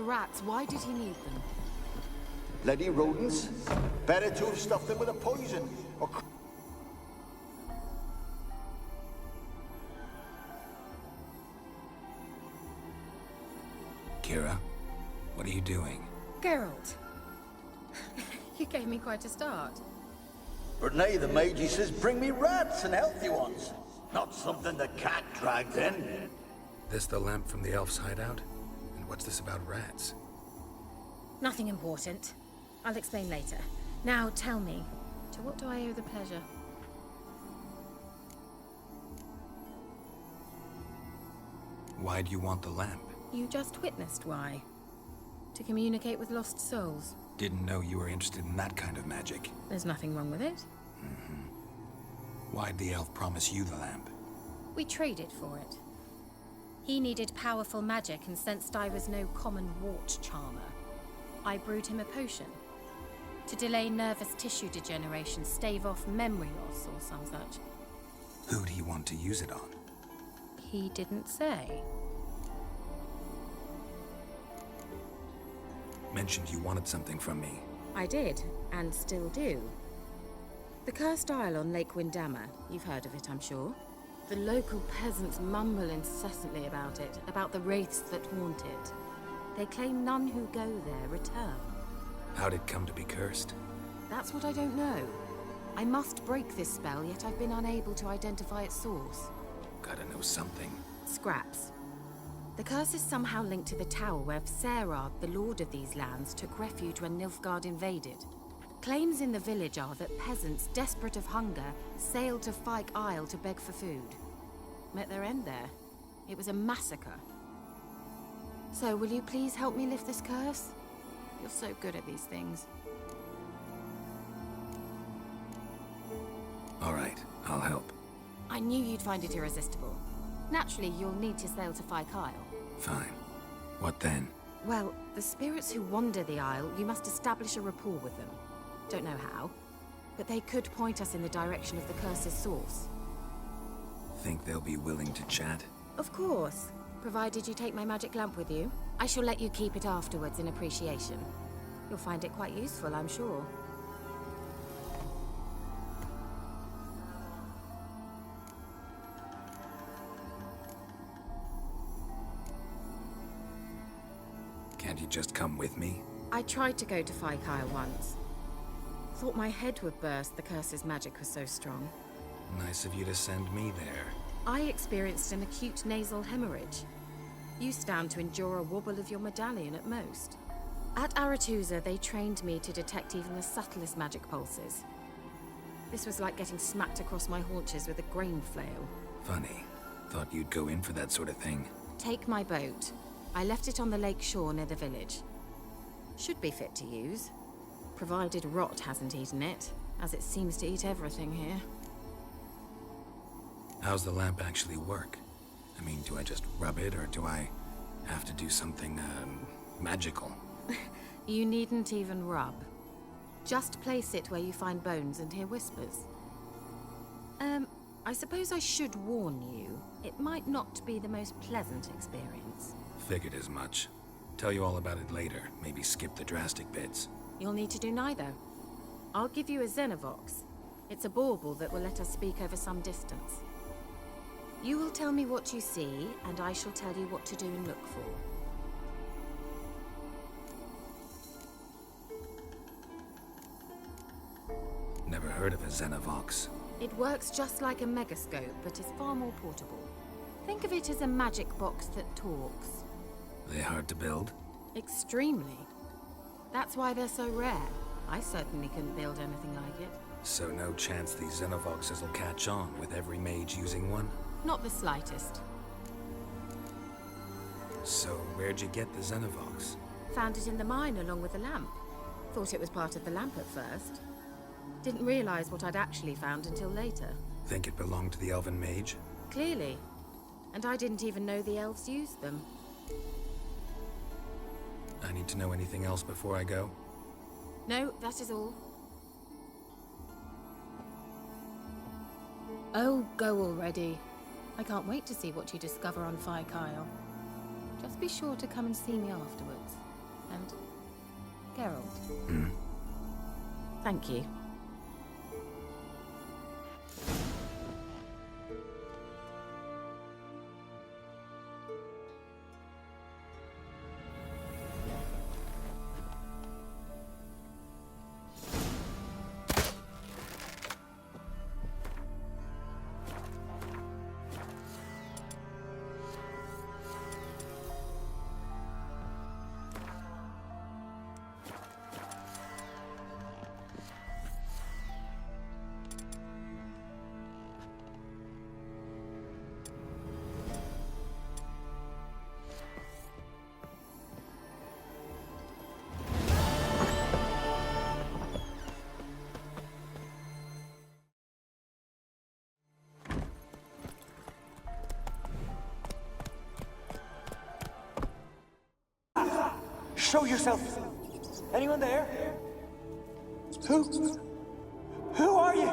The rats, why did he need them? Bloody rodents. Better to have stuffed them with a poison. Or... Kira, what are you doing? Geralt. You gave me quite a start. But nay, the mage, he says, bring me rats and healthy ones. Not something the cat dragged in. This the lamp from the elf's hideout? And what's this about rats? Nothing important. I'll explain later. Now tell me, to what do I owe the pleasure? Why do you want the lamp? You just witnessed why. To communicate with lost souls. Didn't know you were interested in that kind of magic. There's nothing wrong with it. Why'd the elf promise you the lamp? We traded for it. He needed powerful magic and sensed I was no common wart charmer. I brewed him a potion. To delay nervous tissue degeneration, stave off memory loss or some such. Who'd he want to use it on? He didn't say. Mentioned you wanted something from me. I did, and still do. The Cursed Isle on Lake Windammer. You've heard of it, I'm sure. The local peasants mumble incessantly about it, about the wraiths that haunt it. They claim none who go there return. How'd it come to be cursed? That's what I don't know. I must break this spell, yet I've been unable to identify its source. Gotta know something. Scraps. The curse is somehow linked to the tower where Serad, the lord of these lands, took refuge when Nilfgaard invaded. Claims in the village are that peasants, desperate of hunger, sailed to Fyke Isle to beg for food. Met their end there. It was a massacre. So, will you please help me lift this curse? You're so good at these things. All right, I'll help. I knew you'd find it irresistible. Naturally, you'll need to sail to Fyke Isle. Fine. What then? Well, the spirits who wander the Isle, you must establish a rapport with them. Don't know how, but they could point us in the direction of the curse's source. Think they'll be willing to chat? Of course, provided you take my magic lamp with you. I shall let you keep it afterwards in appreciation. You'll find it quite useful, I'm sure. Can't you just come with me? I tried to go to Fyke Isle once. Thought my head would burst, the curse's magic was so strong. Nice of you to send me there. I experienced an acute nasal hemorrhage. You stand to endure a wobble of your medallion at most. At Aretusa, they trained me to detect even the subtlest magic pulses. This was like getting smacked across my haunches with a grain flail. Funny. Thought you'd go in for that sort of thing. Take my boat. I left it on the lake shore near the village. Should be fit to use, provided rot hasn't eaten it, as it seems to eat everything here. How's the lamp actually work? I mean, do I just rub it, or do I have to do something, magical? You needn't even rub. Just place it where you find bones and hear whispers. I suppose I should warn you, it might not be the most pleasant experience. Figured as much. Tell you all about it later, maybe skip the drastic bits. You'll need to do neither. I'll give you a Xenovox. It's a bauble that will let us speak over some distance. You will tell me what you see, and I shall tell you what to do and look for. Never heard of a Xenovox. It works just like a megascope, but is far more portable. Think of it as a magic box that talks. They hard to build? Extremely. That's why they're so rare. I certainly couldn't build anything like it. So no chance these Xenovoxes will catch on with every mage using one? Not the slightest. So where'd you get the Xenovox? Found it in the mine along with the lamp. Thought it was part of the lamp at first. Didn't realize what I'd actually found until later. Think it belonged to the elven mage? Clearly. And I didn't even know the elves used them. I need to know anything else before I go? No, that is all. Oh, go already. I can't wait to see what you discover on Fyke Isle. Just be sure to come and see me afterwards. And Geralt. Thank you. Show yourself! Anyone there? Who? Who are you?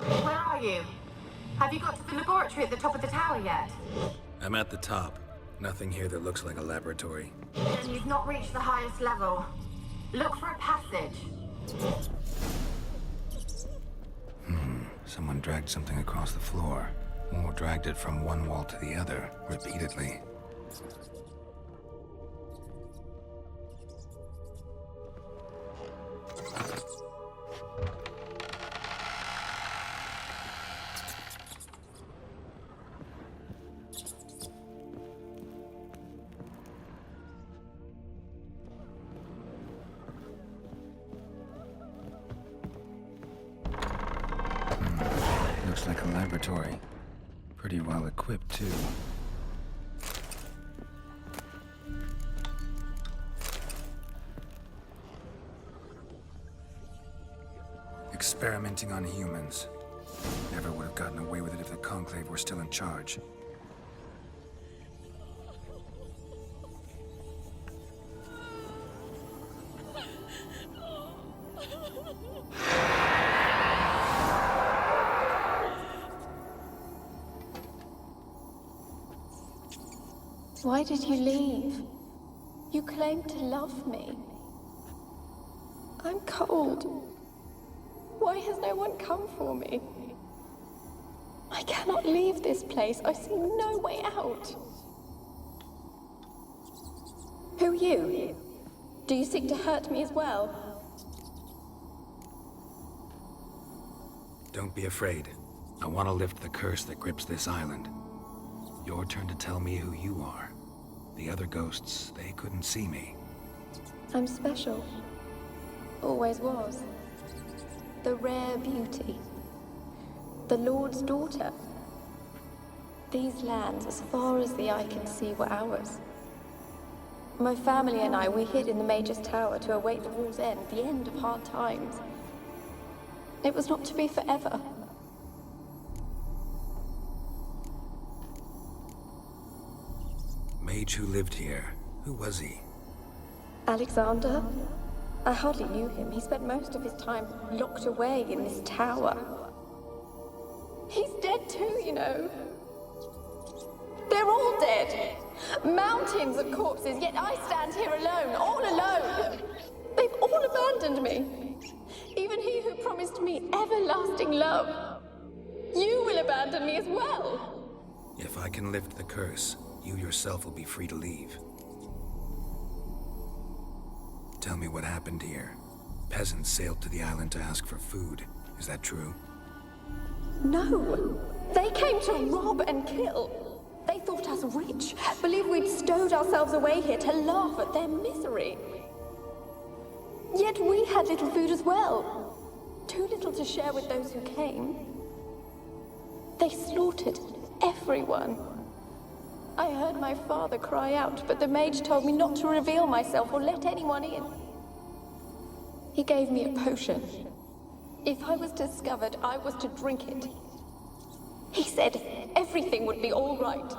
Where are you? Have you got to the laboratory at the top of the tower yet? I'm at the top. Nothing here that looks like a laboratory. Then you've not reached the highest level. Look for a passage. Someone dragged something across the floor, or dragged it from one wall to the other, repeatedly. Looks like a laboratory. Pretty well equipped, too. Experimenting on humans. Never would have gotten away with it if the Conclave were still in charge. Why did you leave? You claimed to love me. I'm cold. Why has no one come for me? I cannot leave this place. I see no way out. Who are you? Do you seek to hurt me as well? Don't be afraid. I want to lift the curse that grips this island. Your turn to tell me who you are. The other ghosts, they couldn't see me. I'm special. Always was. The rare beauty. The Lord's daughter. These lands, as far as the eye can see, were ours. My family and I, we hid in the Mage's Tower to await the war's end, the end of hard times. It was not to be forever. Mage who lived here. Who was he? Alexander? I hardly knew him. He spent most of his time locked away in this tower. He's dead too, you know. They're all dead. Mountains of corpses, yet I stand here alone, all alone. They've all abandoned me. Even he who promised me everlasting love. You will abandon me as well. If I can lift the curse, you yourself will be free to leave. Tell me what happened here. Peasants sailed to the island to ask for food. Is that true? No! They came to rob and kill. They thought us rich, believed we'd stowed ourselves away here to laugh at their misery. Yet we had little food as well. Too little to share with those who came. They slaughtered everyone. I heard my father cry out, but the mage told me not to reveal myself or let anyone in. He gave me a potion. If I was discovered, I was to drink it. He said everything would be all right.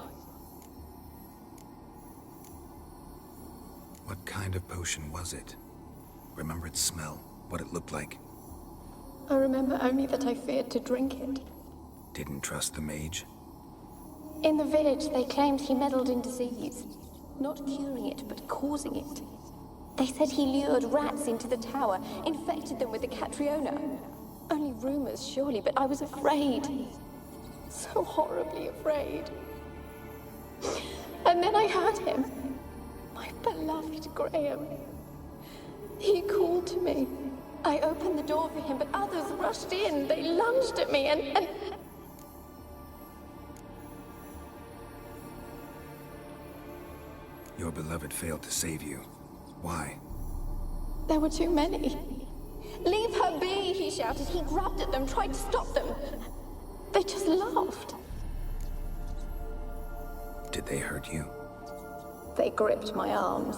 What kind of potion was it? Remember its smell? What it looked like? I remember only that I feared to drink it. Didn't trust the mage? In the village, they claimed he meddled in disease. Not curing it, but causing it. They said he lured rats into the tower, infected them with the Catriona. Only rumors, surely, but I was afraid. So horribly afraid. And then I heard him. My beloved Graham. He called to me. I opened the door for him, but others rushed in. They lunged at me and... Your beloved failed to save you. Why? There were too many. Leave her be, he shouted. He grabbed at them, tried to stop them. They just laughed. Did they hurt you? They gripped my arms,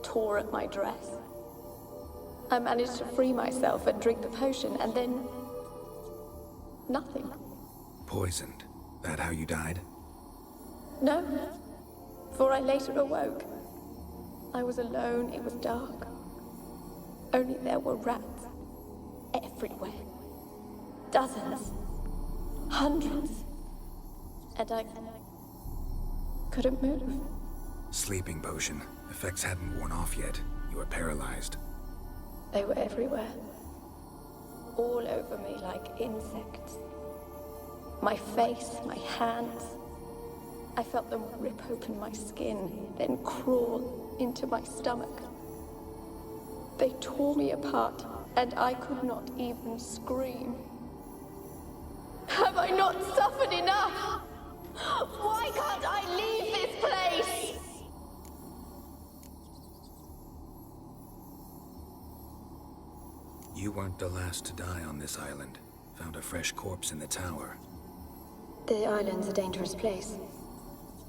tore at my dress. I managed to free myself and drink the potion, and then... nothing. Poisoned? That how you died? No, for I later awoke. I was alone, it was dark. Only there were rats. Everywhere. Dozens. Hundreds. And I couldn't move. Sleeping potion. Effects hadn't worn off yet. You were paralyzed. They were everywhere. All over me like insects. My face, my hands. I felt them rip open my skin, then crawl into my stomach. They tore me apart, and I could not even scream. Have I not suffered enough? Why can't I leave this place? You weren't the last to die on this island. Found a fresh corpse in the tower. The island's a dangerous place.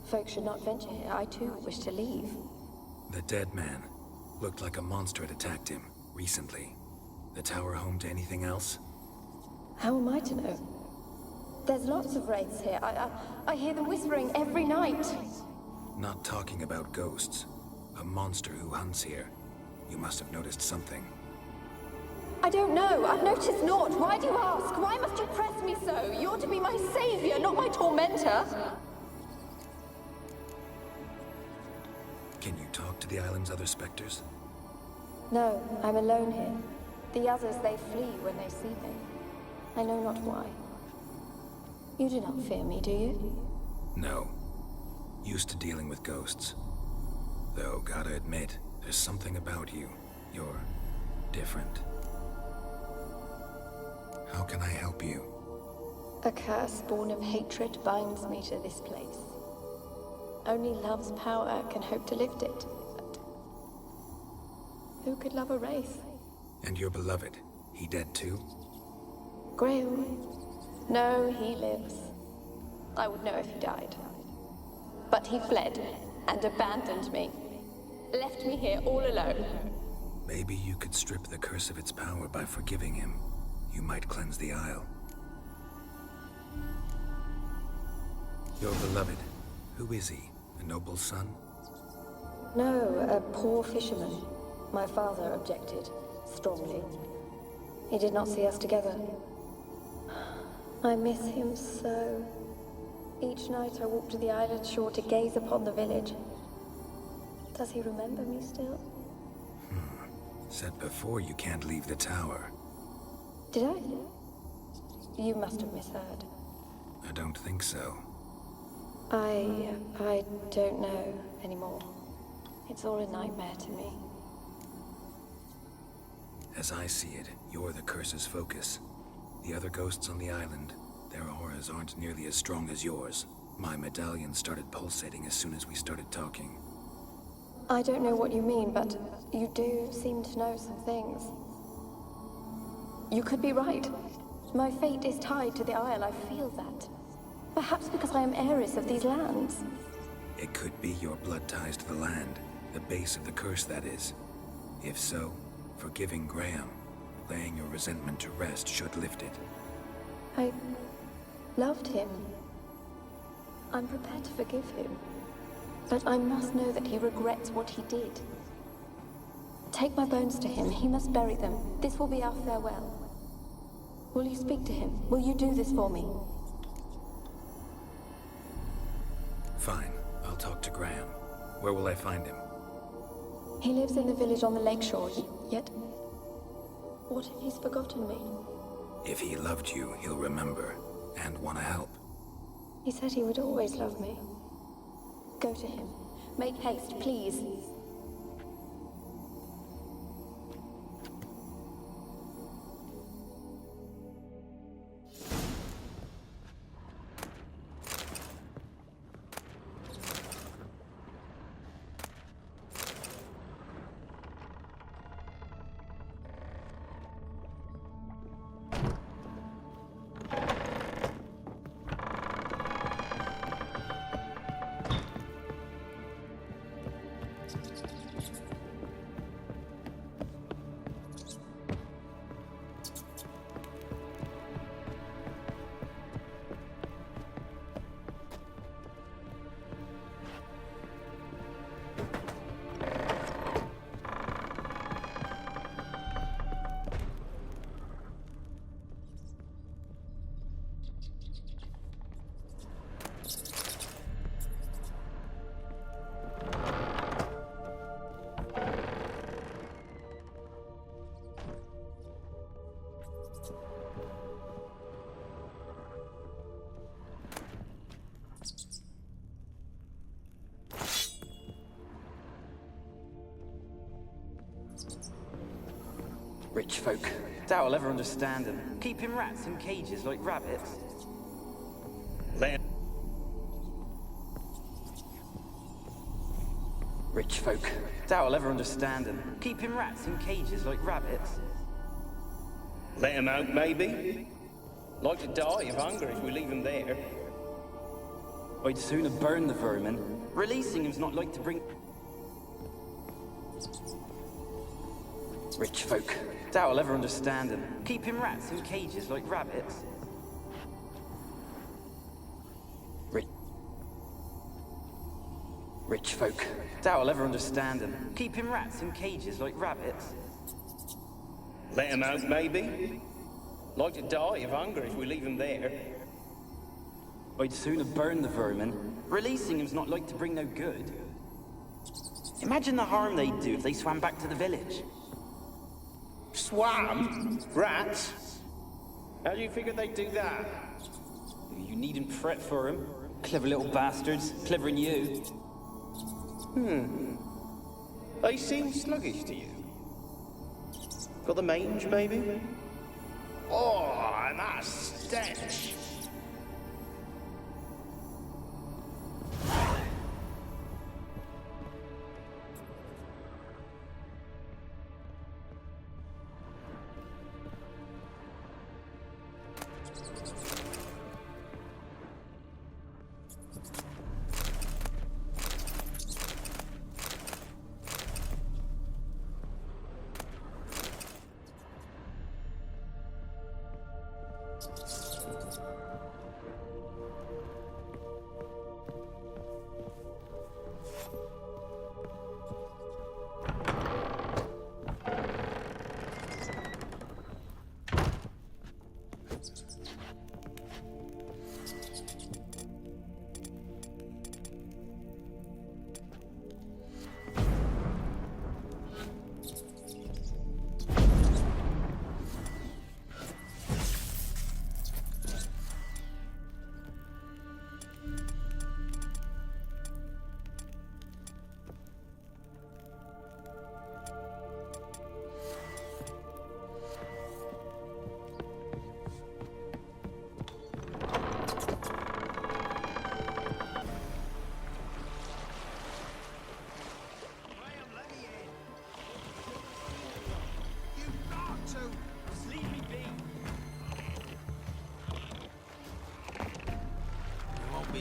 Folks should not venture here. I too wish to leave. The dead man. Looked like a monster had attacked him, recently. The tower home to anything else? How am I to know? There's lots of wraiths here. I hear them whispering every night. Not talking about ghosts. A monster who hunts here. You must have noticed something. I don't know. I've noticed naught. Why do you ask? Why must you press me so? You're to be my savior, not my tormentor. Can you talk to the island's other specters? No, I'm alone here. The others, they flee when they see me. I know not why. You do not fear me, do you? No. Used to dealing with ghosts. Though, gotta admit, there's something about you. You're different. How can I help you? A curse born of hatred binds me to this place. Only love's power can hope to lift it. But who could love a wraith? And your beloved, he dead too? Graham? No, he lives. I would know if he died. But he fled and abandoned me. Left me here all alone. Maybe you could strip the curse of its power by forgiving him. You might cleanse the Isle. Your beloved, who is he? A noble son? No, a poor fisherman. My father objected, strongly. He did not see us together. I miss him so. Each night I walk to the island shore to gaze upon the village. Does he remember me still? Said before you can't leave the tower. Did I? You must have misheard. I don't think so. I don't know anymore. It's all a nightmare to me. As I see it, you're the curse's focus. The other ghosts on the island, their auras aren't nearly as strong as yours. My medallion started pulsating as soon as we started talking. I don't know what you mean, but you do seem to know some things. You could be right. My fate is tied to the Isle, I feel that. Perhaps because I am heiress of these lands. It could be your blood ties to the land, the base of the curse, that is. If so, forgiving Graham, laying your resentment to rest should lift it. I loved him. I'm prepared to forgive him. But I must know that he regrets what he did. Take my bones to him. He must bury them. This will be our farewell. Will you speak to him? Will you do this for me? Fine, I'll talk to Graham. Where will I find him? He lives in the village on the lakeshore, yet... What if he's forgotten me? If he loved you, he'll remember, and want to help. He said he would always love me. Go to him. Make haste, please. Rich folk. Doubt I'll ever understand them. Keeping rats in cages like rabbits. Rich folk. Doubt I'll ever understand them. Keeping rats in cages like rabbits. Let him out, maybe? Like to die of hunger if we leave him there. I'd sooner burn the vermin. Releasing him's not like to bring... Rich folk. Doubt I'll ever understand them. Keeping rats in cages like rabbits. Rich folk. Doubt I'll ever understand them. Keeping rats in cages like rabbits. Let him out, maybe? Like to die of hunger if we leave him there. I'd sooner burn the vermin. Releasing him's not like to bring no good. Imagine the harm they'd do if they swam back to the village. Swam? Rats? How do you figure they'd do that? You needn't fret for him. Clever little bastards. Clever than you. They seem sluggish to you. Got the mange, maybe? Oh, and that stench!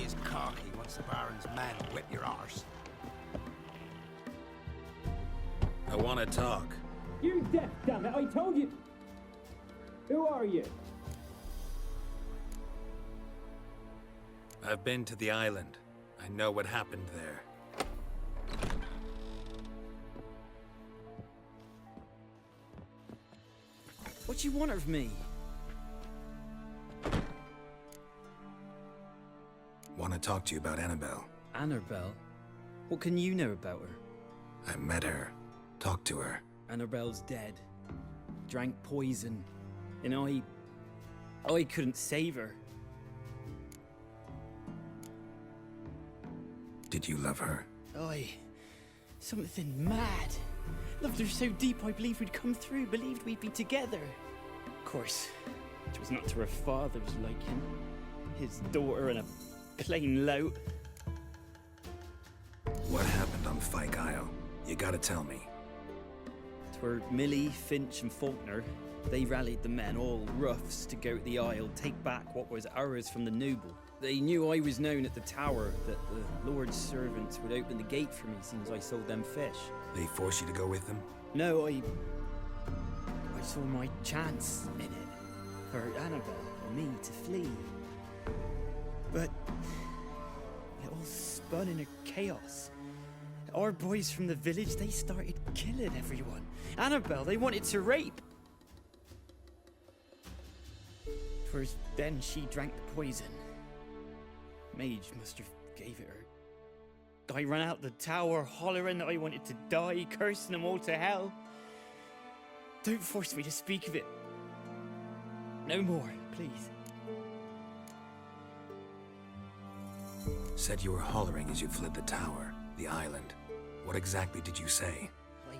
is cocky once the Baron's men whip your arse. I want to talk. You're deaf, damn it! I told you! Who are you? I've been to the island. I know what happened there. What do you want of me? Want to talk to you about Annabelle. Annabelle? What can you know about her? I met her. Talked to her. Annabelle's dead. Drank poison. And I couldn't save her. Did you love her? Something mad. Loved her so deep I believed we'd come through, believed we'd be together. Of course, it was not to her father's liking. His daughter and a plain lout. What happened on Fyke Isle? You gotta tell me. 'Twere Millie, Finch and Faulkner. They rallied the men, all roughs, to go to the Isle, take back what was ours from the noble. They knew I was known at the tower, that the Lord's servants would open the gate for me since I sold them fish. They force you to go with them? No, I saw my chance in it. For Annabelle and me to flee. But it all spun in a chaos. Our boys from the village, they started killing everyone. Annabelle, they wanted to rape. 'Twas then she drank the poison. Mage must have gave it her. I ran out the tower hollering that I wanted to die, cursing them all to hell. Don't force me to speak of it. No more, please. Said you were hollering as you fled the tower, the island. What exactly did you say? I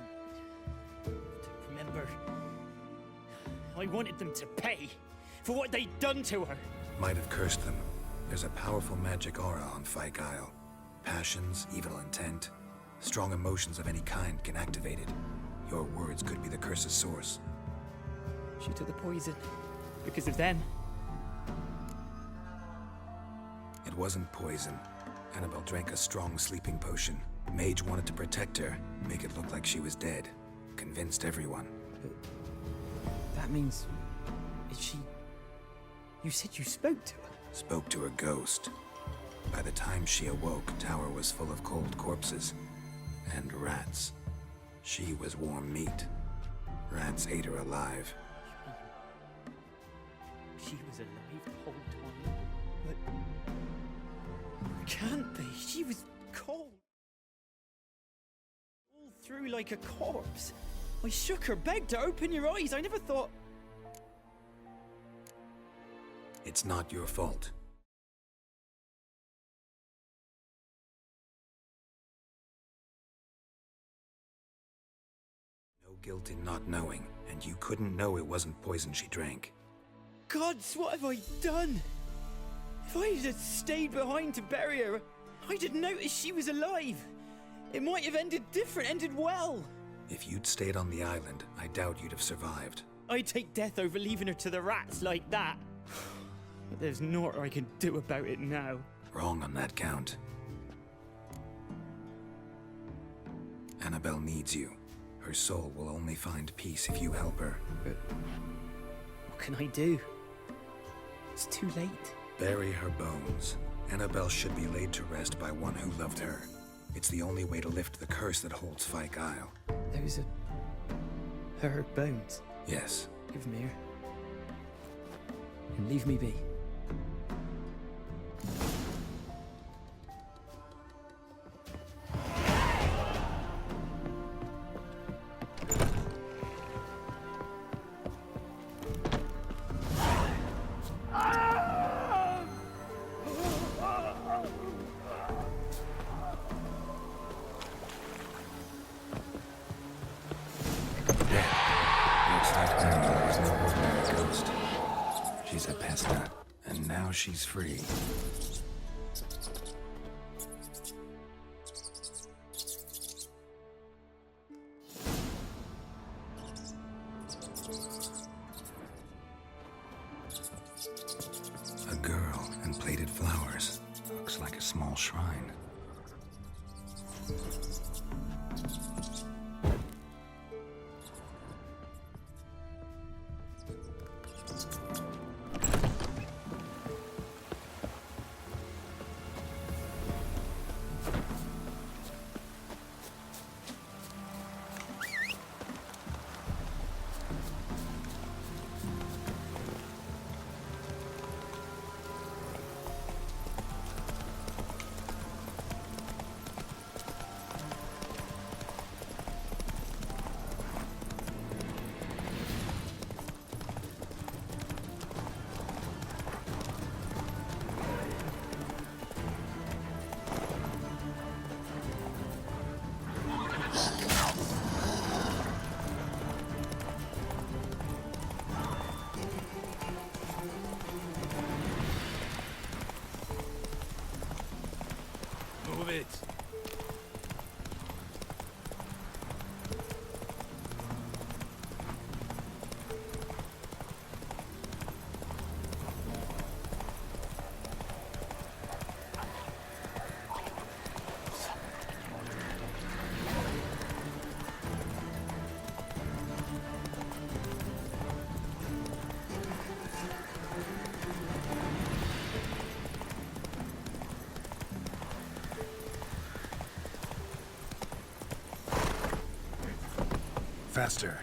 don't remember. I wanted them to pay for what they'd done to her. Might have cursed them. There's a powerful magic aura on Fyke Isle. Passions, evil intent, strong emotions of any kind can activate it. Your words could be the curse's source. She took the poison because of them. It wasn't poison. Annabelle drank a strong sleeping potion. Mage wanted to protect her, make it look like she was dead. Convinced everyone. But that means... is she... You said you spoke to her? Spoke to a ghost. By the time she awoke, tower was full of cold corpses. And rats. She was warm meat. Rats ate her alive. She was alive the whole time? But... can't be. She was cold. All through like a corpse. I shook her, begged her, open your eyes. I never thought... It's not your fault. No guilt in not knowing, and you couldn't know it wasn't poison she drank. Gods, what have I done? If I had stayed behind to bury her, I'd have noticed she was alive. It might have ended different, ended well. If you'd stayed on the island, I doubt you'd have survived. I'd take death over leaving her to the rats like that. But there's naught I can do about it now. Wrong on that count. Annabelle needs you. Her soul will only find peace if you help her. But what can I do? It's too late. Bury her bones. Annabelle should be laid to rest by one who loved her. It's the only way to lift the curse that holds Fyke Isle. Those are... her bones. Yes. Give me her. And leave me be. She's free. A girl and plated flowers. Looks like small shrine. Move it! Faster.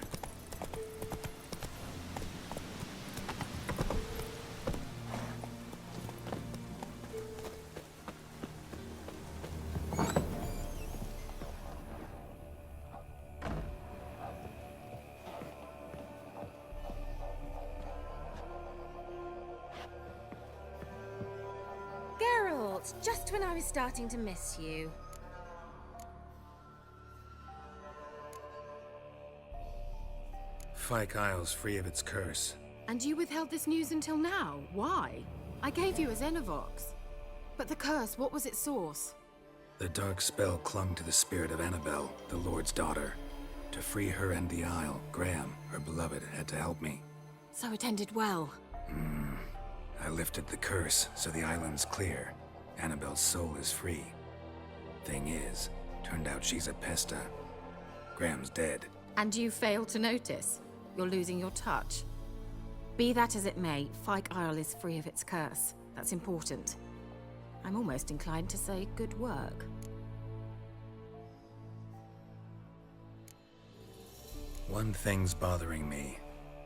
Geralt, just when I was starting to miss you. Fyke Isle's free of its curse. And you withheld this news until now. Why? I gave you a Xenovox. But the curse, what was its source? The dark spell clung to the spirit of Annabelle, the Lord's daughter. To free her and the Isle, Graham, her beloved, had to help me. So it ended well. I lifted the curse, so the island's clear. Annabelle's soul is free. Thing is, turned out she's a Pesta. Graham's dead. And you failed to notice. You're losing your touch. Be that as it may, Fyke Isle is free of its curse. That's important. I'm almost inclined to say good work. One thing's bothering me.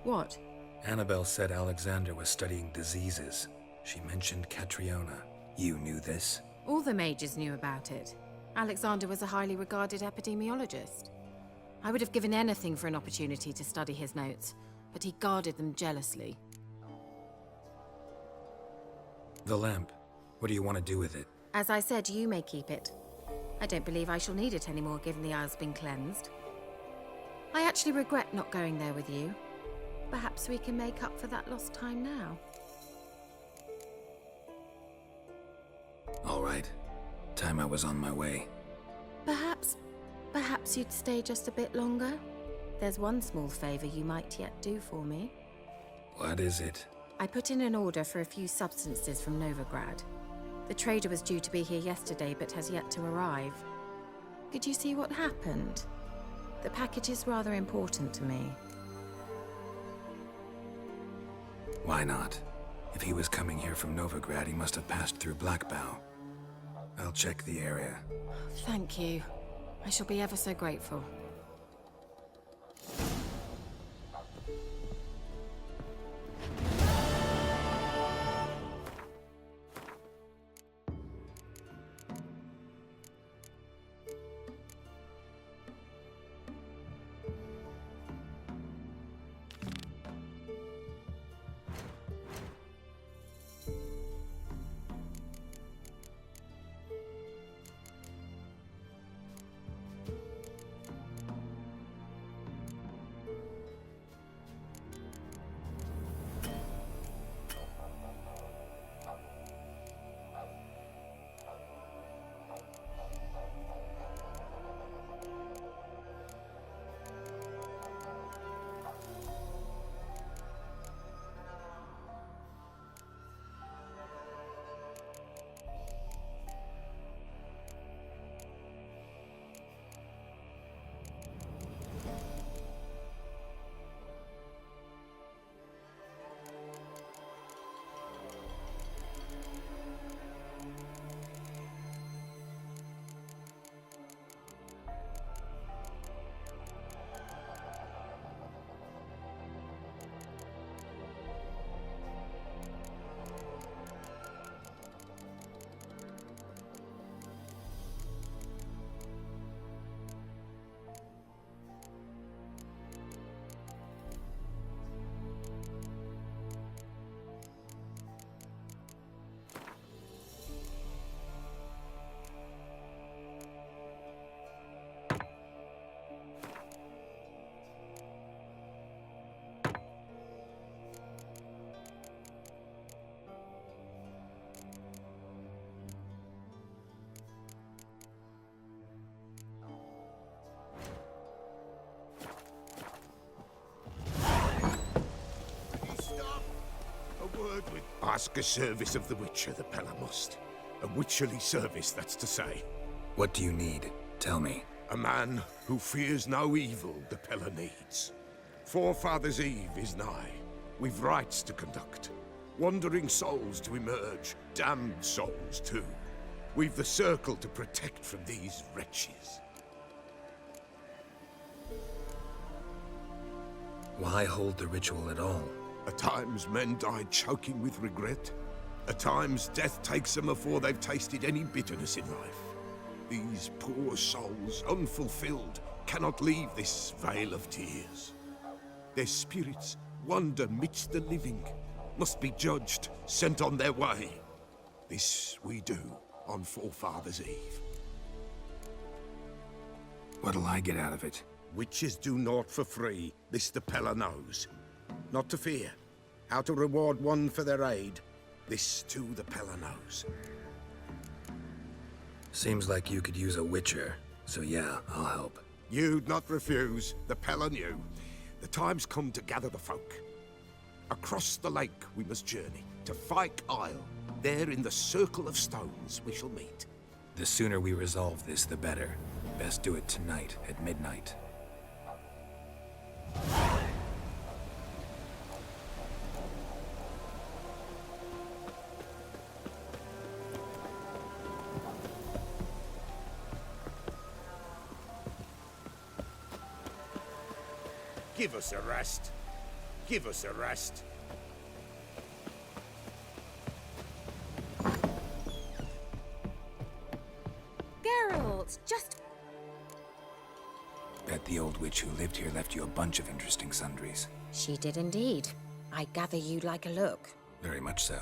What? Annabelle said Alexander was studying diseases. She mentioned Catriona. You knew this? All the mages knew about it. Alexander was a highly regarded epidemiologist. I would have given anything for an opportunity to study his notes, but he guarded them jealously. The lamp. What do you want to do with it? As I said, you may keep it. I don't believe I shall need it anymore, given the Isle's been cleansed. I actually regret not going there with you. Perhaps we can make up for that lost time now. All right. Time I was on my way. Perhaps you'd stay just a bit longer? There's one small favor you might yet do for me. What is it? I put in an order for a few substances from Novigrad. The trader was due to be here yesterday, but has yet to arrive. Could you see what happened? The package is rather important to me. Why not? If he was coming here from Novigrad, he must have passed through Blackbough. I'll check the area. Thank you. I shall be ever so grateful. Ask a service of the Witcher, the Pella must. A witcherly service, that's to say. What do you need? Tell me. A man who fears no evil the Pella needs. Forefathers' Eve is nigh. We've rites to conduct. Wandering souls to emerge. Damned souls, too. We've the circle to protect from these wretches. Why hold the ritual at all? At times men die choking with regret. At times death takes them before they've tasted any bitterness in life. These poor souls, unfulfilled, cannot leave this vale of tears. Their spirits wander midst the living, must be judged, sent on their way. This we do on Forefathers' Eve. What'll I get out of it? Witches do naught for free, this the Pella knows. Not to fear. How to reward one for their aid, this too the Pella knows. Seems like you could use a witcher, so yeah, I'll help. You'd not refuse, the Pella knew. The time's come to gather the folk. Across the lake we must journey, to Fyke Isle. There in the Circle of Stones we shall meet. The sooner we resolve this, the better. Best do it tonight, at midnight. Give us a rest. Give us a rest. Geralt, just... Bet the old witch who lived here left you a bunch of interesting sundries. She did indeed. I gather you'd like a look. Very much so.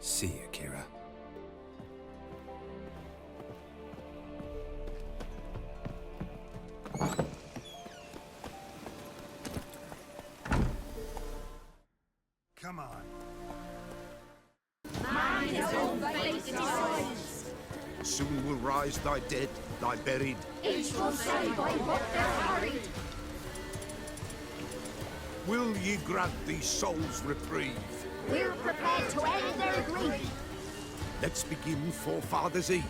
See you, Kira. Come on. Soon will rise thy dead, thy buried. Each will say by what they're hurried. Will ye grant these souls reprieve? We're prepared to end their grief. Let's begin Forefathers' Eve.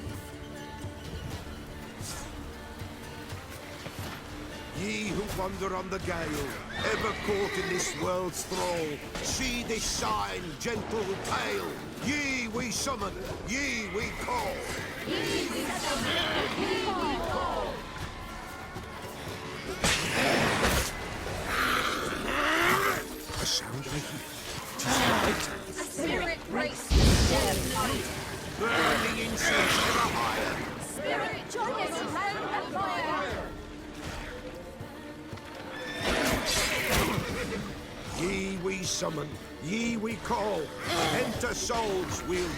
Ye who wander on the gale, ever caught in this world's thrall, see this sign, gentle tale. Ye we summon, ye we call. Ye we summon, ye we call. A sound I hear. 'Tis light. A spirit breaks the dead night. Burning incense ever higher. Spirit joyous in hope and fire. Ye we summon, ye we call. Enter souls, we'll...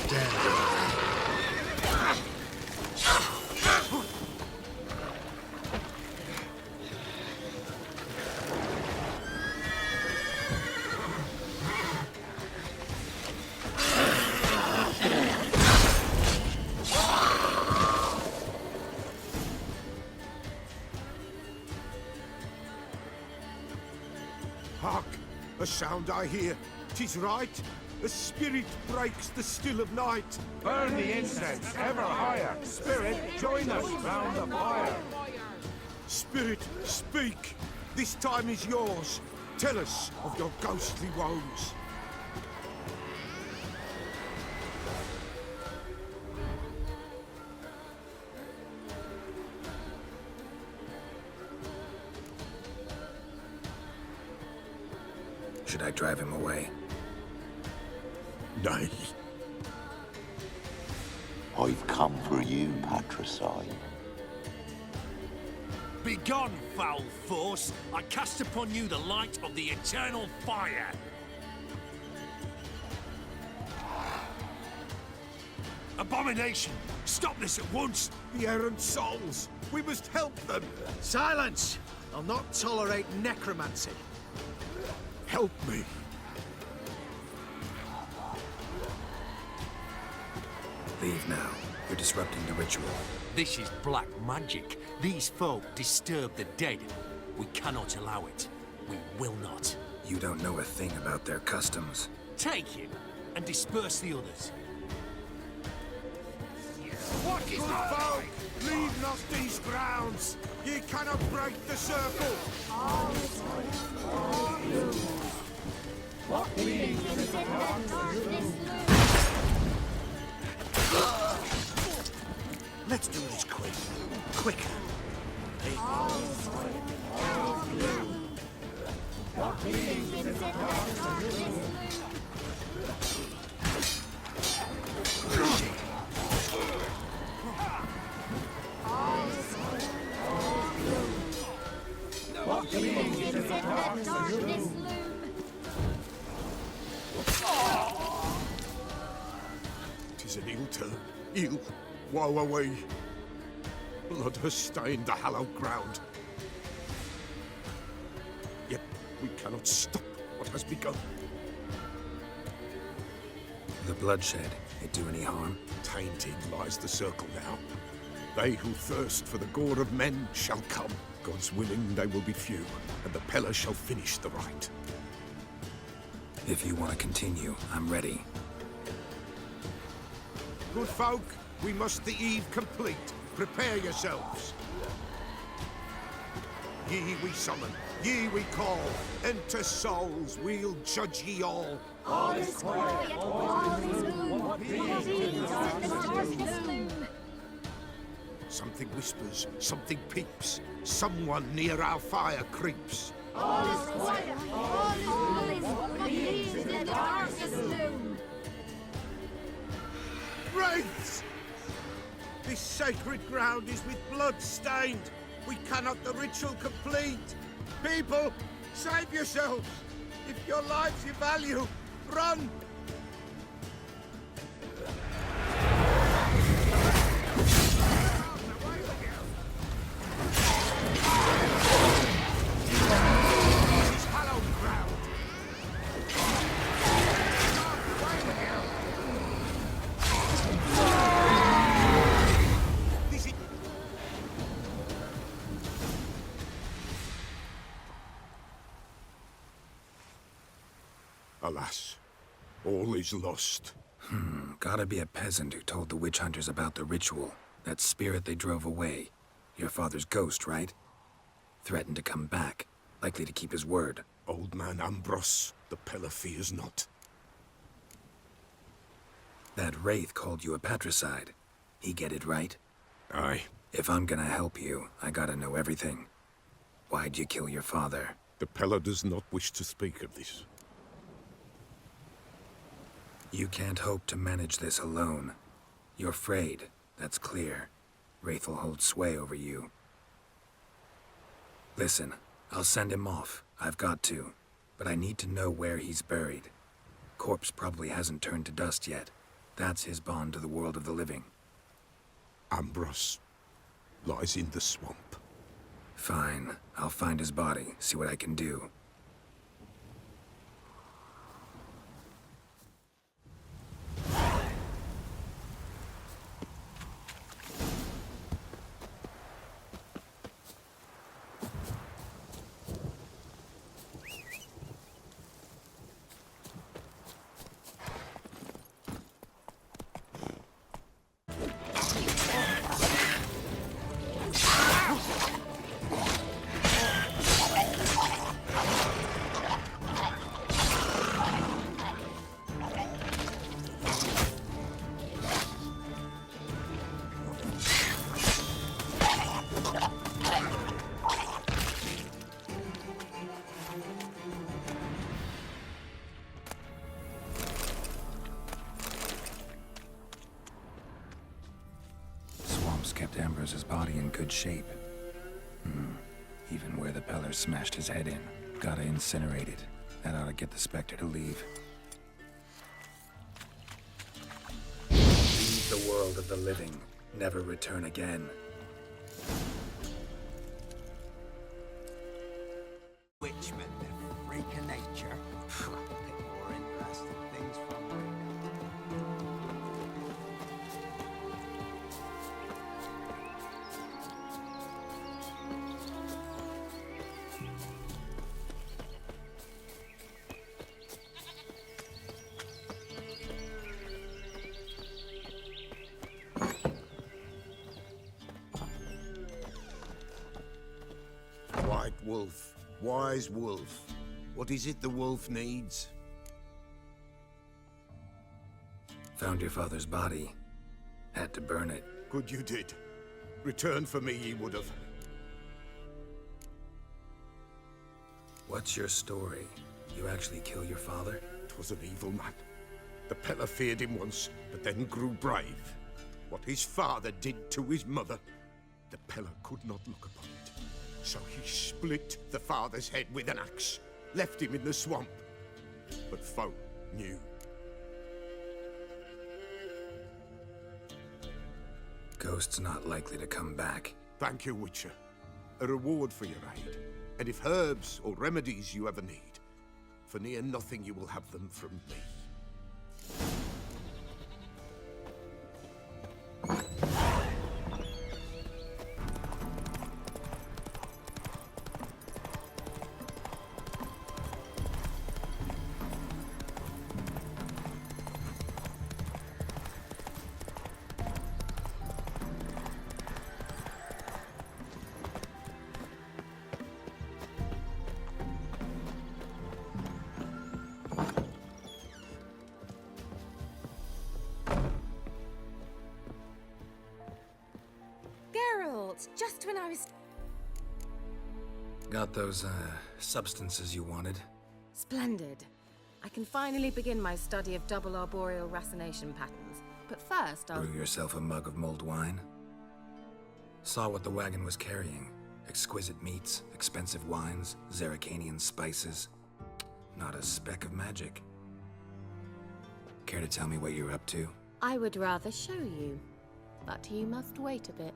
Damn. Hark! A sound I hear. 'Tis right. A spirit breaks the still of night. Burn the incense ever higher. Spirit, join us round the fire. Spirit, speak. This time is yours. Tell us of your ghostly woes. Should I drive him away? Nay. I've come for you, patricide. Begone, foul force! I cast upon you the light of the eternal fire! Abomination! Stop this at once! The errant souls! We must help them! Silence! I'll not tolerate necromancy. Help me! Leave now. You're disrupting the ritual. This is black magic. These folk disturb the dead. We cannot allow it. We will not. You don't know a thing about their customs. Take him and disperse the others. What is the folk? Leave not these grounds! Ye cannot break the circle! What means in the darkness Let's do this quick. Quicker. What means in the darkness What means in the darkness loom? 'Tis an ill turn. Ill. Woe away. Blood has stained the hallowed ground. Yet we cannot stop what has begun. The bloodshed, it do any harm? Tainted lies the circle now. They who thirst for the gore of men shall come. God's willing, they will be few, and the Pella shall finish the rite. If you want to continue, I'm ready. Good folk, we must the eve complete. Prepare yourselves. Ye we summon, ye we call. Enter souls, we'll judge ye all. All is quiet, all is gloom. What means in the darkness loom? Something whispers, something peeps. Someone near our fire creeps. All is quiet, all is what means in the darkness loom? Wraiths! This sacred ground is with blood stained. We cannot the ritual complete. People, save yourselves. If your lives you value, run! This is hallowed ground. This is... Alas, all is lost. Gotta be a peasant who told the witch hunters about the ritual. That spirit they drove away. Your father's ghost, right? Threatened to come back. Likely to keep his word. Old man Ambros, the Pella fears not. That wraith called you a patricide. He get it right? Aye. If I'm gonna help you, I gotta know everything. Why'd you kill your father? The Pella does not wish to speak of this. You can't hope to manage this alone. You're afraid, that's clear. Wraith will hold sway over you. Listen, I'll send him off. I've got to. But I need to know where he's buried. Corpse probably hasn't turned to dust yet. That's his bond to the world of the living. Ambros lies in the swamp. Fine. I'll find his body, see what I can do. father's body in good shape. Even where the Peller smashed his head in. Gotta incinerate it. That ought to get the Spectre to leave. Leave the world of the living. Never return again. Witchmen, the freak of nature. Pick more interesting things from me. White wolf, wise wolf. What is it the wolf needs? Found your father's body. Had to burn it. Good you did. Return for me ye would have. What's your story? You actually kill your father? 'Twas an evil man. The Peller feared him once, but then grew brave. What his father did to his mother, the Peller could not look upon it. So he split the father's head with an axe, left him in the swamp. But folk knew. Ghost's not likely to come back. Thank you, Witcher. A reward for your aid. And if herbs or remedies you ever need, for near nothing you will have them from me. Geralt, just when I was... Got those, substances you wanted? Splendid. I can finally begin my study of double arboreal racination patterns. But first, I'll... Brew yourself a mug of mulled wine? Saw what the wagon was carrying. Exquisite meats, expensive wines, Zerrikanian spices. Not a speck of magic. Care to tell me what you're up to? I would rather show you, but you must wait a bit.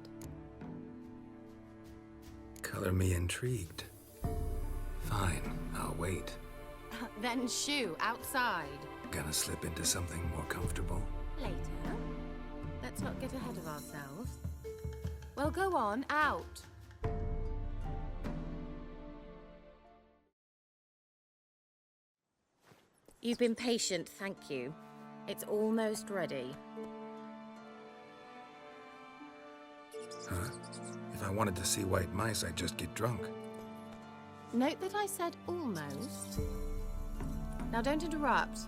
Color me intrigued. Fine, I'll wait. Then shoo, outside. Gonna slip into something more comfortable? Later. Let's not get ahead of ourselves. Well, go on, out. You've been patient, thank you. It's almost ready. Huh? If I wanted to see white mice, I'd just get drunk. Note that I said almost. Now don't interrupt.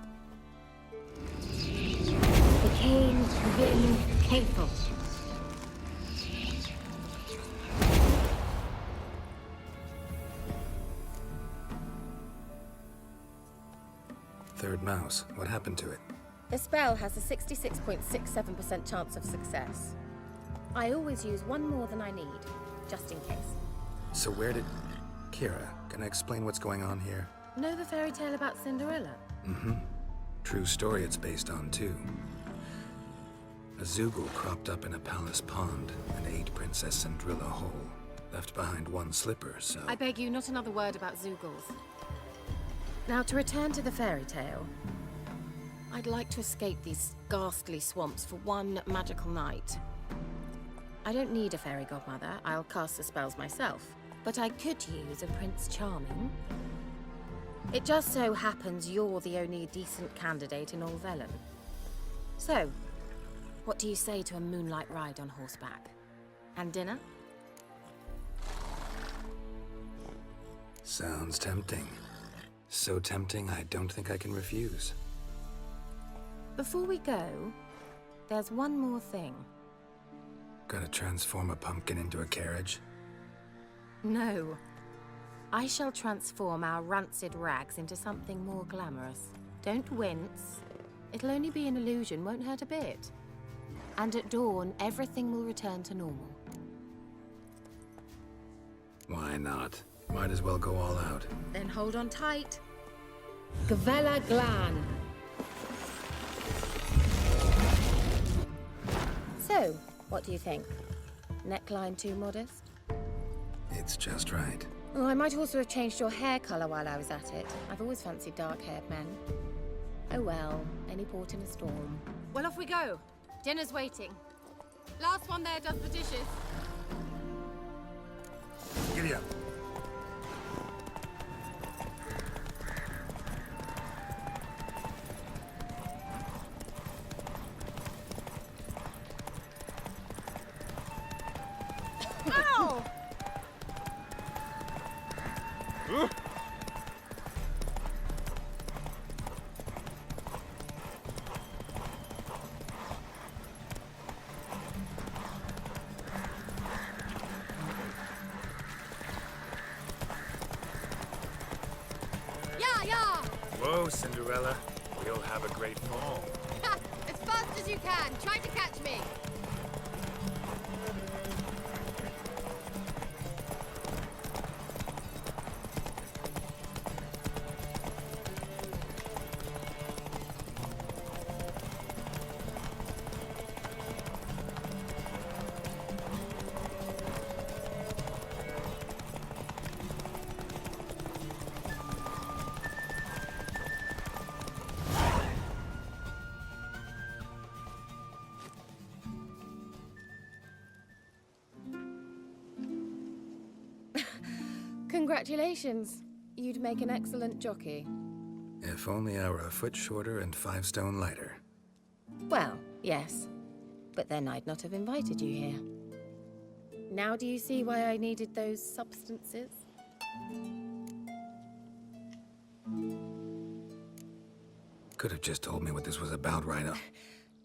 The Cain Vin Capel. Third mouse. What happened to it? The spell has a 66.67% chance of success. I always use one more than I need, just in case. So where did... Kira, can I explain what's going on here? Know the fairy tale about Cinderella? Mm-hmm. True story it's based on, too. A Zoogle cropped up in a palace pond and ate Princess Cinderella whole. Left behind one slipper, so... I beg you, not another word about Zoogles. Now, to return to the fairy tale. I'd like to escape these ghastly swamps for one magical night. I don't need a fairy godmother, I'll cast the spells myself. But I could use a Prince Charming. It just so happens you're the only decent candidate in all Velen. So, what do you say to a moonlight ride on horseback? And dinner? Sounds tempting. So tempting, I don't think I can refuse. Before we go, there's one more thing. Gotta transform a pumpkin into a carriage? No. I shall transform our rancid rags into something more glamorous. Don't wince. It'll only be an illusion, won't hurt a bit. And at dawn, everything will return to normal. Why not? Might as well go all out. Then hold on tight. Gavella Glan. So, what do you think? Neckline too modest? It's just right. Oh, I might also have changed your hair colour while I was at it. I've always fancied dark-haired men. Oh well, any port in a storm. Well, off we go. Dinner's waiting. Last one there does the dishes. Giddy up. Ow! Whoa, Cinderella. We'll have a great fall. As fast as you can. Try to catch me. Congratulations. You'd make an excellent jockey. If only I were a foot shorter and 5 stone lighter. Well, yes. But then I'd not have invited you here. Now do you see why I needed those substances? Could have just told me what this was about right up.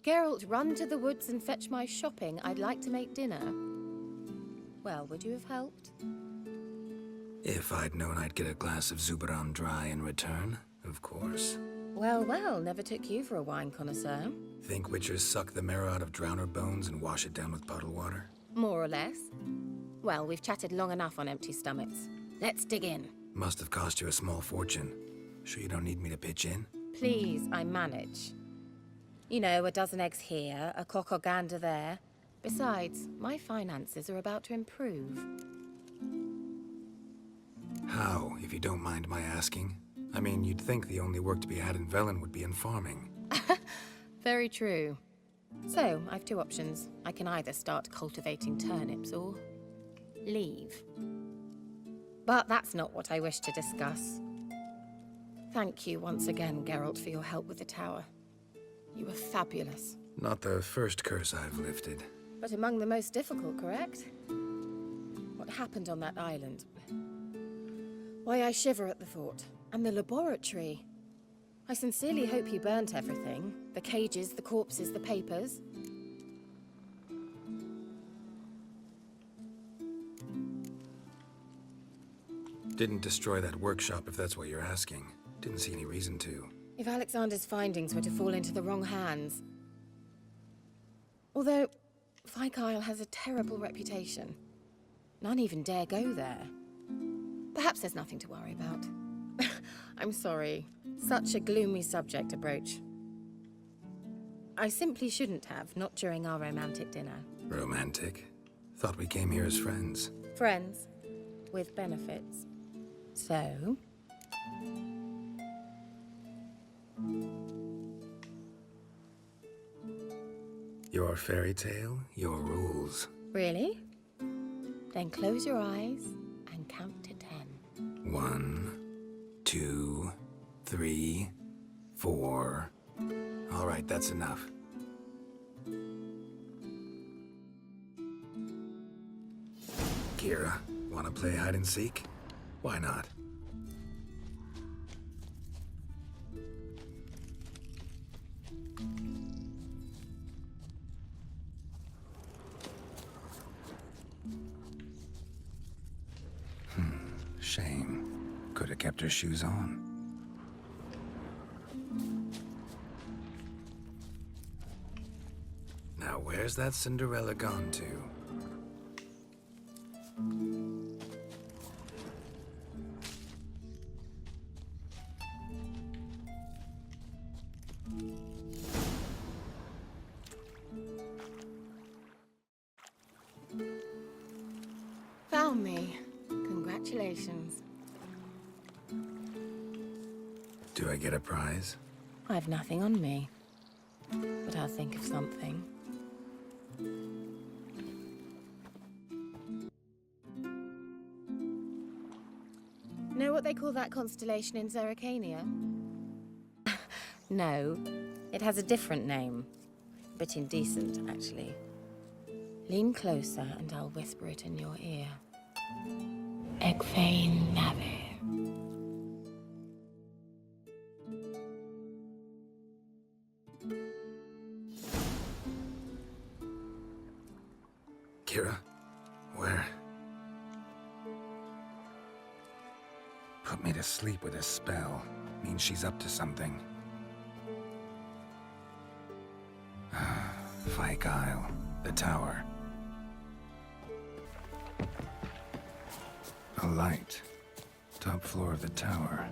Geralt, run to the woods and fetch my shopping. I'd like to make dinner. Well, would you have helped? If I'd known I'd get a glass of Zuberam dry in return, of course. Well, well, never took you for a wine connoisseur. Think witchers suck the marrow out of drowner bones and wash it down with puddle water? More or less. Well, we've chatted long enough on empty stomachs. Let's dig in. Must have cost you a small fortune. Sure you don't need me to pitch in? Please, I manage. You know, a dozen eggs here, a cock or gander there. Besides, my finances are about to improve. How, if you don't mind my asking? I mean, you'd think the only work to be had in Velen would be in farming. Very true. So, I've 2 options. I can either start cultivating turnips or leave. But that's not what I wish to discuss. Thank you once again, Geralt, for your help with the tower. You were fabulous. Not the first curse I've lifted. But among the most difficult, correct? What happened on that island? Why, I shiver at the thought. And the laboratory. I sincerely hope you burnt everything. The cages, the corpses, the papers. Didn't destroy that workshop, if that's what you're asking. Didn't see any reason to. If Alexander's findings were to fall into the wrong hands... Although, Fyke Isle has a terrible reputation. None even dare go there. Perhaps there's nothing to worry about. I'm sorry. Such a gloomy subject to broach. I simply shouldn't have, not during our romantic dinner. Romantic? Thought we came here as friends. Friends. With benefits. So... Your fairy tale, your rules. Really? Then close your eyes and count to 10. 1, 2, 3, 4. All right, that's enough. Kira, wanna play hide and seek? Why not? Shame. Could have kept her shoes on. Now, where's that Cinderella gone to? Found me. Congratulations. Do I get a prize? I've nothing on me, but I'll think of something. Know what they call that constellation in Zerrikania? No, it has a different name. A bit indecent, actually. Lean closer and I'll whisper it in your ear. Egfain Nave. Kira? Where? Put me to sleep with a spell. Means she's up to something. Fyke Isle. The tower. A light. Top floor of the tower.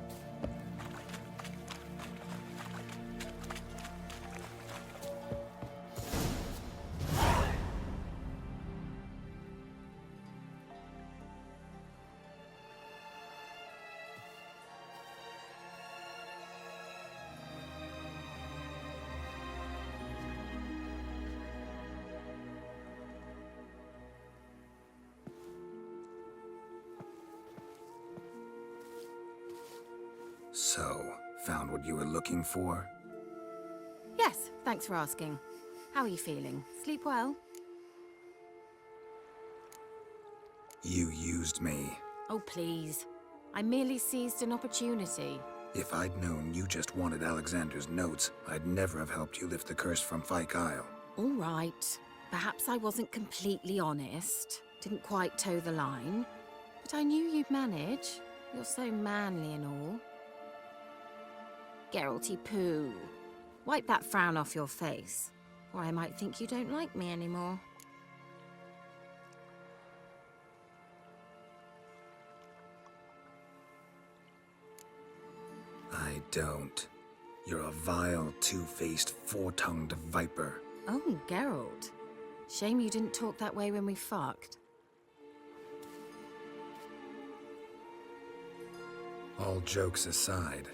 So, found what you were looking for? Yes, thanks for asking. How are you feeling? Sleep well? You used me. Oh, please. I merely seized an opportunity. If I'd known you just wanted Alexander's notes, I'd never have helped you lift the curse from Fyke Isle. All right. Perhaps I wasn't completely honest. Didn't quite toe the line. But I knew you'd manage. You're so manly and all. Geralty Pooh. Wipe that frown off your face, or I might think you don't like me anymore. I don't. You're a vile, two-faced, four-tongued viper. Oh, Geralt. Shame you didn't talk that way when we fucked. All jokes aside,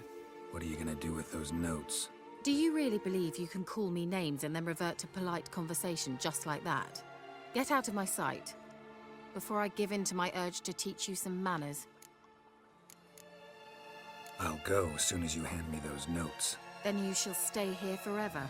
what are you gonna do with those notes? Do you really believe you can call me names and then revert to polite conversation just like that? Get out of my sight, before I give in to my urge to teach you some manners. I'll go as soon as you hand me those notes. Then you shall stay here forever.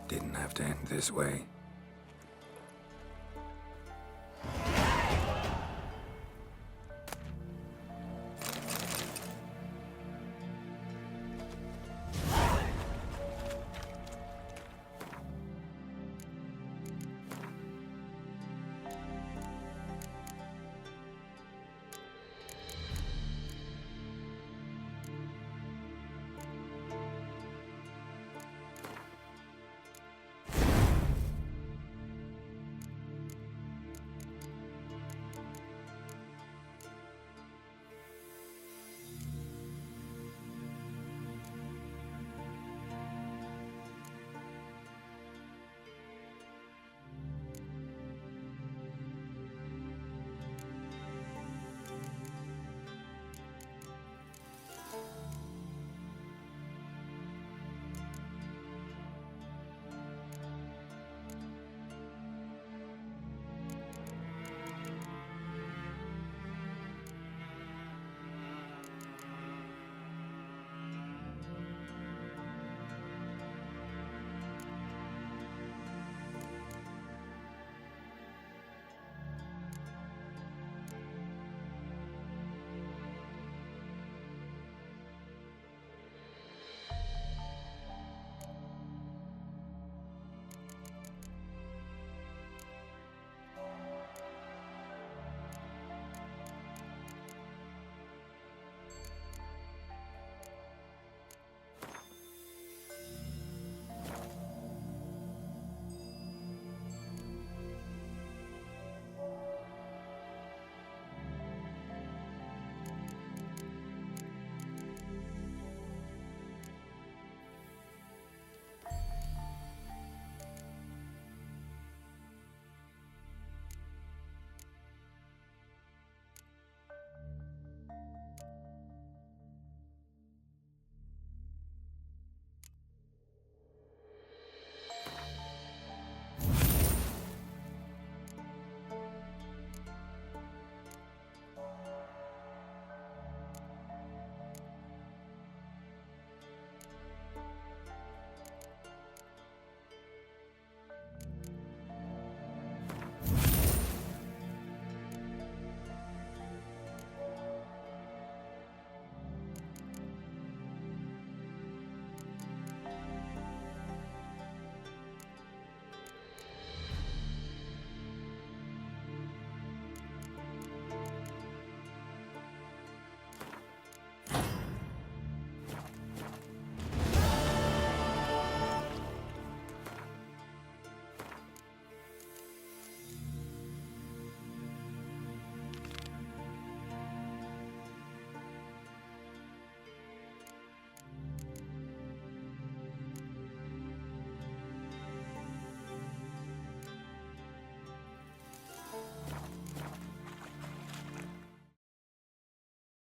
Didn't have to end this way.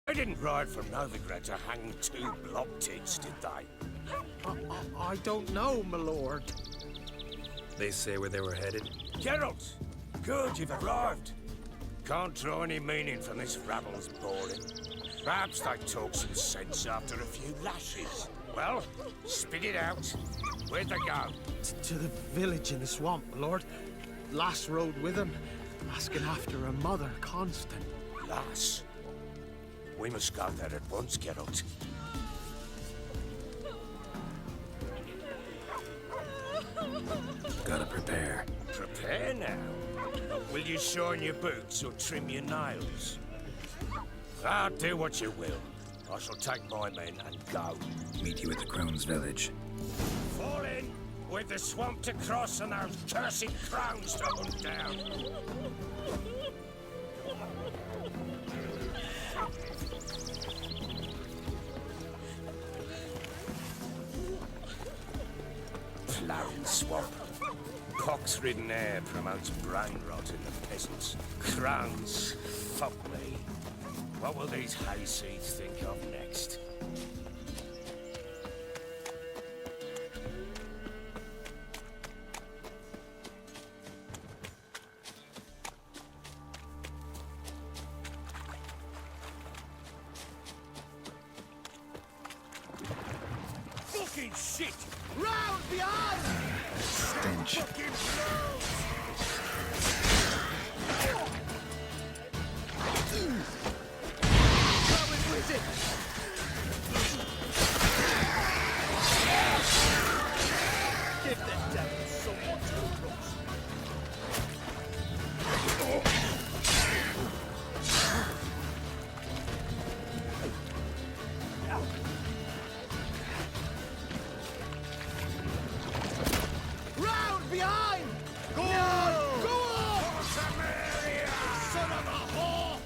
They didn't ride from Novigrad to hang 2 blob tits, did they? I don't know, my lord. They say where they were headed? Geralt! Good, you've arrived. Can't draw any meaning from this rabble's bawling. Perhaps they talk some sense after a few lashes. Well, spit it out. Where'd they go? To the village in the swamp, my lord. Lass rode with him, asking after her mother, Constant. Lass? We must go there at once, Geralt. Gotta prepare. Prepare now. Will you shine your boots or trim your nails? Ah, do what you will. I shall take my men and go. Meet you at the Crone's village. Fall in, with the swamp to cross and those cursed crowns to hunt down. Ploughing swamp. Pox-ridden air promotes brain rot in the peasants. Crowns, fuck me. What will these hayseeds think of next? Fucking shit! Round behind! Stench. Give the devil someone to trust. Round behind! Go on! Go on! Son of a whore!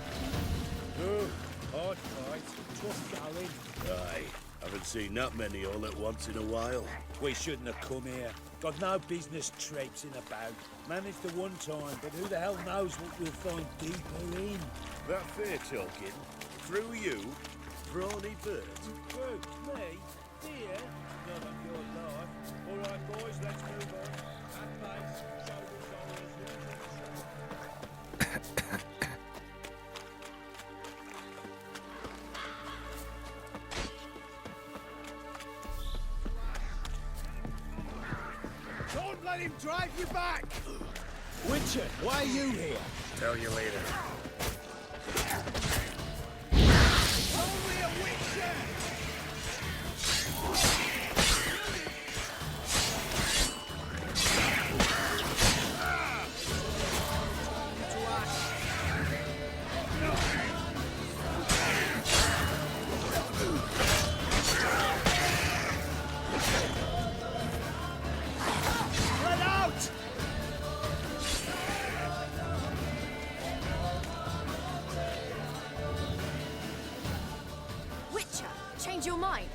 Good. Hard fight. Tough going. Aye. Haven't seen that many all at once in a while. We shouldn't have come here. Got no business traipsing about. Managed the one time, but who the hell knows what we'll find deeper in? That fair talking. Through you, brawny bird. Who? Me? Here? Not on your life. All right, boys, let's move on. At pace, shoulders on as Don't let him drive you back! Witcher, why are you here? Tell you later. Only a witcher! Spread out! Witcher, change your mind.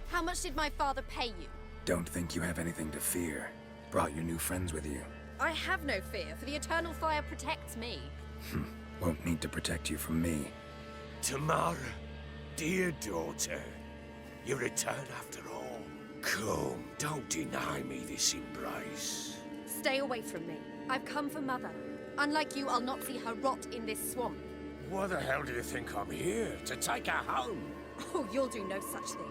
How much did my father pay you? Don't think you have anything to fear. Brought your new friends with you. I have no fear, for the eternal fire protects me. Won't need to protect you from me. Tamara, dear daughter, you return after all. Come, don't deny me this embrace. Stay away from me. I've come for Mother. Unlike you, I'll not see her rot in this swamp. Why the hell do you think I'm here? To take her home? Oh, you'll do no such thing.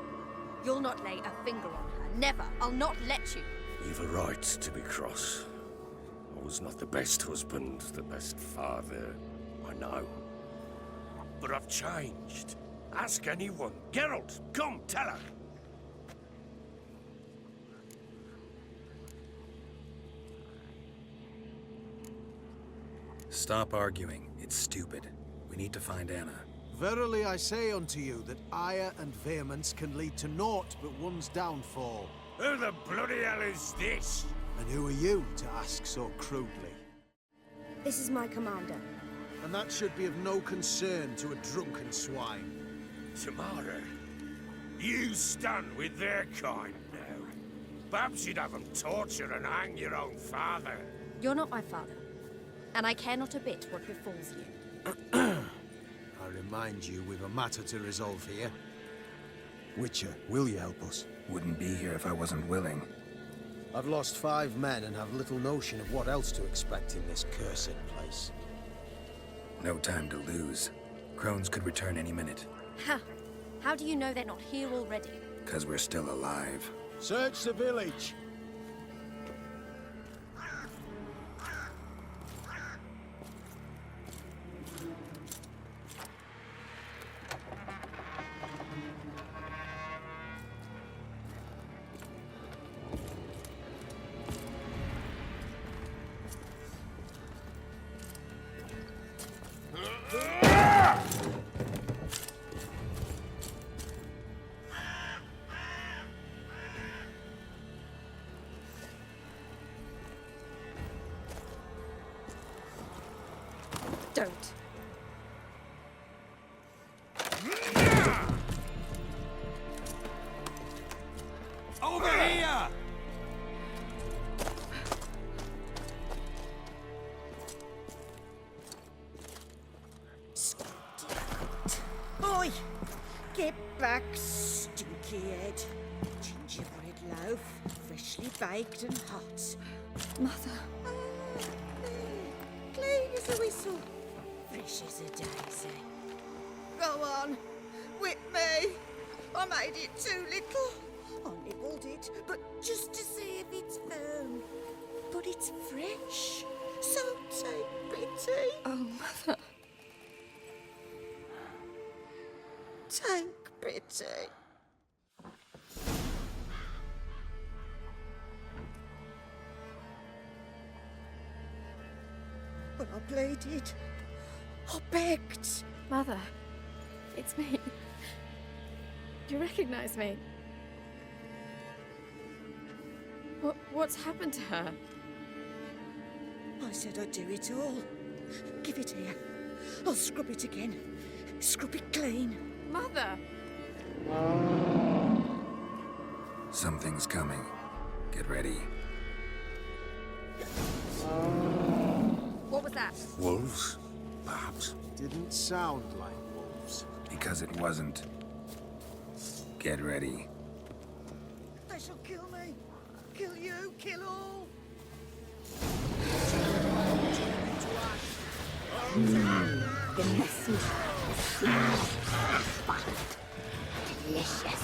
You'll not lay a finger on her. Never. I'll not let you. You've a right to be cross. I was not the best husband, the best father, I know. But I've changed. Ask anyone. Geralt, come, tell her. Stop arguing. It's stupid. We need to find Anna. Verily I say unto you that ire and vehemence can lead to naught but one's downfall. Who the bloody hell is this? And who are you to ask so crudely? This is my commander. And that should be of no concern to a drunken swine. Tamara, you stand with their kind now. Perhaps you'd have them torture and hang your own father. You're not my father. And I care not a bit what befalls you. Are remind you we've a matter to resolve here. Witcher, will you help us? Wouldn't be here if I wasn't willing. I've lost 5 men and have little notion of what else to expect in this cursed place. No time to lose. Crones could return any minute. Ha! How do you know they're not here already? 'Cause we're still alive. Search the village! Don't. Over here! Oi! Get back, stinky head. Gingerbread loaf, freshly baked and hot. Mother. Clean as a whistle. Fresh as a daisy. Go on, whip me. I made it too little. I nibbled it, but just to see if it's firm. But it's fresh, so take pity. Oh, Mother. Take pity. But I pleaded. I begged. Mother, it's me. Do you recognize me? What's happened to her? I said I'd do it all. Give it here. I'll scrub it again. Scrub it clean. Mother! Something's coming. Get ready. What was that? Wolves? Perhaps. Didn't sound like wolves. Because it wasn't. Get ready. They shall kill me. Kill you. Kill all. The message delicious.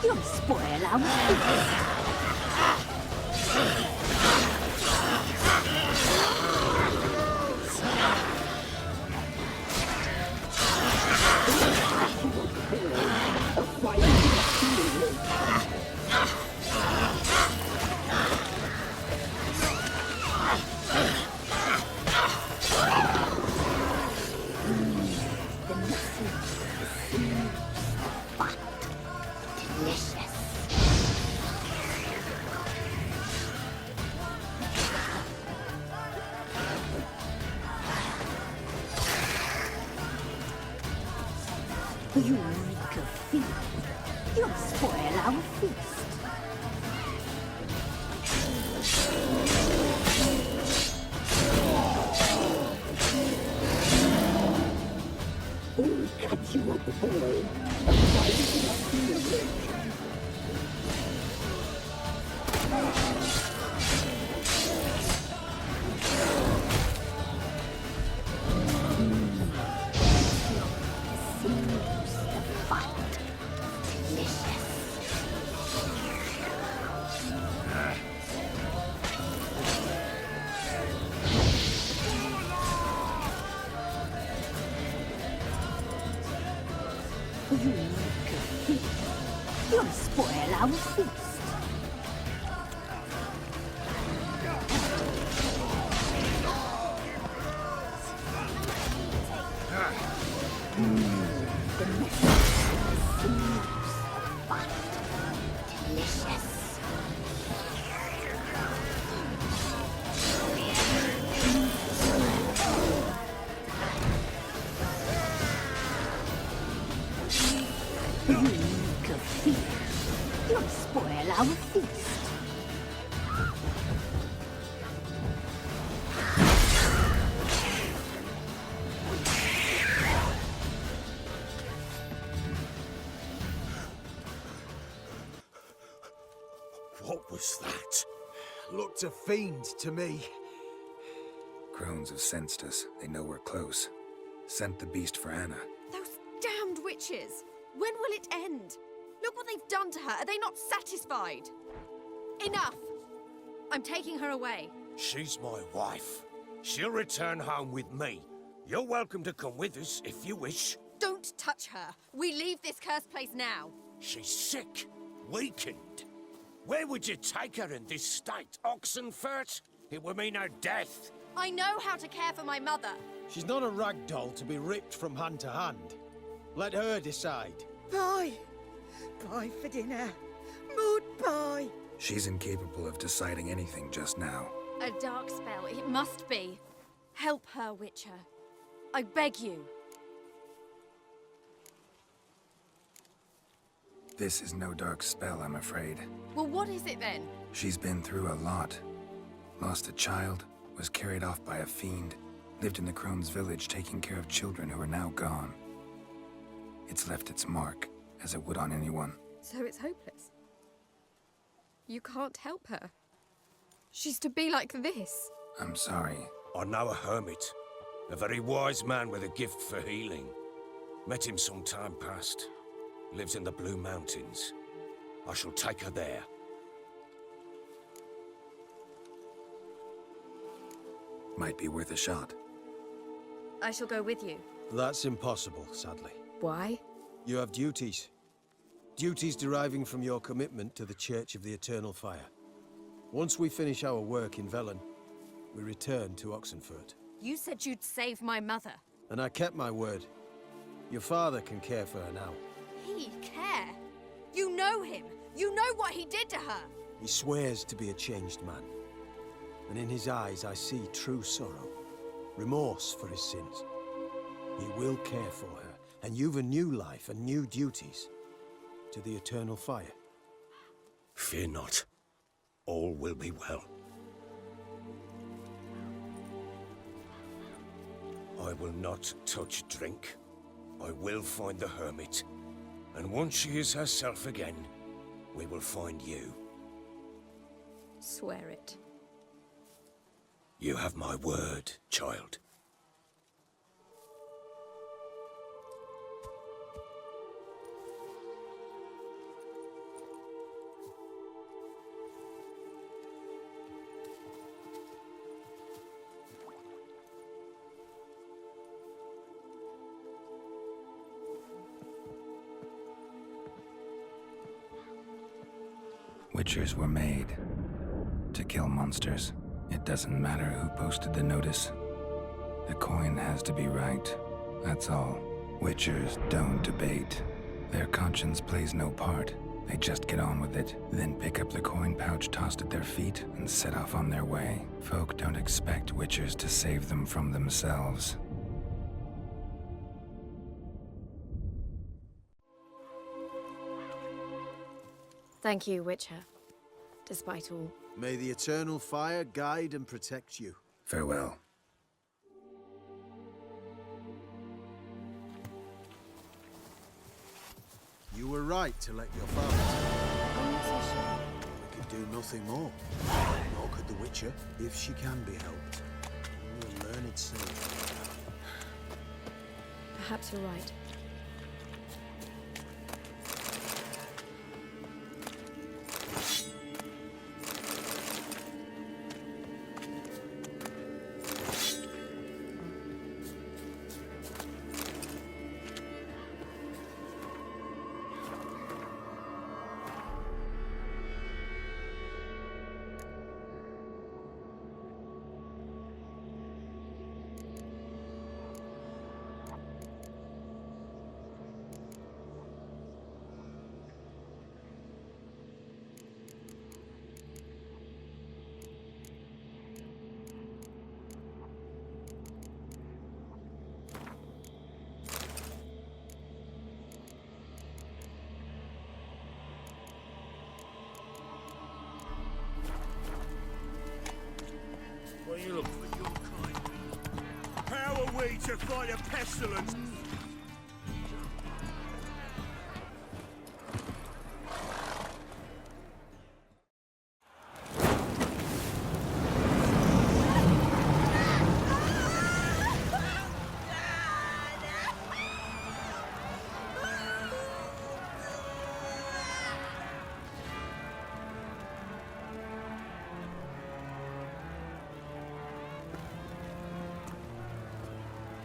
You'll spoil our feast. You reek of fear. You'll spoil our feast. We'll catch you at the boy. You reek of fear. You'll spoil our feast. The message seems but delicious. our feast. What was that? Looked a fiend to me. Crones have sensed us. They know we're close. Sent the beast for Anna. Those damned witches! When will it end? Look what they've done to her. Are they not satisfied? Enough! I'm taking her away. She's my wife. She'll return home with me. You're welcome to come with us if you wish. Don't touch her. We leave this cursed place now. She's sick, weakened. Where would you take her in this state? Oxenfurt? It would mean her death. I know how to care for my mother. She's not a rag doll to be ripped from hand to hand. Let her decide. Bye. Bye for dinner. Mood bye. She's incapable of deciding anything just now. A dark spell, it must be. Help her, Witcher. I beg you. This is no dark spell, I'm afraid. Well, what is it then? She's been through a lot. Lost a child, was carried off by a fiend, lived in the Crone's village taking care of children who are now gone. It's left its mark, as it would on anyone. So it's hopeless. You can't help her. She's to be like this. I'm sorry. I know a hermit. A very wise man with a gift for healing. Met him some time past. Lives in the Blue Mountains. I shall take her there. Might be worth a shot. I shall go with you. That's impossible, sadly. Why? You have duties. Duties deriving from your commitment to the Church of the Eternal Fire. Once we finish our work in Velen, we return to Oxenfurt. You said you'd save my mother. And I kept my word. Your father can care for her now. He care? You know him. You know what he did to her. He swears to be a changed man. And in his eyes I see true sorrow. Remorse for his sins. He will care for her. And you've a new life and new duties. To the Eternal Fire. Fear not. All will be well. I will not touch drink. I will find the hermit. And once she is herself again, we will find you. Swear it. You have my word, child. Witchers were made to kill monsters. It doesn't matter who posted the notice. The coin has to be right. That's all. Witchers don't debate. Their conscience plays no part. They just get on with it, then pick up the coin pouch tossed at their feet and set off on their way. Folk don't expect Witchers to save them from themselves. Thank you, Witcher. Despite all. May the Eternal Fire guide and protect you. Farewell. You were right to let your father. We could do nothing more. Nor could the Witcher, if she can be helped. Only a learned saint. Perhaps you're right. we to fight a pestilence?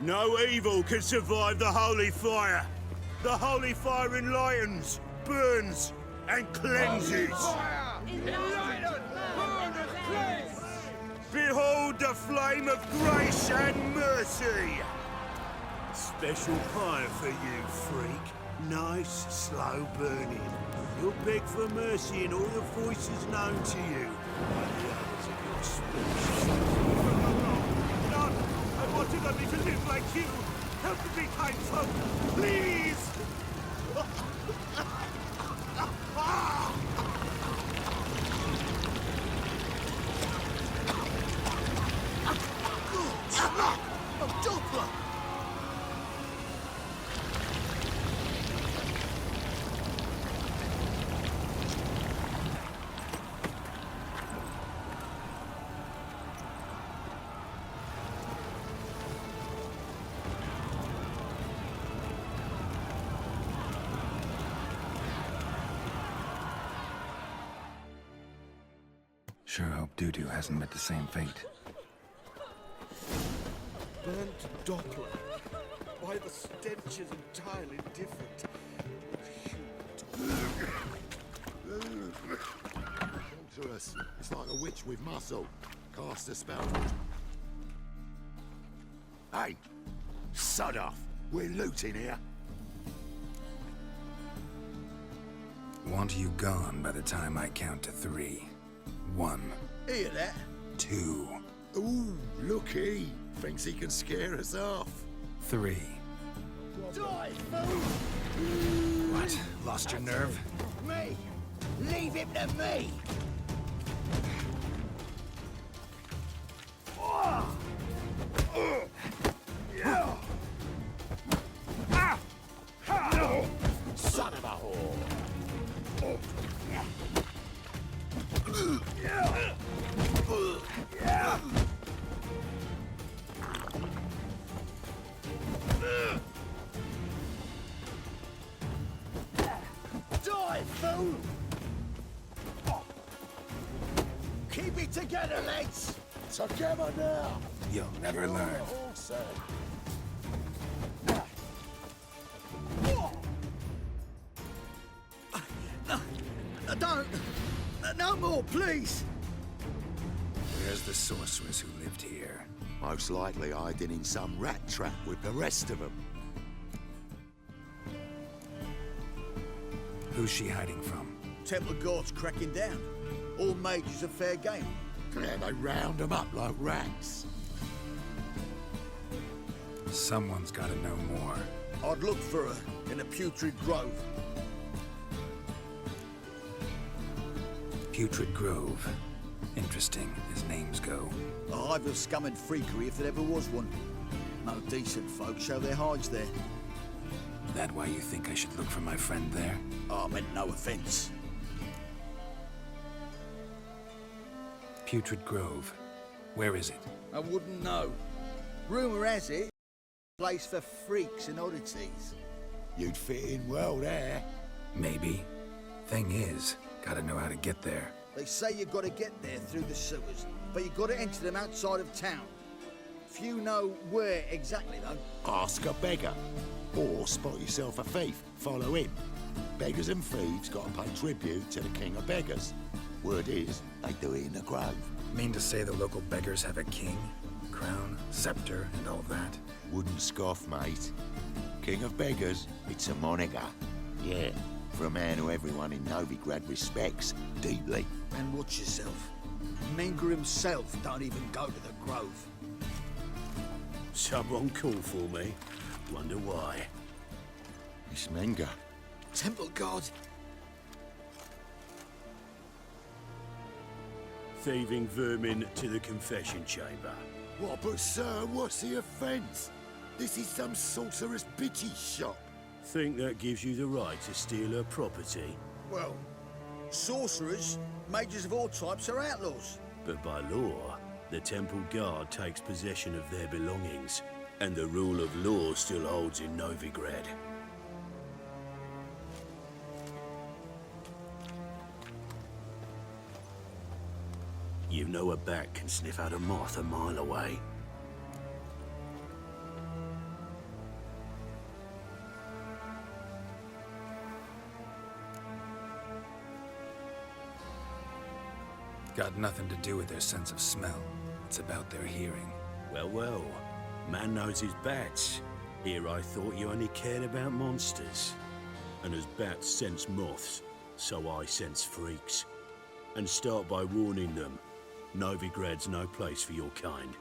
No evil can survive the holy fire. The holy fire enlightens, burns, and cleanses. Behold the flame of grace and mercy. Special fire for you, freak. Nice, slow burning. You'll beg for mercy in all the voices known to you. By the others of your species. I wanted only to live like you. Help me, kind folk, please! Doppler! Sure hope Dudu hasn't met the same fate. Burnt Doppler. Why, the stench is entirely different. Talk to us. It's like a witch with muscle. Cast a spell. Hey! Sod off! We're looting here. Want you gone by the time I count to 3. 1. Hear that? 2. Ooh, looky. Thinks he can scare us off. 3. What? Lost your nerve? Me! Leave him to me! Son of a whore! Die, fool! Keep it together, lads! Together now! You'll never learn. Don't! No more, please! Where's the sorceress who lived here? Most likely hiding in some rat trap with the rest of them. Who's she hiding from? Temple Guard's cracking down. All mages are fair game. Yeah, they round them up like rats. Someone's gotta know more. I'd look for her in the Putrid Grove. Putrid Grove. Interesting, as names go. A hive of scum and freakery if there ever was one. No decent folk show their hides there. That why you think I should look for my friend there? I meant no offense. Putrid Grove. Where is it? I wouldn't know. Rumour has it, a place for freaks and oddities. You'd fit in well there. Maybe. Thing is, gotta know how to get there. They say you gotta get there through the sewers, but you gotta enter them outside of town. Few know where exactly, though. Ask a beggar. Or spot yourself a thief. Follow him. Beggars and thieves gotta pay tribute to the king of beggars. Word is, they do it in the grove. Mean to say the local beggars have a king, crown, scepter, and all that? Wouldn't scoff, mate. King of beggars, it's a moniker. Yeah, for a man who everyone in Novigrad respects deeply. And watch yourself. Menga himself don't even go to the grove. Someone called for me. Wonder why. It's Menga. Temple Guard. Thieving vermin to the confession chamber. What, but sir, what's the offence? This is some sorcerer's bitty shop. Think that gives you the right to steal her property? Well, sorcerers, mages of all types are outlaws. But by law, the Temple Guard takes possession of their belongings, and the rule of law still holds in Novigrad. You know a bat can sniff out a moth a mile away. Got nothing to do with their sense of smell. It's about their hearing. Well, well. Man knows his bats. Here I thought you only cared about monsters. And as bats sense moths, so I sense freaks. And start by warning them. Novigrad's no place for your kind.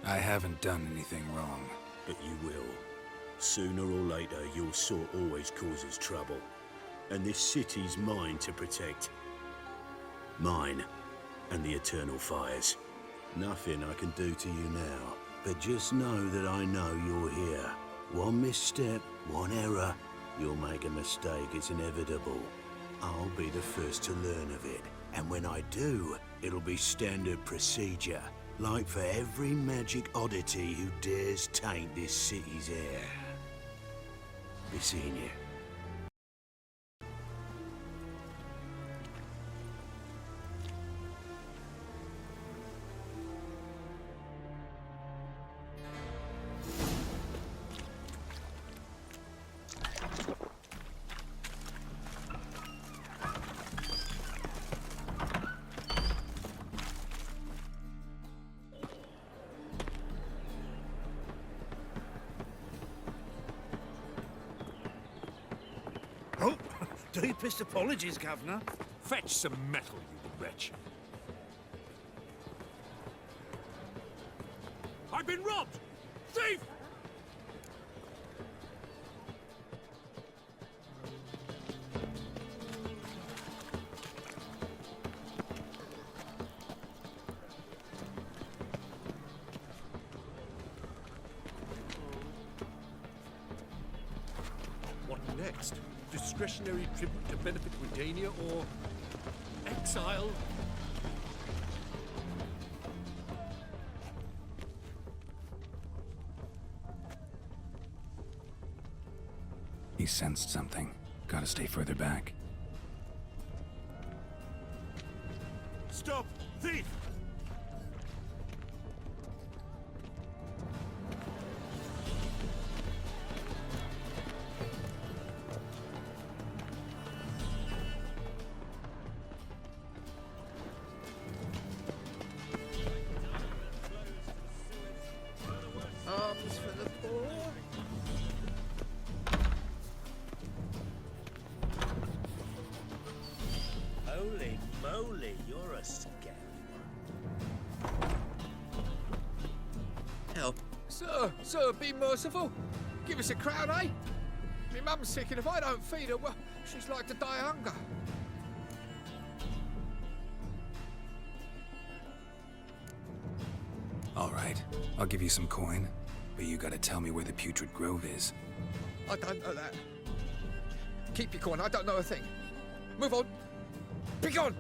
I haven't done anything wrong. But you will. Sooner or later, your sort always causes trouble. And this city's mine to protect. Mine and the Eternal Fires. Nothing I can do to you now. But just know that I know you're here. One misstep, one error, you'll make a mistake, it's inevitable. I'll be the first to learn of it. And when I do, it'll be standard procedure. Like for every magic oddity who dares taint this city's air. Be seeing you. Oh, deepest apologies, Governor. Fetch some metal, you wretch. I've been robbed! Thief! What next? Discretionary tribute to benefit Redania or exile? He sensed something. Gotta stay further back. Stop! Thief! Arms for the poor. Holy moly, you're a scary one. Help. Sir, be merciful. Give us a crown, eh? My mum's sick, and if I don't feed her, well, she's like to die of hunger. All right, I'll give you some coin, but you gotta tell me where the Putrid Grove is. I don't know that. Keep your coin, I don't know a thing. Move on. Be gone!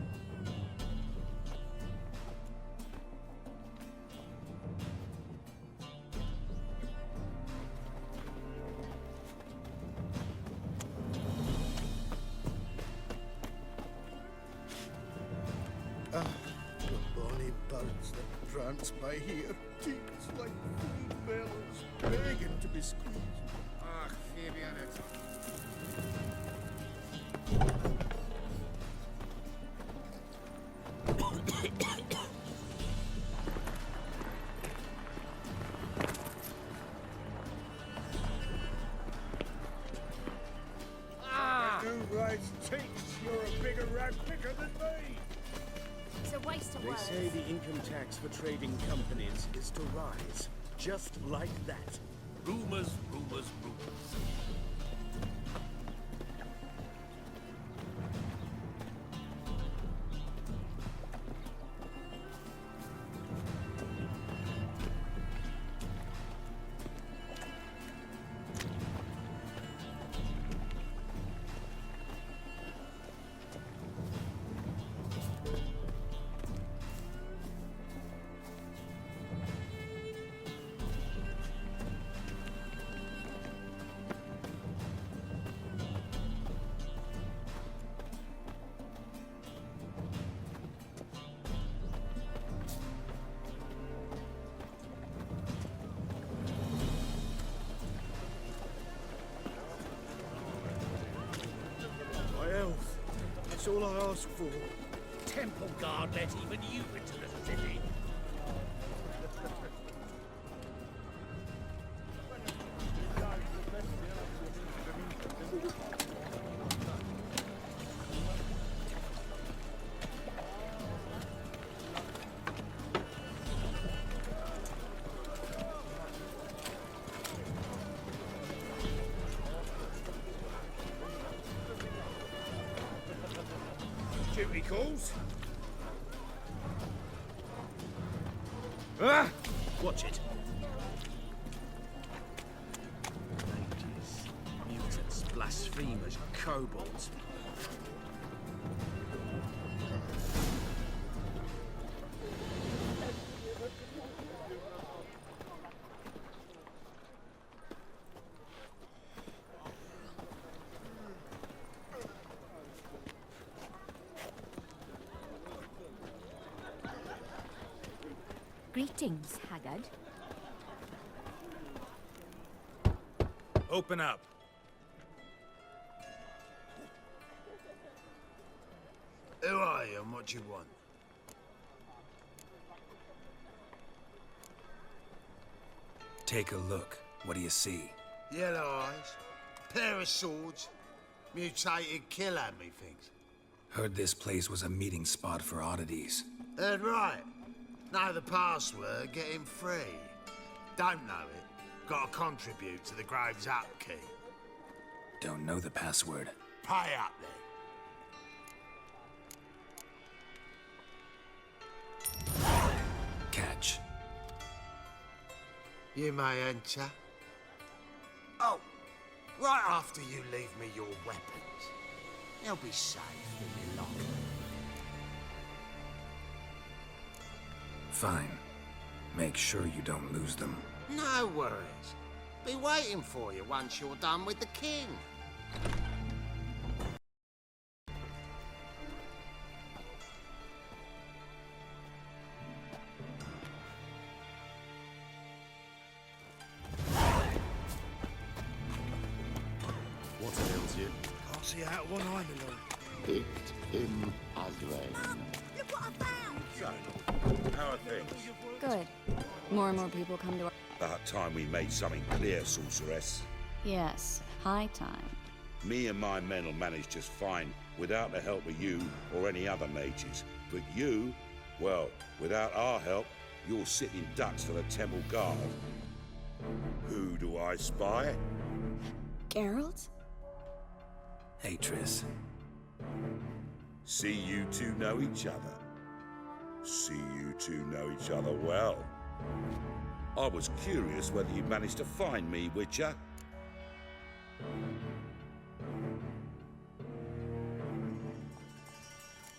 The bonny birds that prance by here, cheeks like females, begging to be squeezed. Ah, Fabian, Do-rights teach you're a bigger rat picker than me. It's a waste of They words. say the income tax for trading companies is to rise, just like that. Rumors, rumors, rumors. last fool. Temple Guard let even you into the city. Duty calls. Ah! Watch it. Mages, mutants, blasphemers, kobolds. Greetings, Haggard. Open up. Who are you and what do you want? Take a look. What do you see? Yellow eyes, pair of swords, mutated killer, methinks. Heard this place was a meeting spot for oddities. Heard right. Know the password, get him free. Don't know it, gotta contribute to the Grove's upkeep. Don't know the password. Pay up then. Catch. You may enter. Oh, right after you leave me your weapons. They'll be safe in your locker. Fine. Make sure you don't lose them. No worries. Be waiting for you once you're done with the king. What ails you? Can't see out of one eye, my lord. Picked him Azrael. Look what I found! So, how are things? Good. More and more people come to our... About time we made something clear, sorceress. Yes, high time. Me and my men will manage just fine without the help of you or any other mages. But you, well, without our help, you're sitting ducks for the Temple Guard. Who do I spy? Geralt? Hey, Triss. See you two know each other. See you two know each other well. I was curious whether you managed to find me, Witcher.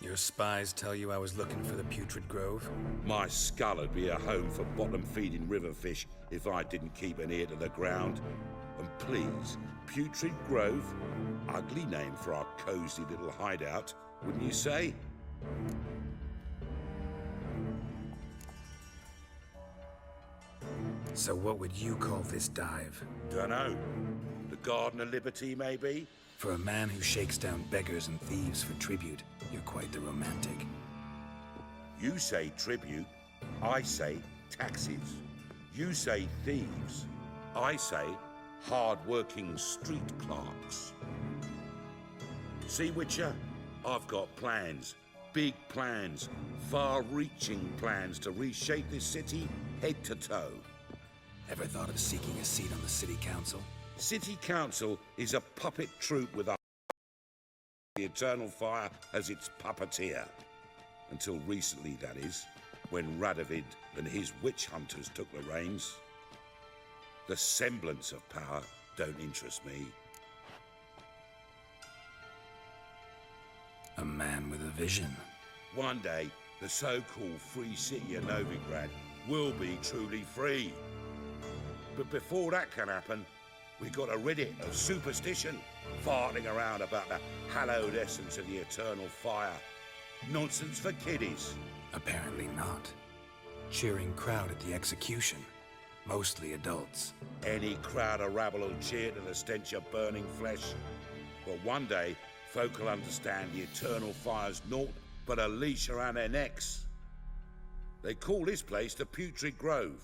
Your spies tell you I was looking for the Putrid Grove? My skull would be a home for bottom-feeding river fish if I didn't keep an ear to the ground. And please, Putrid Grove, ugly name for our cozy little hideout, wouldn't you say? So what would you call this dive? Dunno. The Garden of Liberty, maybe? For a man who shakes down beggars and thieves for tribute, you're quite the romantic. You say tribute, I say taxes. You say thieves, I say hard-working street clerks. See, Witcher, I've got plans. Big plans. Far-reaching plans to reshape this city head to toe. Ever thought of seeking a seat on the city council? City council is a puppet troupe with the Eternal Fire as its puppeteer. Until recently, that is, when Radovid and his witch hunters took the reins. The semblance of power don't interest me. A man with a vision. One day, the so-called free city of Novigrad will be truly free. But before that can happen, we got to rid it of superstition, farting around about the hallowed essence of the Eternal Fire. Nonsense for kiddies. Apparently not. Cheering crowd at the execution. Mostly adults. Any crowd of rabble will cheer to the stench of burning flesh. But one day, Folk will understand the eternal fire's naught but a leash around their necks. They call this place the Putrid Grove,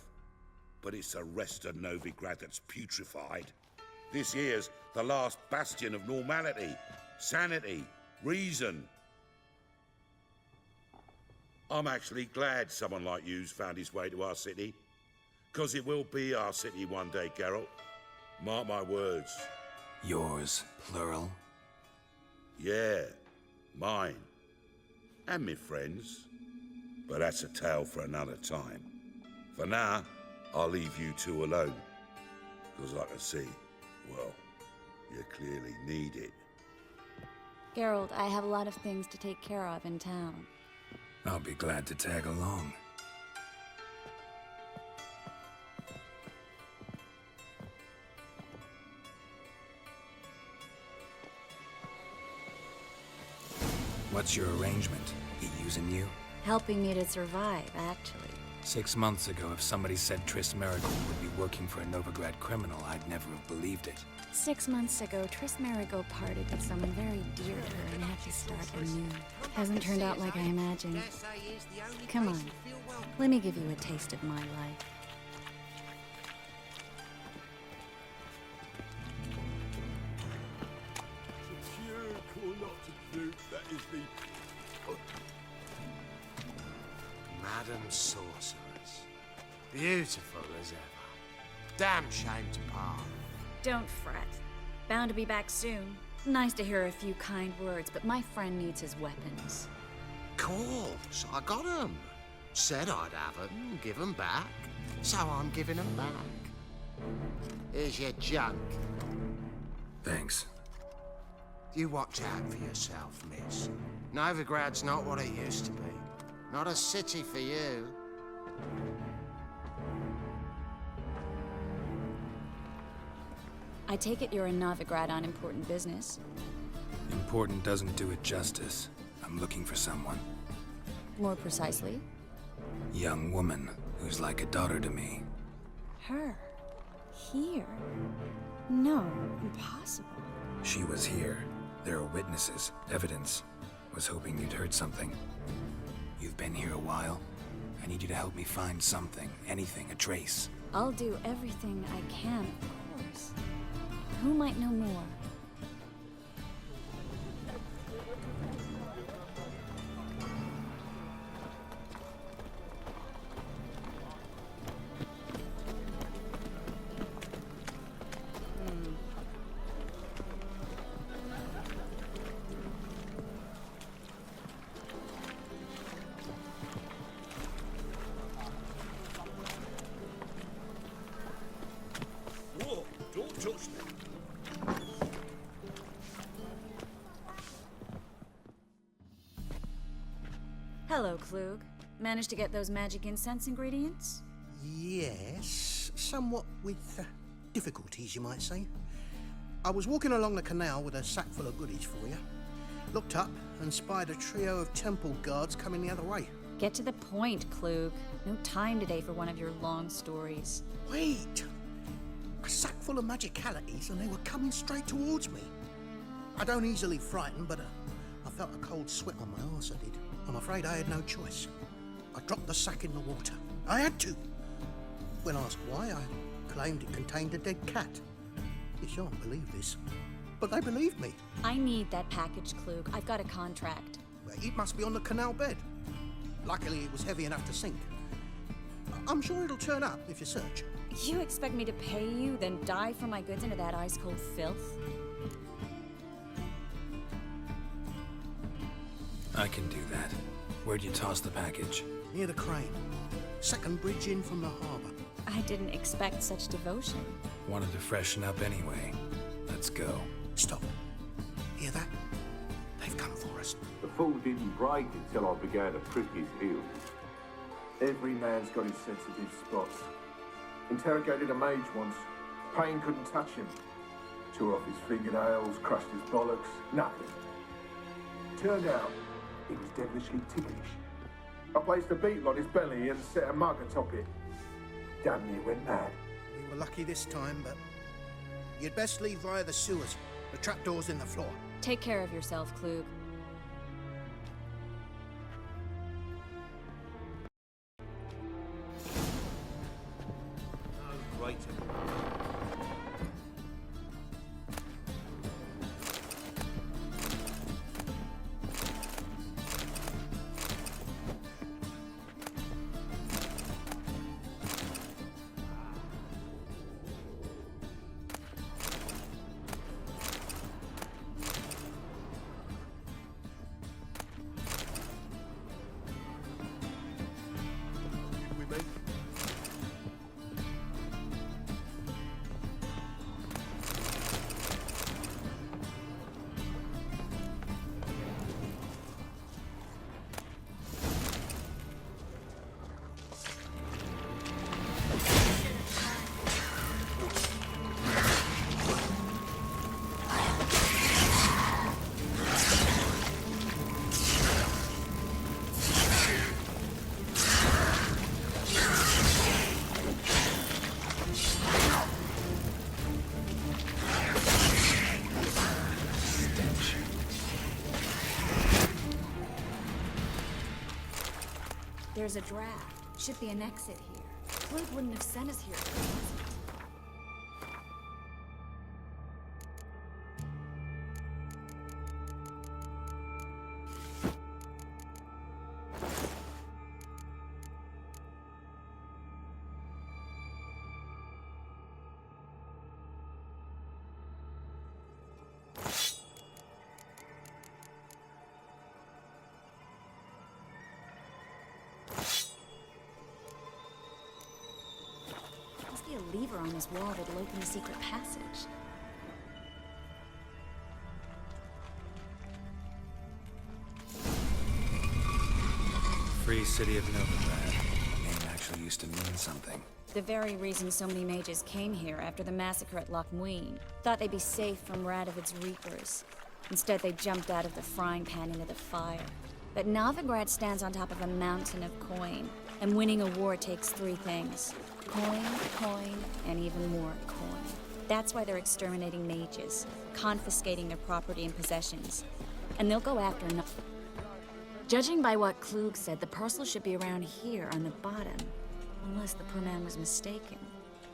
but it's the rest of Novigrad that's putrefied. This here's the last bastion of normality, sanity, reason. I'm actually glad someone like you's found his way to our city, 'cause it will be our city one day, Geralt. Mark my words. Yours, plural? Yeah, mine. And me friends. But that's a tale for another time. For now, I'll leave you two alone. 'Cause I can see, well, you clearly need it. Geralt, I have a lot of things to take care of in town. I'll be glad to tag along. What's your arrangement? He using you? Helping me to survive, actually. 6 months ago, if somebody said Triss Merigold would be working for a Novigrad criminal, I'd never have believed it. 6 months ago, Triss Merigold parted with someone very dear to her and had to start anew. Hasn't turned out like I imagined. Come on, let me give you a taste of my life. Madam Sorceress. Beautiful as ever. Damn shame to part. Don't fret. Bound to be back soon. Nice to hear a few kind words, but my friend needs his weapons. Course, I got 'em. Said I'd have 'em, give 'em back. So I'm giving 'em back. Here's your junk. Thanks. You watch out for yourself, miss. Novigrad's not what it used to be. Not a city for you. I take it you're in Novigrad on important business. Important doesn't do it justice. I'm looking for someone. More precisely? Young woman who's like a daughter to me. Her? Here? No, impossible. She was here. There are witnesses, evidence. Was hoping you'd heard something. You've been here a while. I need you to help me find something, anything, a trace. I'll do everything I can, of course. Who might know more? Whoa, don't touch me. Hello, Klug. Managed to get those magic incense ingredients? Yes, somewhat with difficulties, you might say. I was walking along the canal with a sack full of goodies for you. Looked up and spied a trio of temple guards coming the other way. Get to the point, Klug. No time today for one of your long stories. Wait! A sack full of magicalities and they were coming straight towards me. I don't easily frighten, but I felt a cold sweat on my arse, I did. I'm afraid I had no choice. I dropped the sack in the water. I had to. When asked why, I claimed it contained a dead cat. You shan't believe this, but they believed me. I need that package, Klug. I've got a contract. It must be on the canal bed. Luckily, it was heavy enough to sink. I'm sure it'll turn up if you search. You expect me to pay you, then dive for my goods into that ice-cold filth? I can do that. Where'd you toss the package? Near the crane. Second bridge in from the harbour. I didn't expect such devotion. Wanted to freshen up anyway. Let's go. Stop. Hear that? They've come for us. The fall didn't break until I began to prick his heels. Every man's got his sensitive spots. Interrogated a mage once. Pain couldn't touch him. Tore off his fingernails, crushed his bollocks, nothing. Turned out, he was devilishly ticklish. I placed a beetle on his belly and set a mug atop it. Damn near went mad. We were lucky this time, but you'd best leave via the sewers. The trapdoor's in the floor. Take care of yourself, Klug. Great. There's a draft. Should be an exit here. Klug wouldn't have sent us here. Must be a lever on this wall that'll open the secret passage. Free City of Novigrad. The name actually used to mean something. The very reason so many mages came here after the massacre at Loch Muin. Thought they'd be safe from Radovid's reapers. Instead, they jumped out of the frying pan into the fire. But Novigrad stands on top of a mountain of coin, and winning a war takes three things. Coin, and even more coin. That's why they're exterminating mages, confiscating their property and possessions. And they'll go after nothing. Judging by what Klug said, the parcel should be around here on the bottom. Unless the poor man was mistaken.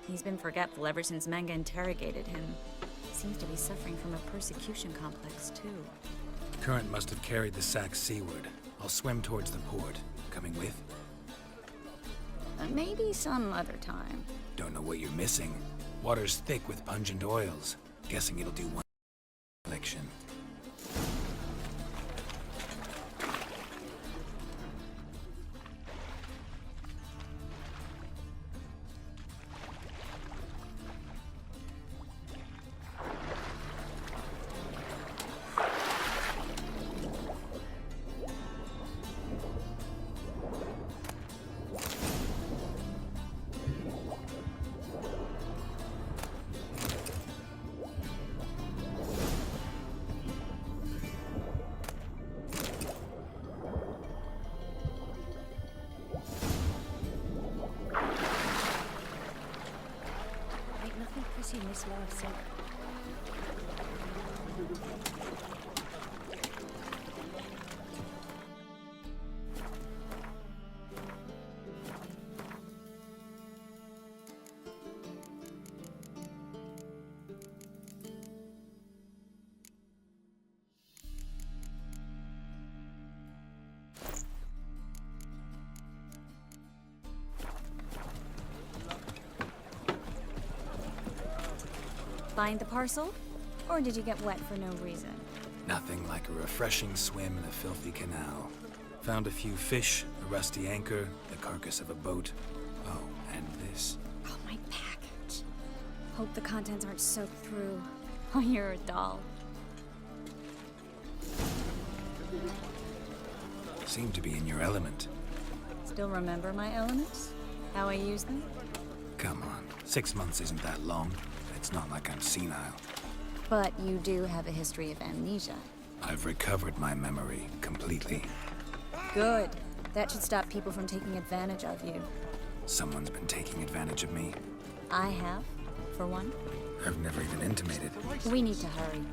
He's been forgetful ever since Manga interrogated him. Seems to be suffering from a persecution complex, too. Current must have carried the sack seaward. I'll swim towards the port. Coming with? Maybe some other time. Don't know what you're missing. Water's thick with pungent oils. Guessing it'll do one collection. In this life, so. Find the parcel? Or did you get wet for no reason? Nothing like a refreshing swim in a filthy canal. Found a few fish, a rusty anchor, the carcass of a boat. Oh, and this. Oh, my package. Hope the contents aren't soaked through. Oh, you're a doll. Seem to be in your element. Still remember my elements? How I use them? Come on, 6 months isn't that long. It's not like I'm senile. But you do have a history of amnesia. I've recovered my memory completely. Good. That should stop people from taking advantage of you. Someone's been taking advantage of me. I have, for one. I've never even intimated. We need to hurry.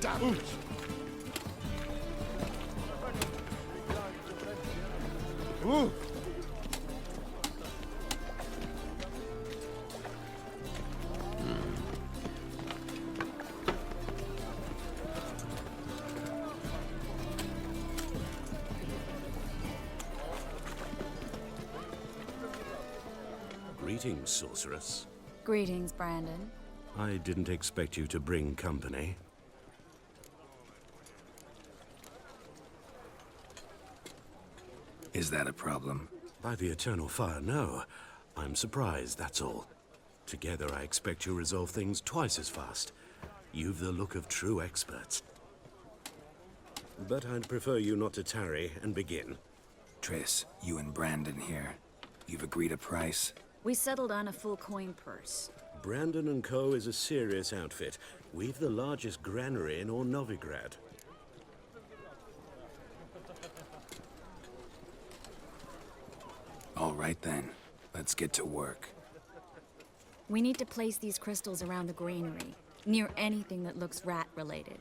Damn it! Greetings, sorceress. Greetings, Brandon. I didn't expect you to bring company. Is that a problem? By the Eternal Fire, no. I'm surprised, that's all. Together, I expect you resolve things twice as fast. You've the look of true experts. But I'd prefer you not to tarry and begin. Triss, you and Brandon here. You've agreed a price? We settled on a full coin purse. Brandon & Co. is a serious outfit. We've the largest granary in all Novigrad. All right then, let's get to work. We need to place these crystals around the granary, near anything that looks rat-related.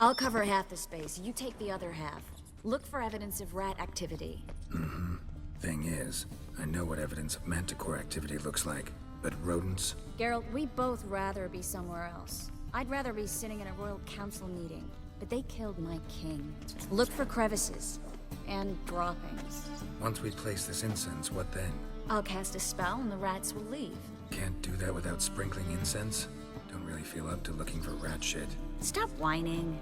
I'll cover half the space, you take the other half. Look for evidence of rat activity. Mm-hmm. Thing is, I know what evidence of manticore activity looks like, but rodents? Geralt, we'd both rather be somewhere else. I'd rather be sitting in a royal council meeting, but they killed my king. Look for crevices and droppings. Once we place this incense, what then? I'll cast a spell and the rats will leave. Can't do that without sprinkling incense? Don't really feel up to looking for rat shit. Stop whining.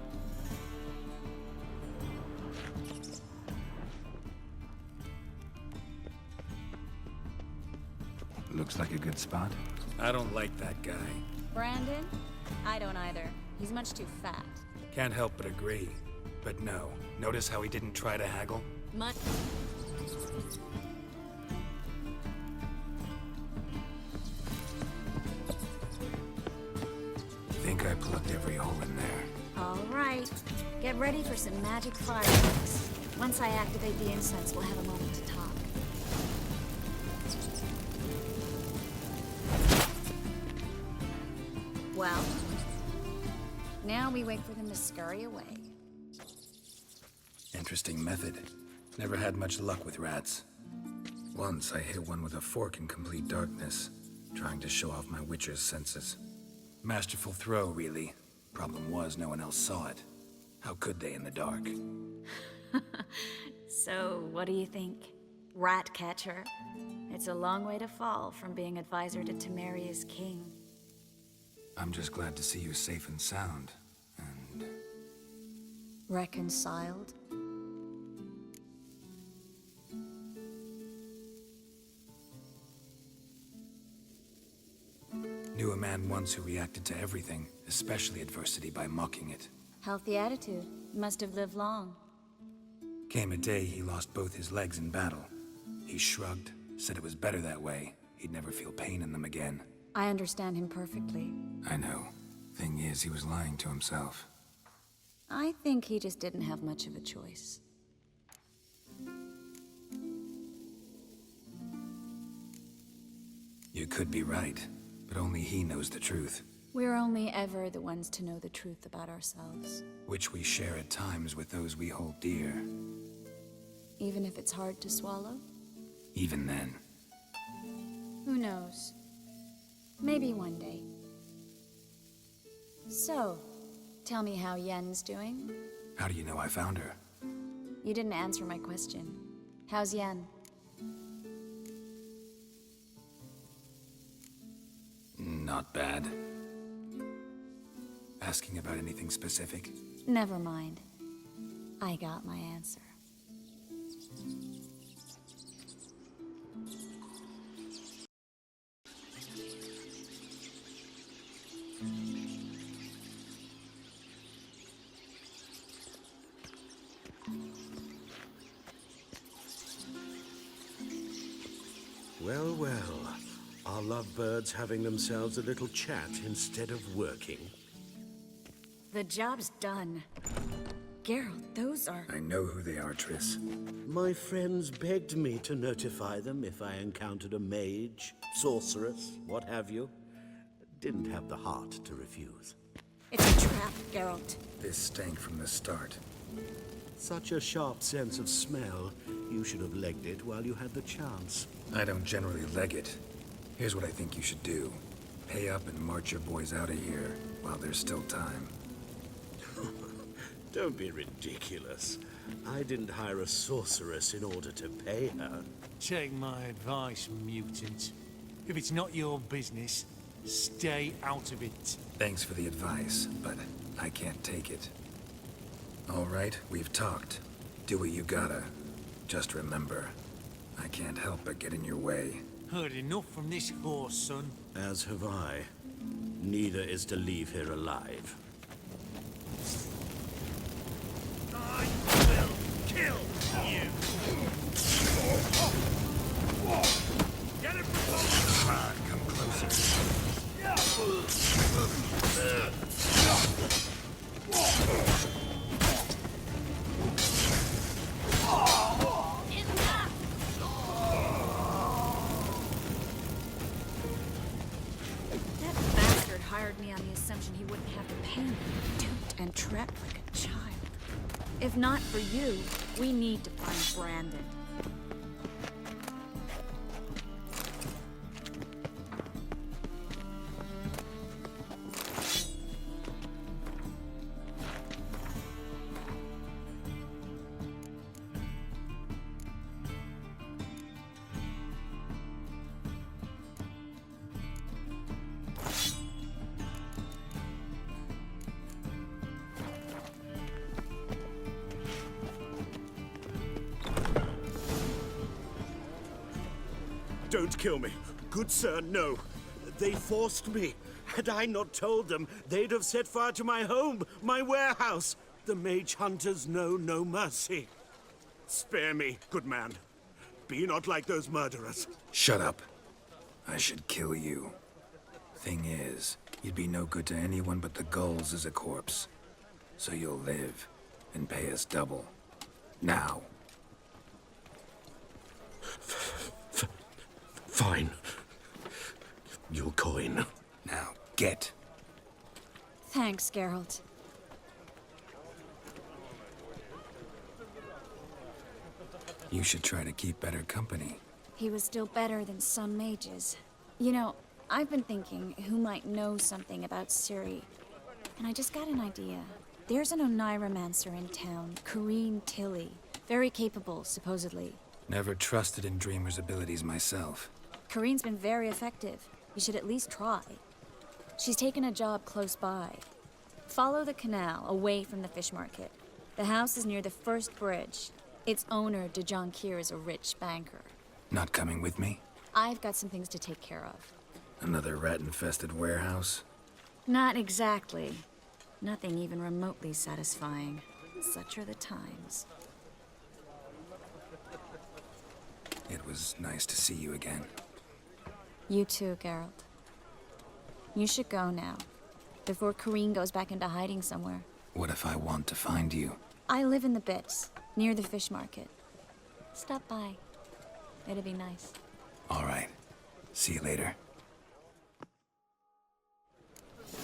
Looks like a good spot. I don't like that guy. Brandon? I don't either. He's much too fat. Can't help but agree. But no, notice how he didn't try to haggle? Much. Think I plugged every hole in there. All right. Get ready for some magic fireworks. Once I activate the incense, we'll have a moment to talk. Well, now we wait for them to scurry away. Interesting method. Never had much luck with rats. Once I hit one with a fork in complete darkness, trying to show off my witcher's senses. Masterful throw, really. Problem was, no one else saw it. How could they in the dark? So, what do you think? Rat catcher? It's a long way to fall from being advisor to Temeria's king. I'm just glad to see you safe and sound, and... Reconciled? Knew a man once who reacted to everything, especially adversity, by mocking it. Healthy attitude. Must have lived long. Came a day he lost both his legs in battle. He shrugged, said it was better that way. He'd never feel pain in them again. I understand him perfectly. I know. Thing is, he was lying to himself. I think he just didn't have much of a choice. You could be right, but only he knows the truth. We're only ever the ones to know the truth about ourselves. Which we share at times with those we hold dear. Even if it's hard to swallow? Even then. Who knows? Maybe one day. So, tell me how Yen's doing? How do you know I found her? You didn't answer my question. How's Yen? Not bad. Asking about anything specific? Never mind. I got my answer. Well, well. Are lovebirds having themselves a little chat instead of working? The job's done. Geralt, those are... I know who they are, Triss. My friends begged me to notify them if I encountered a mage, sorceress, what have you. Didn't have the heart to refuse. It's a trap, Geralt. This stank from the start. Such a sharp sense of smell. You should have legged it while you had the chance. I don't generally leg it. Here's what I think you should do. Pay up and march your boys out of here while there's still time. Don't be ridiculous. I didn't hire a sorceress in order to pay her. Take my advice, mutant. If it's not your business, stay out of it. Thanks for the advice, but I can't take it. All right, we've talked. Do what you gotta. Just remember, I can't help but get in your way. Heard enough from this horse, son. As have I. Neither is to leave here alive. I will kill you! Get it from on, come closer. That bastard hired me on the assumption he wouldn't have to pay me, duped and trapped like a child. If not for you, we need to find Brandon. Don't kill me. Good sir, no. They forced me. Had I not told them, they'd have set fire to my home, my warehouse. The mage hunters know no mercy. Spare me, good man. Be not like those murderers. Shut up. I should kill you. Thing is, you'd be no good to anyone but the gulls as a corpse. So you'll live and pay us double. Now. Fine. Your coin. Now, get. Thanks, Geralt. You should try to keep better company. He was still better than some mages. You know, I've been thinking who might know something about Ciri. And I just got an idea. There's an Oneiromancer in town, Corrine Tilly. Very capable, supposedly. Never trusted in Dreamer's abilities myself. Corrine's been very effective. You should at least try. She's taken a job close by. Follow the canal, away from the fish market. The house is near the first bridge. Its owner, De Jonquier, is a rich banker. Not coming with me? I've got some things to take care of. Another rat-infested warehouse? Not exactly. Nothing even remotely satisfying. Such are the times. It was nice to see you again. You too, Geralt. You should go now, before Corrine goes back into hiding somewhere. What if I want to find you? I live in the Bits, near the fish market. Stop by. It'd be nice. All right. See you later. Did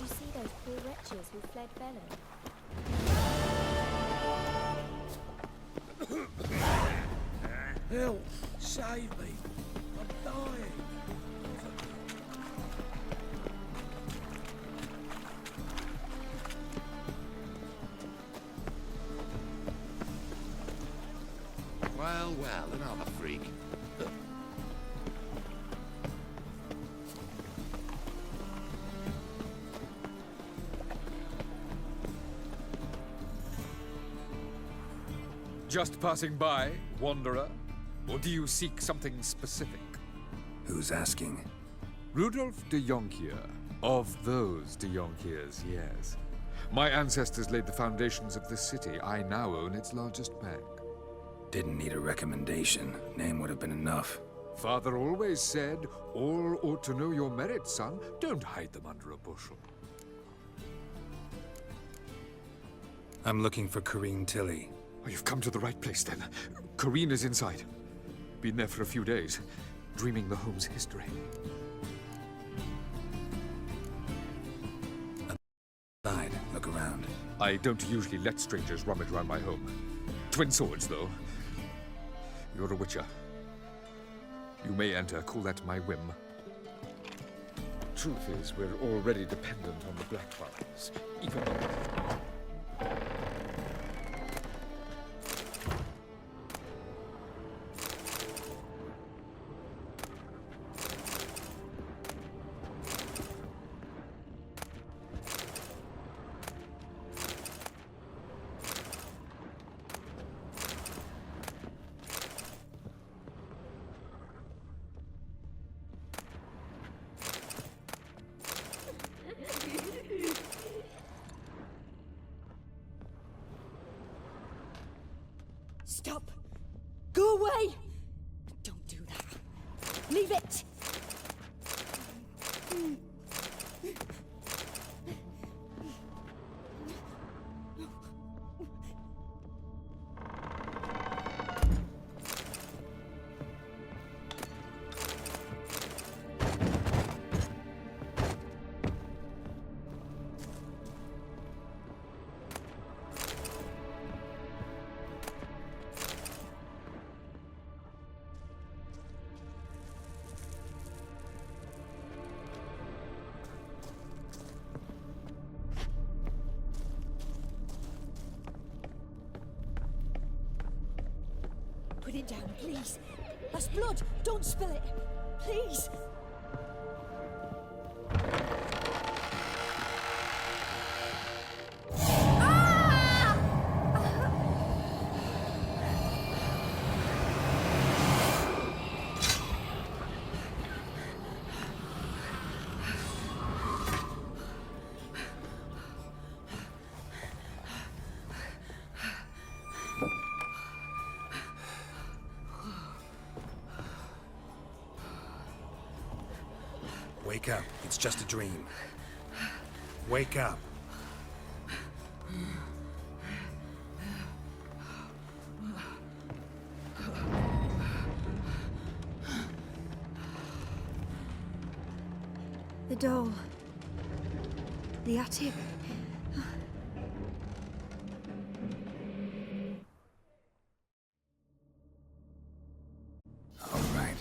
you see those poor wretches who fled Velen? Help! Save me! I'm dying! Well, well, another freak. Just passing by, wanderer? Or do you seek something specific? Who's asking? Rudolf de Jonquier. Of those de Jonquiers, yes. My ancestors laid the foundations of this city. I now own its largest bank. Didn't need a recommendation. Name would have been enough. Father always said, all ought to know your merits, son. Don't hide them under a bushel. I'm looking for Corrine Tilly. Oh, you've come to the right place, then. Corrine is inside. Been there for a few days, dreaming the home's history. Side, look around. I don't usually let strangers rummage around my home. Twin swords, though. You're a witcher. You may enter, call that my whim. Truth is, we're already dependent on the Blackfriars, even though... Stop! Go away! Don't do that. Leave it! Put it down, please. That's blood. Don't spill it. Please. Wake up. It's just a dream. Wake up. The doll. The attic. All right.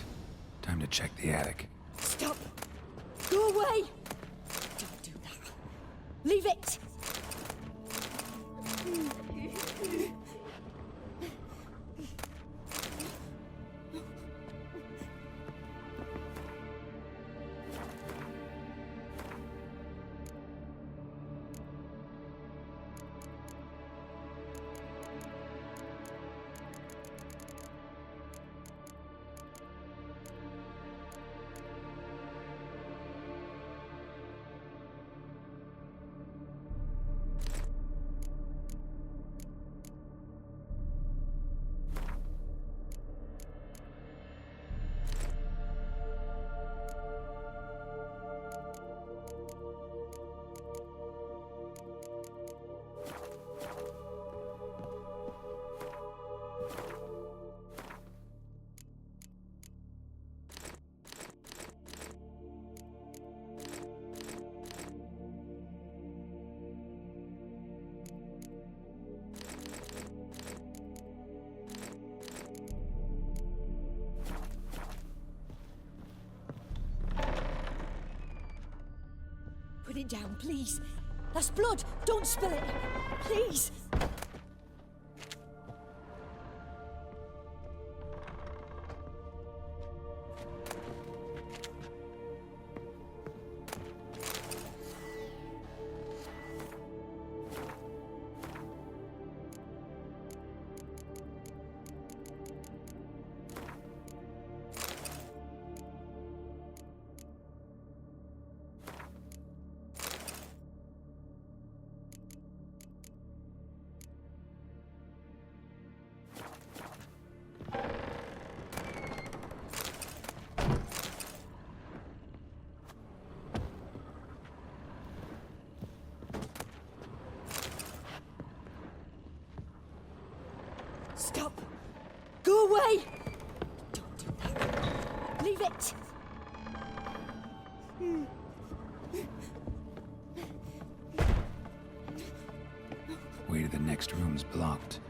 Time to check the attic. Stop! Go away! Don't do that. Leave it! Put it down, please. That's blood. Don't spill it. Please. Stop! Go away! Don't do that. Leave it! Way to the next room's blocked.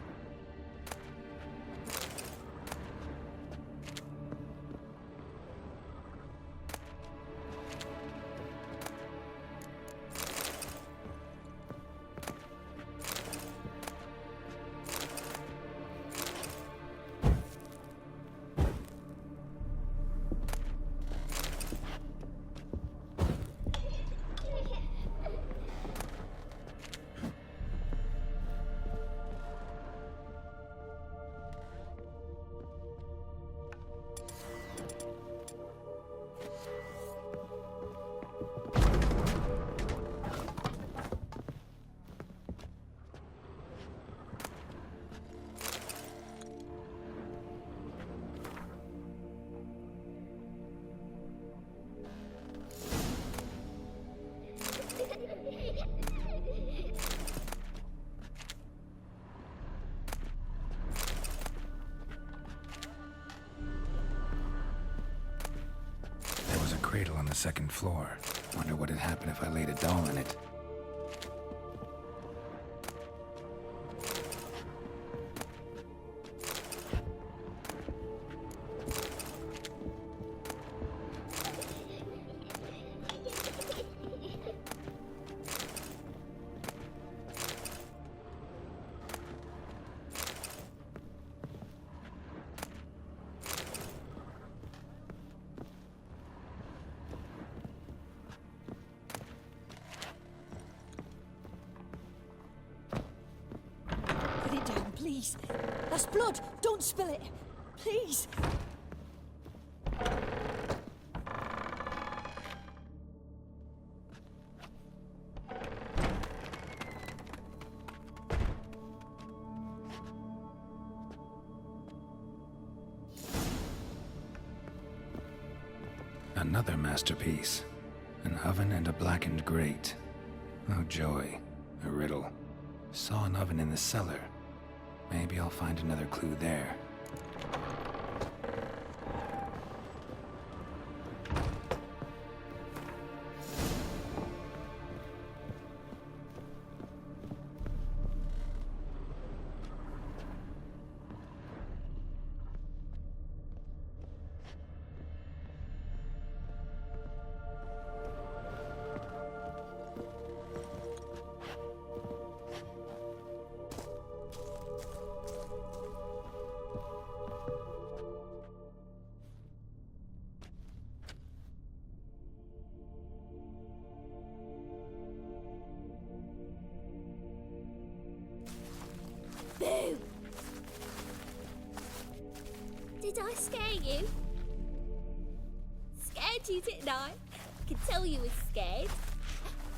There was a cradle on the second floor. Wonder what had happened if I laid a doll in it. Put it down, please. That's blood. Don't spill it. Please. Another masterpiece. An oven and a blackened grate. Oh joy. A riddle. Saw an oven in the cellar. Maybe I'll find another clue there. Boo! Did I scare you? Scared you, didn't I? I can tell you was scared.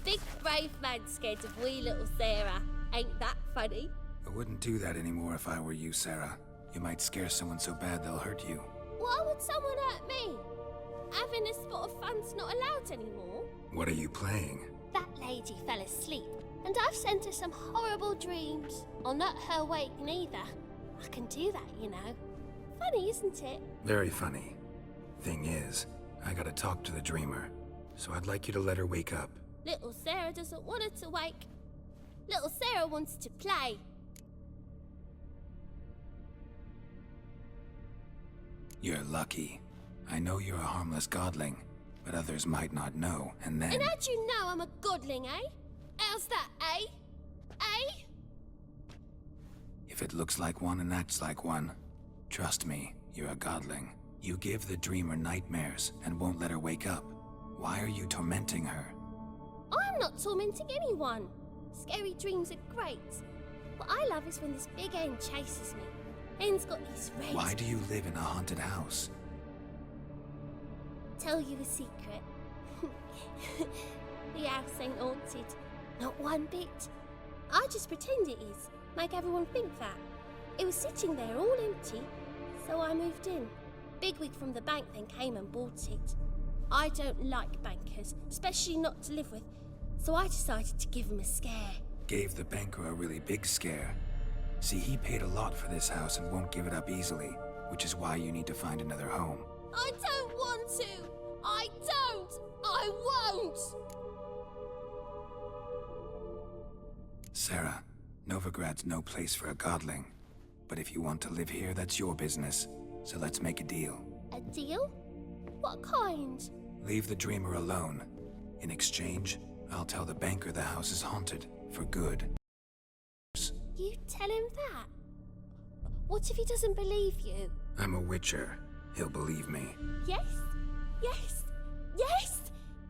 Big brave man scared of wee little Sarah. Ain't that funny? I wouldn't do that anymore if I were you, Sarah. You might scare someone so bad they'll hurt you. Why would someone hurt me? Having a spot of fun's not allowed anymore. What are you playing? That lady fell asleep, and I've sent her some horrible dreams. I'll not her wake neither. I can do that, you know. Funny, isn't it? Very funny. Thing is, I gotta talk to the dreamer, so I'd like you to let her wake up. Little Sarah doesn't want her to wake. Little Sarah wants to play. You're lucky. I know you're a harmless godling, but others might not know, and then... And how'd you know I'm a godling, eh? How's that, eh? Eh? If it looks like one and acts like one, trust me, you're a godling. You give the dreamer nightmares and won't let her wake up. Why are you tormenting her? I'm not tormenting anyone. Scary dreams are great. What I love is when this big hen chases me. Hen's got these red... Why do you live in a haunted house? Tell you a secret. The house ain't haunted. Not one bit. I just pretend it is. Make everyone think that. It was sitting there all empty, so I moved in. Bigwig from the bank then came and bought it. I don't like bankers, especially not to live with, so I decided to give him a scare. Gave the banker a really big scare. See, he paid a lot for this house and won't give it up easily, which is why you need to find another home. I don't want to! I don't! I won't! Sarah, Novigrad's no place for a godling. But if you want to live here, that's your business. So let's make a deal. A deal? What kind? Leave the dreamer alone. In exchange, I'll tell the banker the house is haunted, for good. You tell him that? What if he doesn't believe you? I'm a witcher. He'll believe me. Yes? Yes? Yes!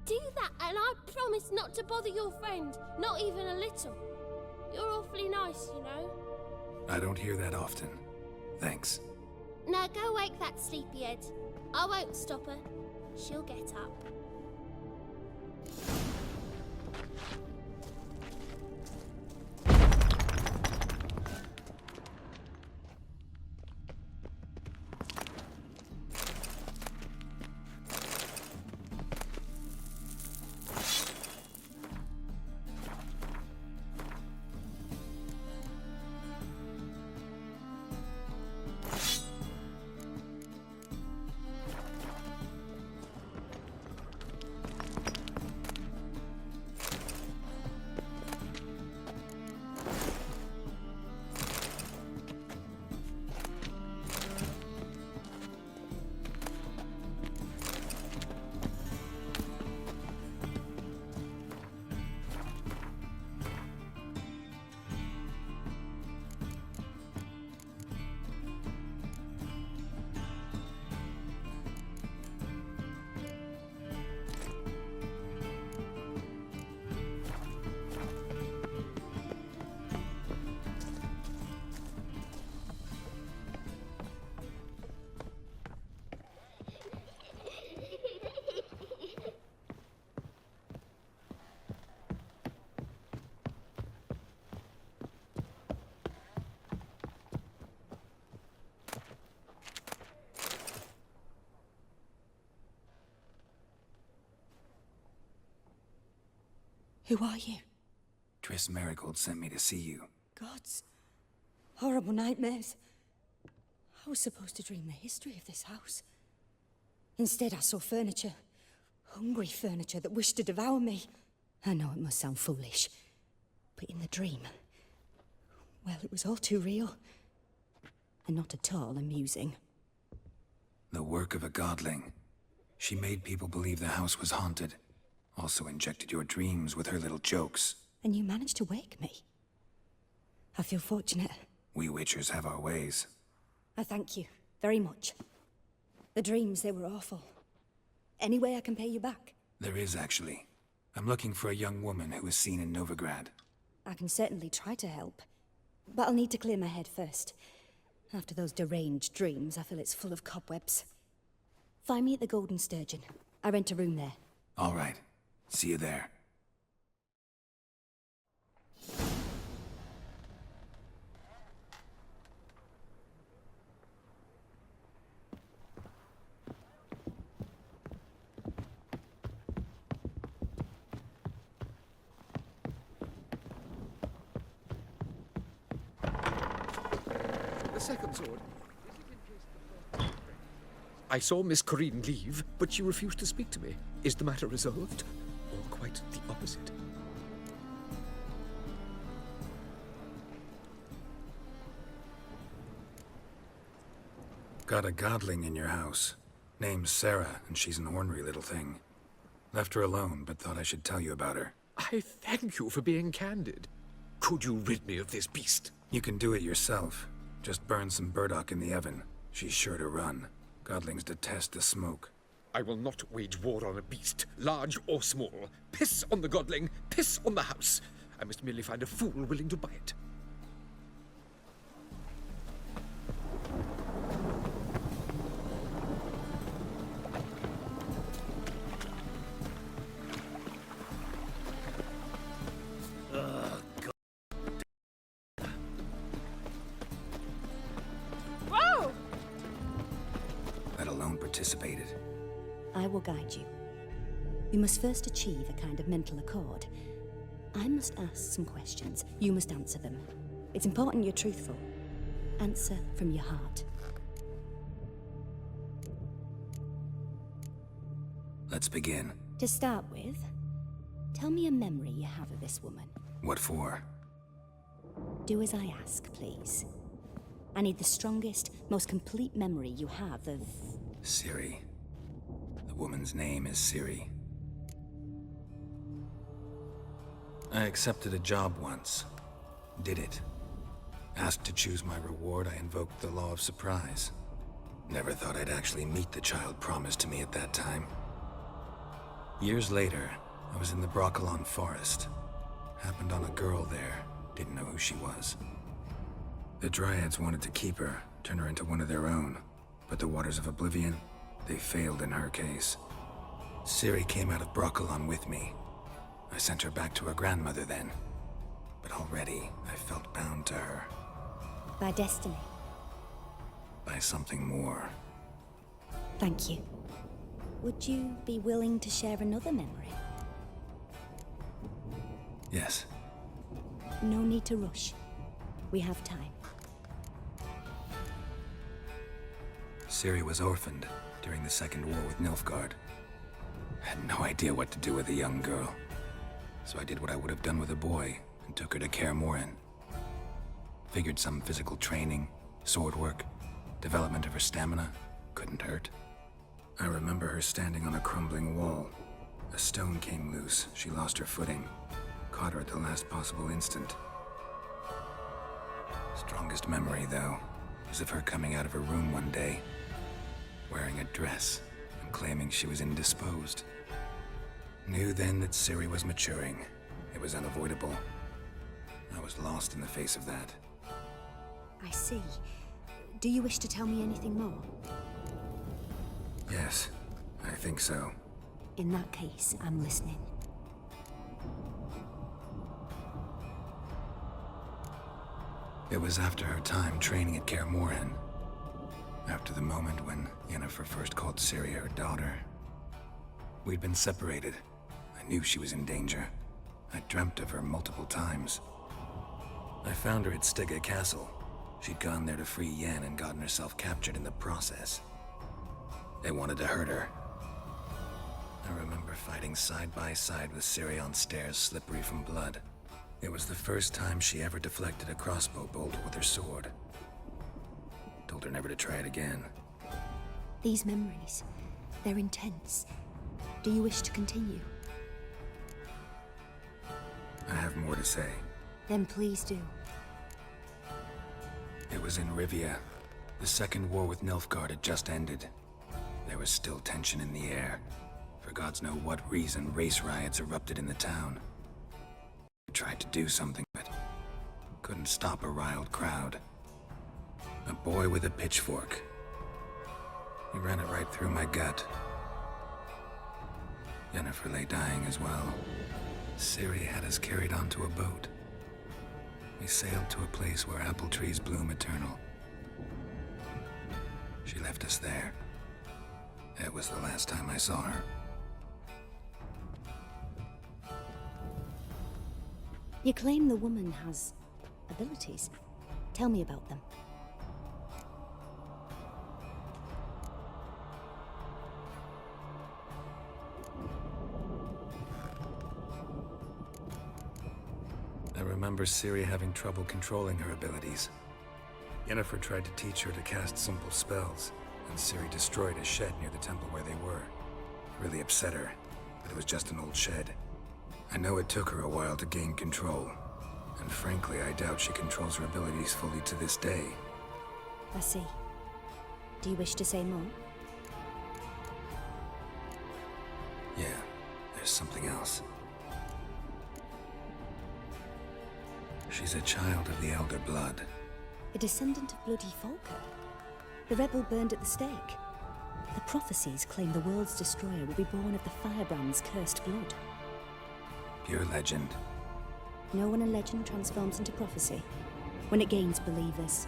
Do that and I promise not to bother your friend, not even a little. You're awfully nice, you know. I don't hear that often. Thanks. Now go wake that sleepyhead. I won't stop her. She'll get up. Who are you? Triss Merigold sent me to see you. Gods. Horrible nightmares. I was supposed to dream the history of this house. Instead, I saw furniture. Hungry furniture that wished to devour me. I know it must sound foolish, but in the dream, well, it was all too real. And not at all amusing. The work of a godling. She made people believe the house was haunted. Also injected your dreams with her little jokes. And you managed to wake me. I feel fortunate. We witchers have our ways. I thank you very much. The dreams, they were awful. Any way I can pay you back? There is, actually. I'm looking for a young woman who was seen in Novigrad. I can certainly try to help. But I'll need to clear my head first. After those deranged dreams, I feel it's full of cobwebs. Find me at the Golden Sturgeon. I rent a room there. All right. See you there. The second sword. I saw Miss Corinne leave, but she refused to speak to me. Is the matter resolved? Or quite the opposite? Got a godling in your house. Name's Sarah, and she's an ornery little thing. Left her alone, but thought I should tell you about her. I thank you for being candid. Could you rid me of this beast? You can do it yourself. Just burn some burdock in the oven. She's sure to run. Godlings detest the smoke. I will not wage war on a beast, large or small. Piss on the godling, piss on the house. I must merely find a fool willing to buy it. Whoa! That alone participated. I will guide you. We must first achieve a kind of mental accord. I must ask some questions. You must answer them. It's important you're truthful. Answer from your heart. Let's begin. To start with, tell me a memory you have of this woman. What for? Do as I ask, please. I need the strongest, most complete memory you have of... Ciri. The woman's name is Ciri. I accepted a job once. Did it. Asked to choose my reward, I invoked the law of surprise. Never thought I'd actually meet the child promised to me at that time. Years later, I was in the Broccolon Forest. Happened on a girl there. Didn't know who she was. The Dryads wanted to keep her, turn her into one of their own. But the Waters of Oblivion, they failed in her case. Ciri came out of Broccolon with me. I sent her back to her grandmother then. But already, I felt bound to her. By destiny. By something more. Thank you. Would you be willing to share another memory? Yes. No need to rush. We have time. Ciri was orphaned during the Second War with Nilfgaard. Had no idea what to do with a young girl. So I did what I would have done with a boy and took her to Kaer Morhen. Figured some physical training, sword work, development of her stamina couldn't hurt. I remember her standing on a crumbling wall. A stone came loose, she lost her footing. Caught her at the last possible instant. Strongest memory, though, is of her coming out of her room one day, wearing a dress and claiming she was indisposed. Knew then that Ciri was maturing. It was unavoidable. I was lost in the face of that. I see. Do you wish to tell me anything more? Yes, I think so. In that case, I'm listening. It was after her time training at Kaer Morhen. After the moment when Yennefer first called Ciri her daughter. We'd been separated. I knew she was in danger. I dreamt of her multiple times. I found her at Stygga Castle. She'd gone there to free Yen and gotten herself captured in the process. They wanted to hurt her. I remember fighting side by side with Ciri on stairs slippery from blood. It was the first time she ever deflected a crossbow bolt with her sword. Told her never to try it again. These memories, they're intense. Do you wish to continue? I have more to say. Then please do. It was in Rivia. The Second War with Nilfgaard had just ended. There was still tension in the air. For gods know what reason, race riots erupted in the town. I tried to do something, but couldn't stop a riled crowd. A boy with a pitchfork. He ran it right through my gut. Yennefer lay dying as well. Ciri had us carried onto a boat. We sailed to a place where apple trees bloom eternal. She left us there. That was the last time I saw her. You claim the woman has abilities. Tell me about them. I remember Ciri having trouble controlling her abilities. Yennefer tried to teach her to cast simple spells, and Ciri destroyed a shed near the temple where they were. Really upset her, but it was just an old shed. I know it took her a while to gain control, and frankly, I doubt she controls her abilities fully to this day. I see. Do you wish to say more? Yeah, there's something else. She's a child of the Elder Blood. A descendant of Bloody Falker. The rebel burned at the stake. The prophecies claim the world's destroyer will be born of the Firebrand's cursed blood. Pure legend. Know when a legend transforms into prophecy? When it gains believers.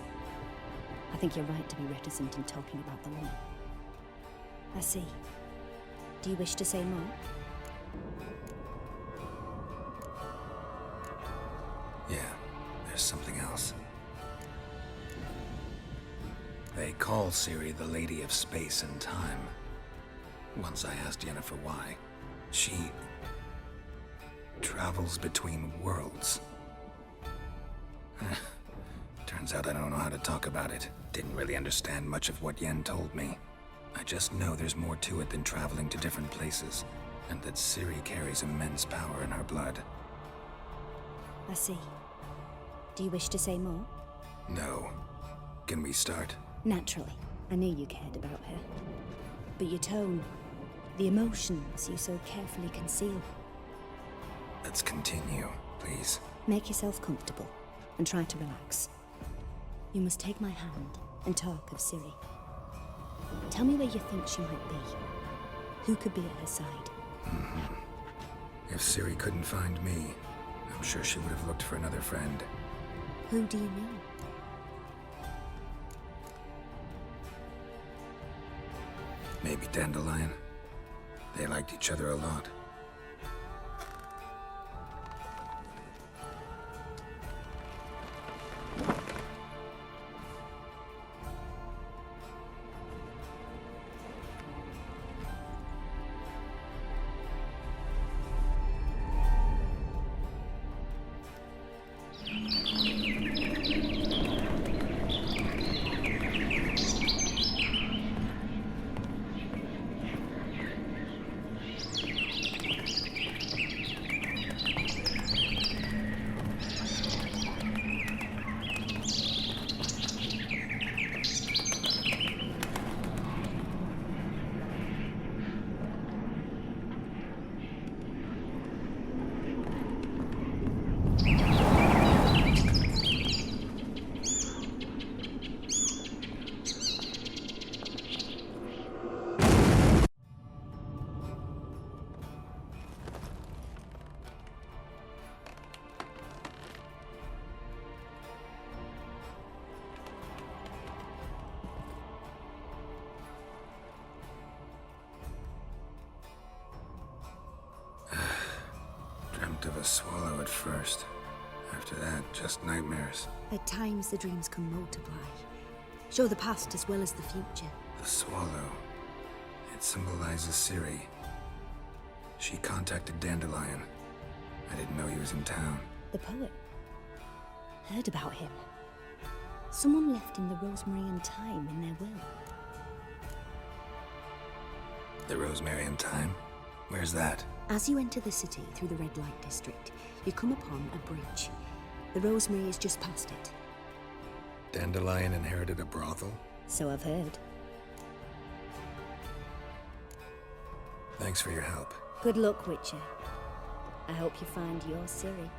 I think you're right to be reticent in talking about the woman. I see. Do you wish to say more? Yeah, there's something else. call Ciri the Lady of Space and Time. Once I asked Yennefer why. She travels between worlds. Turns out I don't know how to talk about it. Didn't really understand much of what Yen told me. I just know there's more to it than traveling to different places, and that Ciri carries immense power in her blood. I see. Do you wish to say more? No. Can we start? Naturally. I knew you cared about her. But your tone, the emotions you so carefully conceal. Let's continue, please. Make yourself comfortable and try to relax. You must take my hand and talk of Ciri. Tell me where you think she might be. Who could be at her side? If Ciri couldn't find me, I'm sure she would have looked for another friend. Who do you mean? Maybe Dandelion. They liked each other a lot. Of a swallow at first. After that, just nightmares. At times the dreams can multiply. Show the past as well as the future. The swallow. It symbolizes Ciri. She contacted Dandelion. I didn't know he was in town. The poet. Heard about him. Someone left him the Rosemary and Thyme in their will. The Rosemary and Thyme? Where's that? As you enter the city through the red light district, you come upon a bridge. The Rosemary is just past it. Dandelion inherited a brothel? So I've heard. Thanks for your help. Good luck, Witcher. I hope you find your Ciri.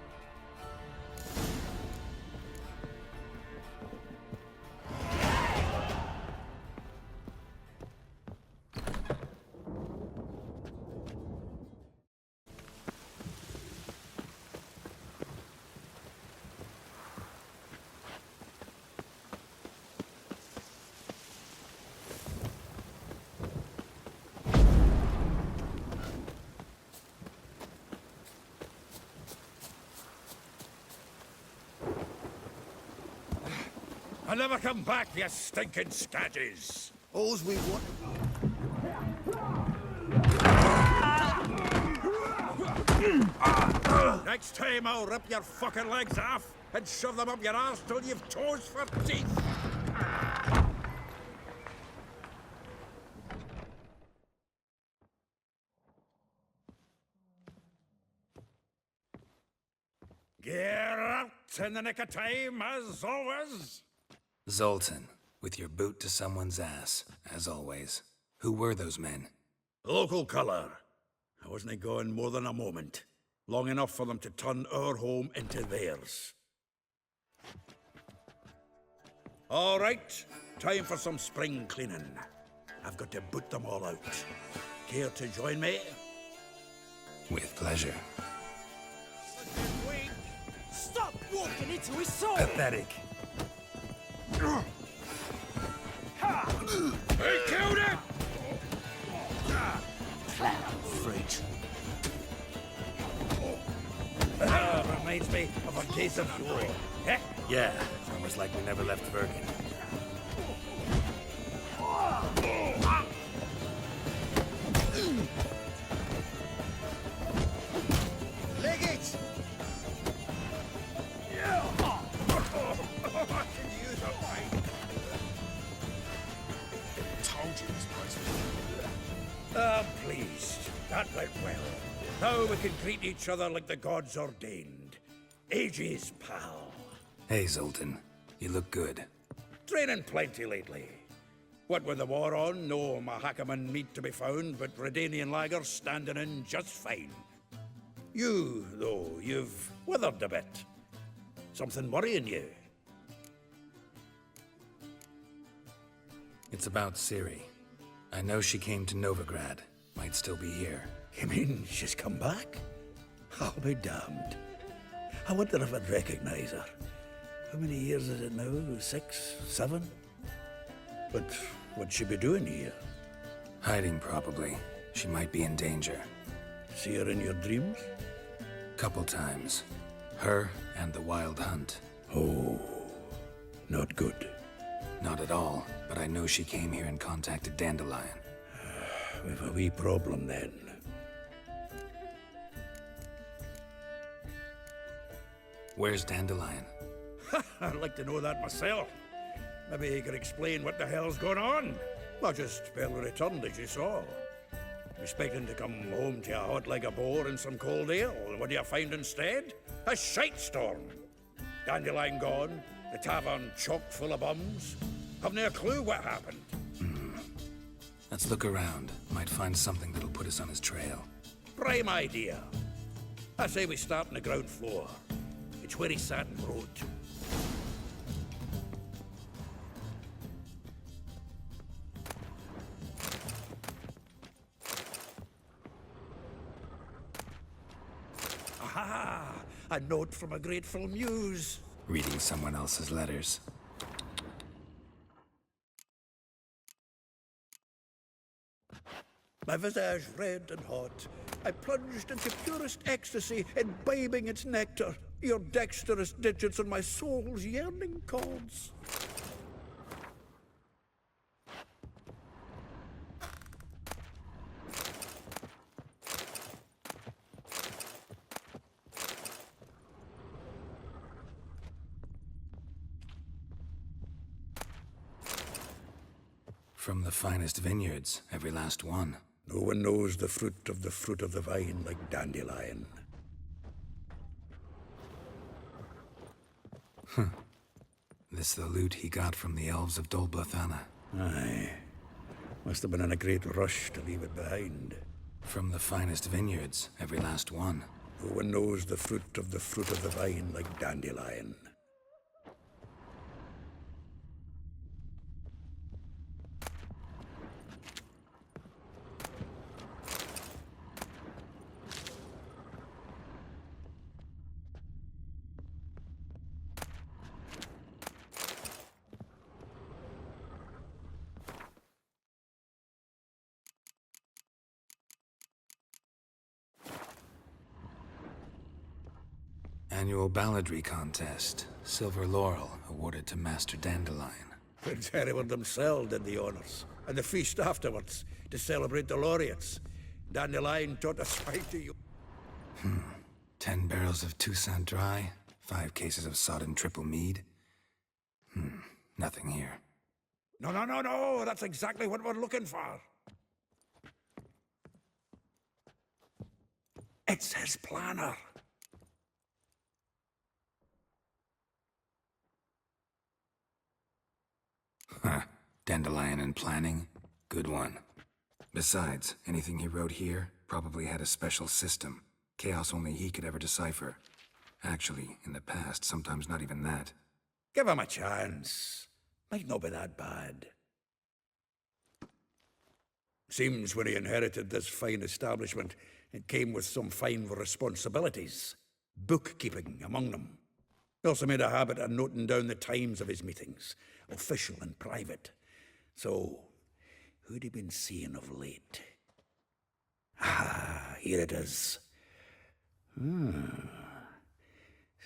I'll never come back, you stinking scadges! All's we want... Next time I'll rip your fucking legs off and shove them up your arse till you've toes for teeth! Get out in the nick of time, as always! Zoltan, with your boot to someone's ass, as always. Who were those men? Local colour. I wasn't gone more than a moment. Long enough for them to turn our home into theirs. All right, time for some spring cleaning. I've got to boot them all out. Care to join me? With pleasure. Stop walking into his soul! Pathetic. He killed him! Clown freak. Reminds me of a case of war. Yeah, it's almost like we never left Vergen. pleased. That went well. Now we can greet each other like the gods ordained. Ages, pal. Hey, Zoltan. You look good. Training plenty lately. What with the war on, no Mahakaman meat to be found, but Redanian lagers standing in just fine. You, though, you've withered a bit. Something worrying you? It's about Ciri. I know she came to Novigrad. Might still be here. You mean she's come back? I'll be damned. I wonder if I'd recognize her. How many years is it now? 6, 7? But what'd she be doing here? Hiding, probably. She might be in danger. See her in your dreams? Couple times. Her and the Wild Hunt. Oh, not good. Not at all, but I know she came here and contacted Dandelion. We've a wee problem then. Where's Dandelion? I'd like to know that myself. Maybe he could explain what the hell's going on. Not just barely returned, as you saw. Expecting to come home to a hot like a boar and some cold ale, and what do you find instead? A shite storm. Dandelion gone, the tavern chock full of bums. Haven't a clue what happened. Let's look around. Might find something that'll put us on his trail. Prime idea. I say we start on the ground floor. It's where he sat and wrote. Aha! A note from a grateful muse. Reading someone else's letters. My visage red and hot, I plunged into purest ecstasy, imbibing its nectar, your dexterous digits on my soul's yearning chords. From the finest vineyards, every last one. No one knows the fruit of the vine like Dandelion. This the loot he got from the elves of Dol Blathanna. Aye. Must have been in a great rush to leave it behind. From the finest vineyards, every last one. No one knows the fruit of the vine like Dandelion. Annual balladry contest. Silver laurel awarded to Master Dandelion. Prince Hereward himself did the honors, and the feast afterwards to celebrate the laureates. Dandelion taught us fight to you. 10 barrels of Toussaint Dry, 5 cases of sodden triple mead. Nothing here. No, that's exactly what we're looking for. It's his planner. Dandelion and planning? Good one. Besides, anything he wrote here probably had a special system. Chaos only he could ever decipher. Actually, in the past, sometimes not even that. Give him a chance. Might not be that bad. Seems when he inherited this fine establishment, it came with some fine responsibilities. Bookkeeping among them. He also made a habit of noting down the times of his meetings, official and private. So, who'd he been seeing of late? Ah, here it is.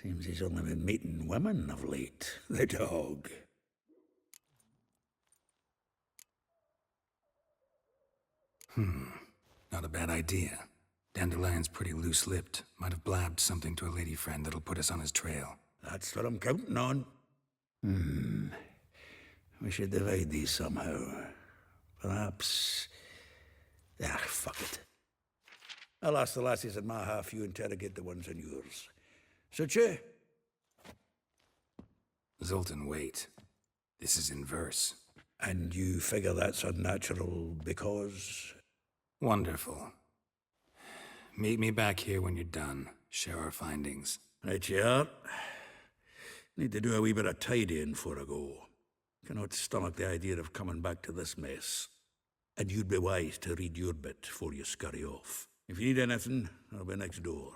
Seems he's only been meeting women of late, the dog. Not a bad idea. Dandelion's pretty loose-lipped. Might have blabbed something to a lady friend that'll put us on his trail. That's what I'm counting on. We should divide these somehow. Perhaps... fuck it. I'll ask the lassies in my half, you interrogate the ones in yours. Suche? Zoltan, wait. This is in verse. And you figure that's unnatural because? Wonderful. Meet me back here when you're done. Share our findings. Right you are. Need to do a wee bit of tidying before I go. Cannot stomach the idea of coming back to this mess. And you'd be wise to read your bit before you scurry off. If you need anything, I'll be next door.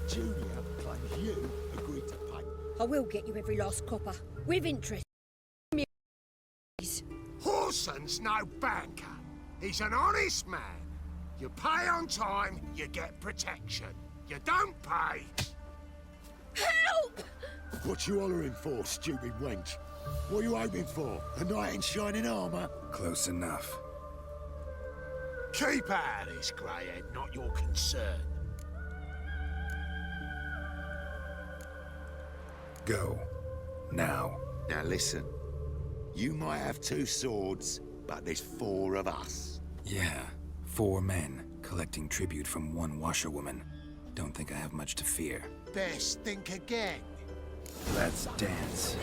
Junior claims you agreed to pay. I will get you every last copper, with interest. Horson's no banker. He's an honest man. You pay on time, you get protection. You don't pay. Help! What you hollering for, stupid wench? What are you hoping for? A knight in shining armour? Close enough. Keep out of this, Greyhead, not your concern. Go. Now. Now listen. You might have 2 swords, but there's 4 of us. Yeah. 4 men, collecting tribute from 1 washerwoman. Don't think I have much to fear. Best think again. Let's dance.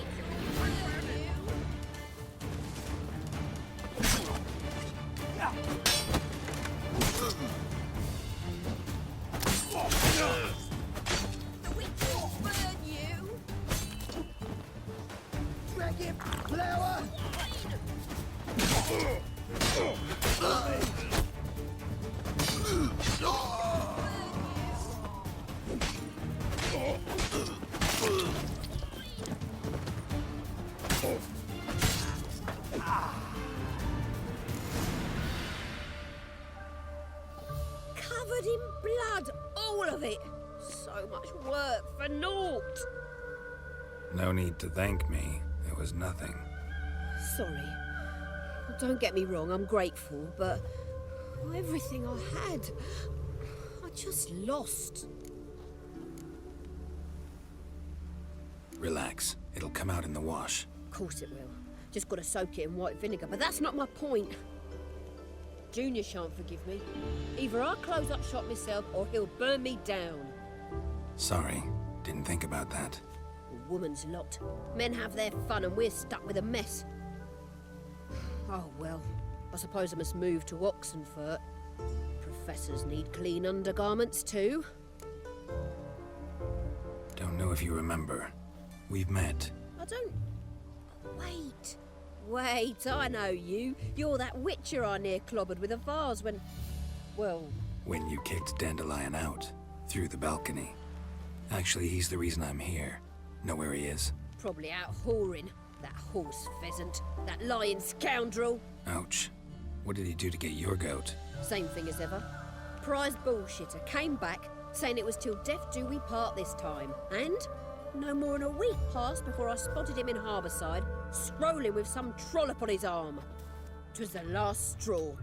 Covered in blood, all of it. So much work for naught. No need to thank me. It was nothing. Sorry. Don't get me wrong, I'm grateful, but everything I had, I just lost. Relax. It'll come out in the wash. Of course it will. Just gotta soak it in white vinegar, but that's not my point. Junior shan't forgive me. Either I'll close up shop myself or he'll burn me down. Sorry. Didn't think about that. A woman's lot. Men have their fun and we're stuck with a mess. Oh well, I suppose I must move to Oxenfurt. Professors need clean undergarments too. Don't know if you remember. We've met. I don't... Wait, I know you. You're that witcher I near clobbered with a vase when... Well... When you kicked Dandelion out. Through the balcony. Actually, he's the reason I'm here. Know where he is? Probably out whoring. That horse pheasant. That lying scoundrel. Ouch. What did he do to get your goat? Same thing as ever. Prized bullshitter came back, saying it was till death do we part this time. And no more than a week passed before I spotted him in Harbourside, scrolling with some trollop on his arm. 'Twas the last straw.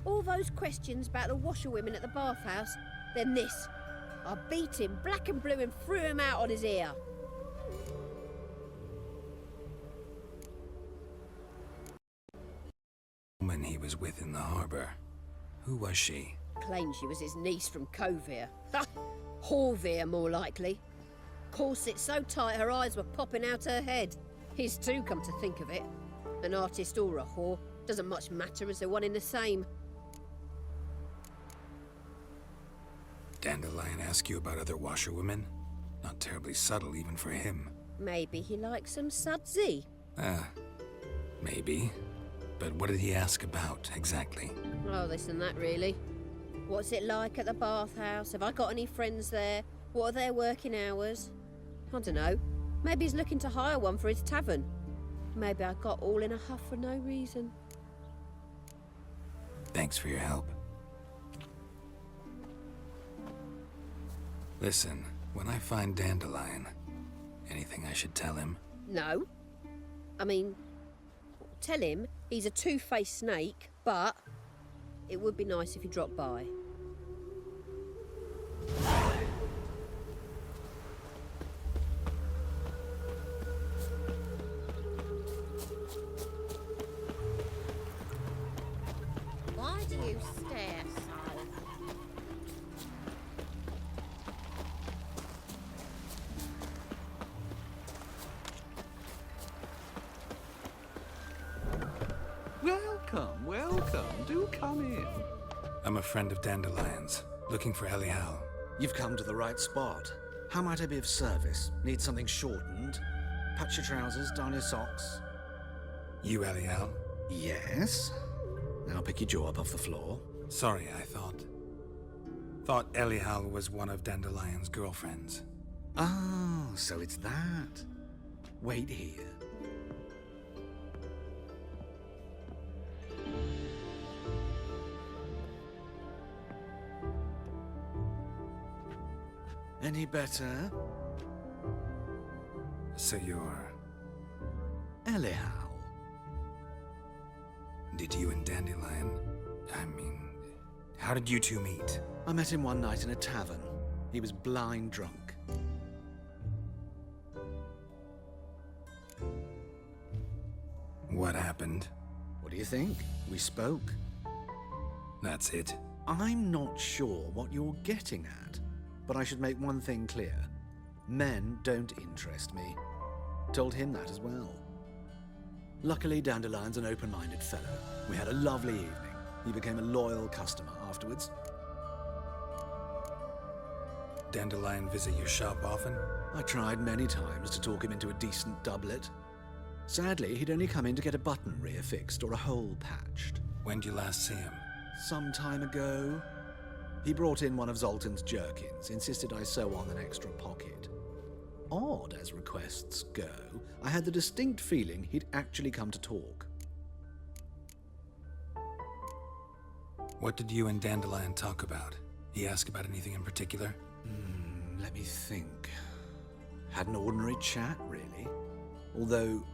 All those questions about the washerwomen at the bathhouse, then this. I beat him black and blue and threw him out on his ear. woman he was with in the harbor. Who was she? Claimed she was his niece from Kovir. Ha! Horvir, more likely. Corset so tight her eyes were popping out her head. His too, come to think of it. An artist or a whore. Doesn't much matter as they're one in the same. Dandelion ask you about other washerwomen? Not terribly subtle even for him. Maybe he likes some sudsy. Maybe. But what did he ask about, exactly? Oh, this and that, really. What's it like at the bathhouse? Have I got any friends there? What are their working hours? I don't know. Maybe he's looking to hire one for his tavern. Maybe I got all in a huff for no reason. Thanks for your help. Listen, when I find Dandelion, anything I should tell him? No. I mean, tell him he's a two-faced snake, but it would be nice if he dropped by. Why do you stare so? Welcome, welcome. Do come in. I'm a friend of Dandelion's, looking for Elial. You've come to the right spot. How might I be of service? Need something shortened? Patch your trousers, darn your socks. You Elial? Yes. Now pick your jaw up off the floor. Sorry, I thought Elial was one of Dandelion's girlfriends. Oh, so it's that. Wait here. Any better? So you're... Elial. Did you and Dandelion... how did you two meet? I met him one night in a tavern. He was blind drunk. What happened? What do you think? We spoke. That's it? I'm not sure what you're getting at, but I should make one thing clear. Men don't interest me. Told him that as well. Luckily, Dandelion's an open-minded fellow. We had a lovely evening. He became a loyal customer afterwards. Dandelion visit your shop often? I tried many times to talk him into a decent doublet. Sadly, he'd only come in to get a button reaffixed or a hole patched. When did you last see him? Some time ago. He brought in one of Zoltan's jerkins, insisted I sew on an extra pocket. Odd as requests go, I had the distinct feeling he'd actually come to talk. What did you and Dandelion talk about? He ask about anything in particular? Let me think. Had an ordinary chat, really. Although,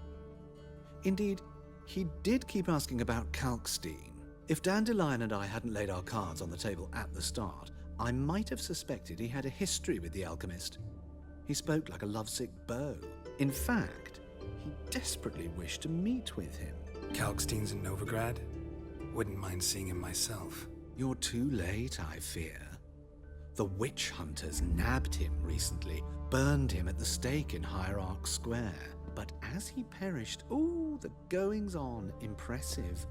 indeed, he did keep asking about Kalkstein. If Dandelion and I hadn't laid our cards on the table at the start, I might have suspected he had a history with the alchemist. He spoke like a lovesick beau. In fact, he desperately wished to meet with him. Kalkstein's in Novigrad? Wouldn't mind seeing him myself. You're too late, I fear. The witch hunters nabbed him recently, burned him at the stake in Hierarch Square. But as he perished, the goings-on impressive.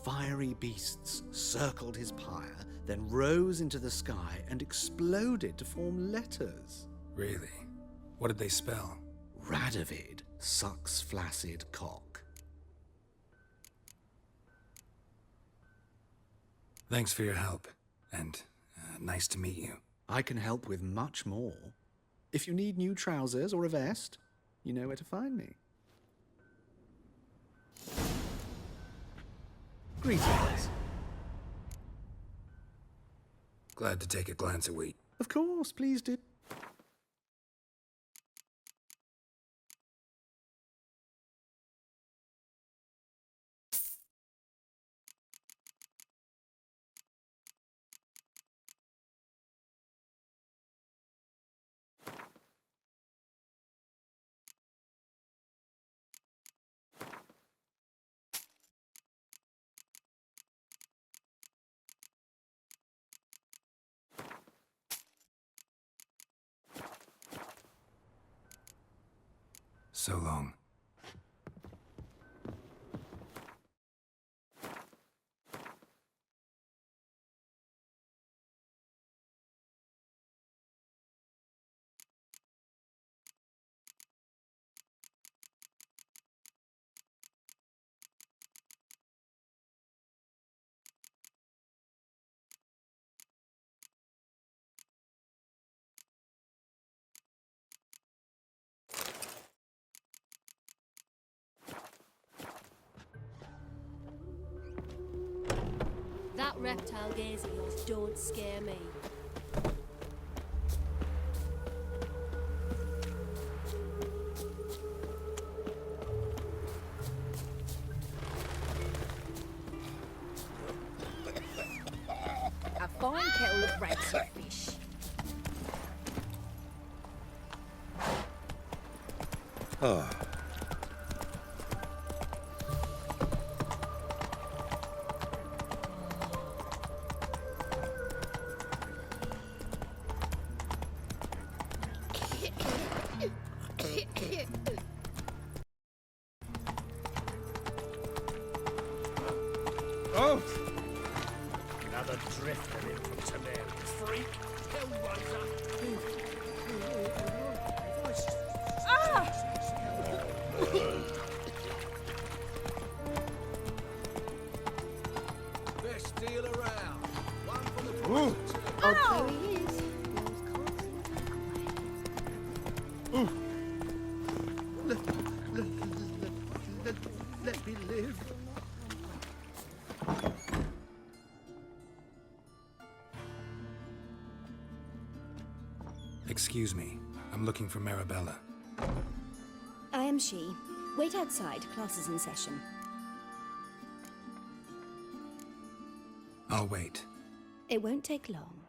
Fiery beasts circled his pyre, then rose into the sky and exploded to form letters. Really? What did they spell? Radovid sucks flaccid cock. Thanks for your help, and nice to meet you. I can help with much more. If you need new trousers or a vest, you know where to find me. Greetings. Glad to take a glance at Wheat. Of course, please do. So long. That reptile gaze of yours don't scare me. A fine kettle of rancid fish. Ah. Oh! Another drifter in from Tamir. Freak! Hell rise up! Best deal around. One for the Ooh. price of two. Oh, he is. Let me live. Excuse me. I'm looking for Marabella. I am she. Wait outside. Class is in session. I'll wait. It won't take long.